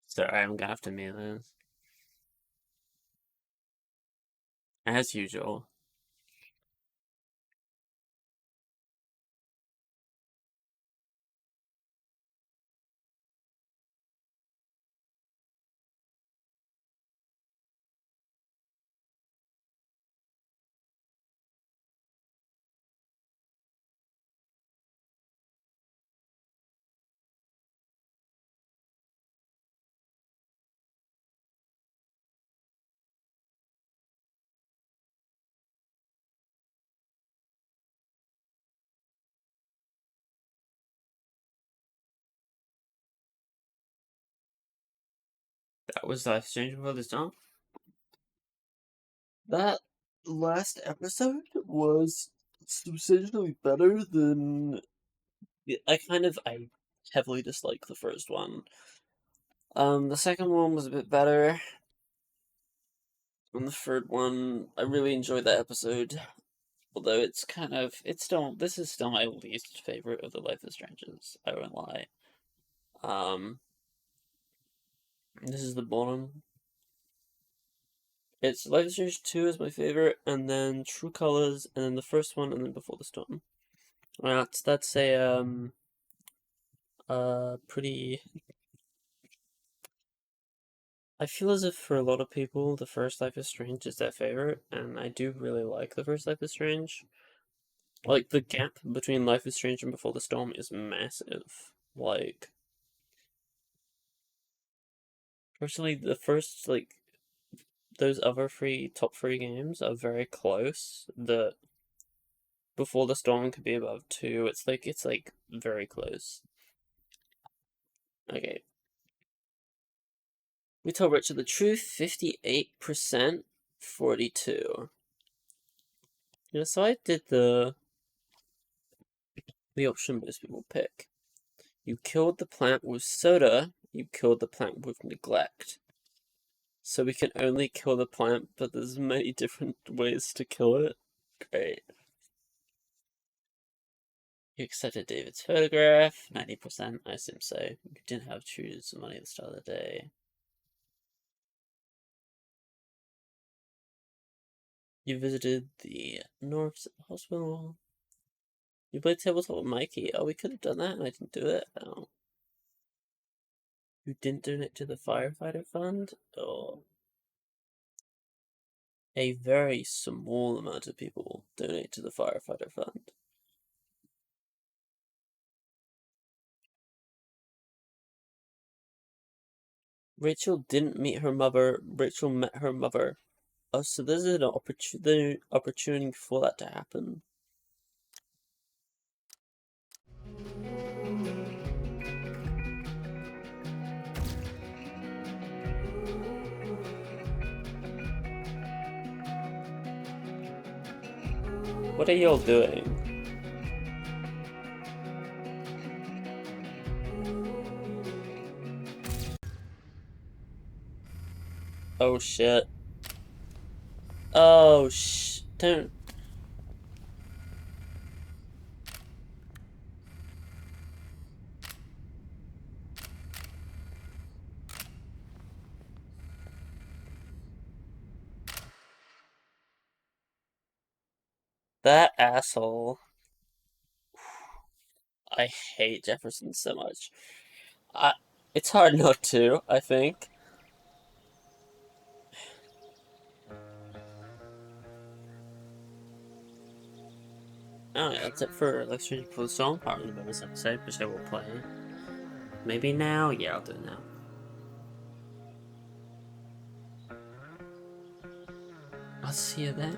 Sorry, I'm gonna have to mute this. As usual. That was life changing for the song. That last episode was substantially better than... I heavily dislike the first one. The second one was a bit better. And the third one, I really enjoyed that episode. Although it's still, this is still my least favorite of the Life is Strange's, I won't lie. This is the bottom. It's Life is Strange 2 is my favorite, and then True Colors, and then the first one, and then Before the Storm. That's a, pretty... I feel as if for a lot of people, the first Life is Strange is their favorite, and I do really like the first Life is Strange. Like, the gap between Life is Strange and Before the Storm is massive. Like, personally, the first, like, those other top three games are very close. The Before the Storm could be above 2. It's like very close. Okay. We told Richard the truth, 58%, 42. Yeah, so I did the option most people pick. You killed the plant with soda, you killed the plant with neglect. So we can only kill the plant, but there's many different ways to kill it. Great. You accepted David's photograph, 90%, I assume so. You didn't have to choose money at the start of the day. You visited the North Hospital. You played tabletop with Mikey. Oh, we could have done that and I didn't do it. Oh. Who didn't donate to the firefighter fund? Oh. A very small amount of people donate to the firefighter fund. Rachel didn't meet her mother. Rachel met her mother. Oh, so this is an opportunity for that to happen. What are y'all doing? Oh shit. Oh don't. That asshole. I hate Jefferson so much. It's hard not to, I think. Alright, that's it for Let's Search for the Song part of the bonus episode, which I will play. Maybe now? Yeah, I'll do it now. I'll see you then.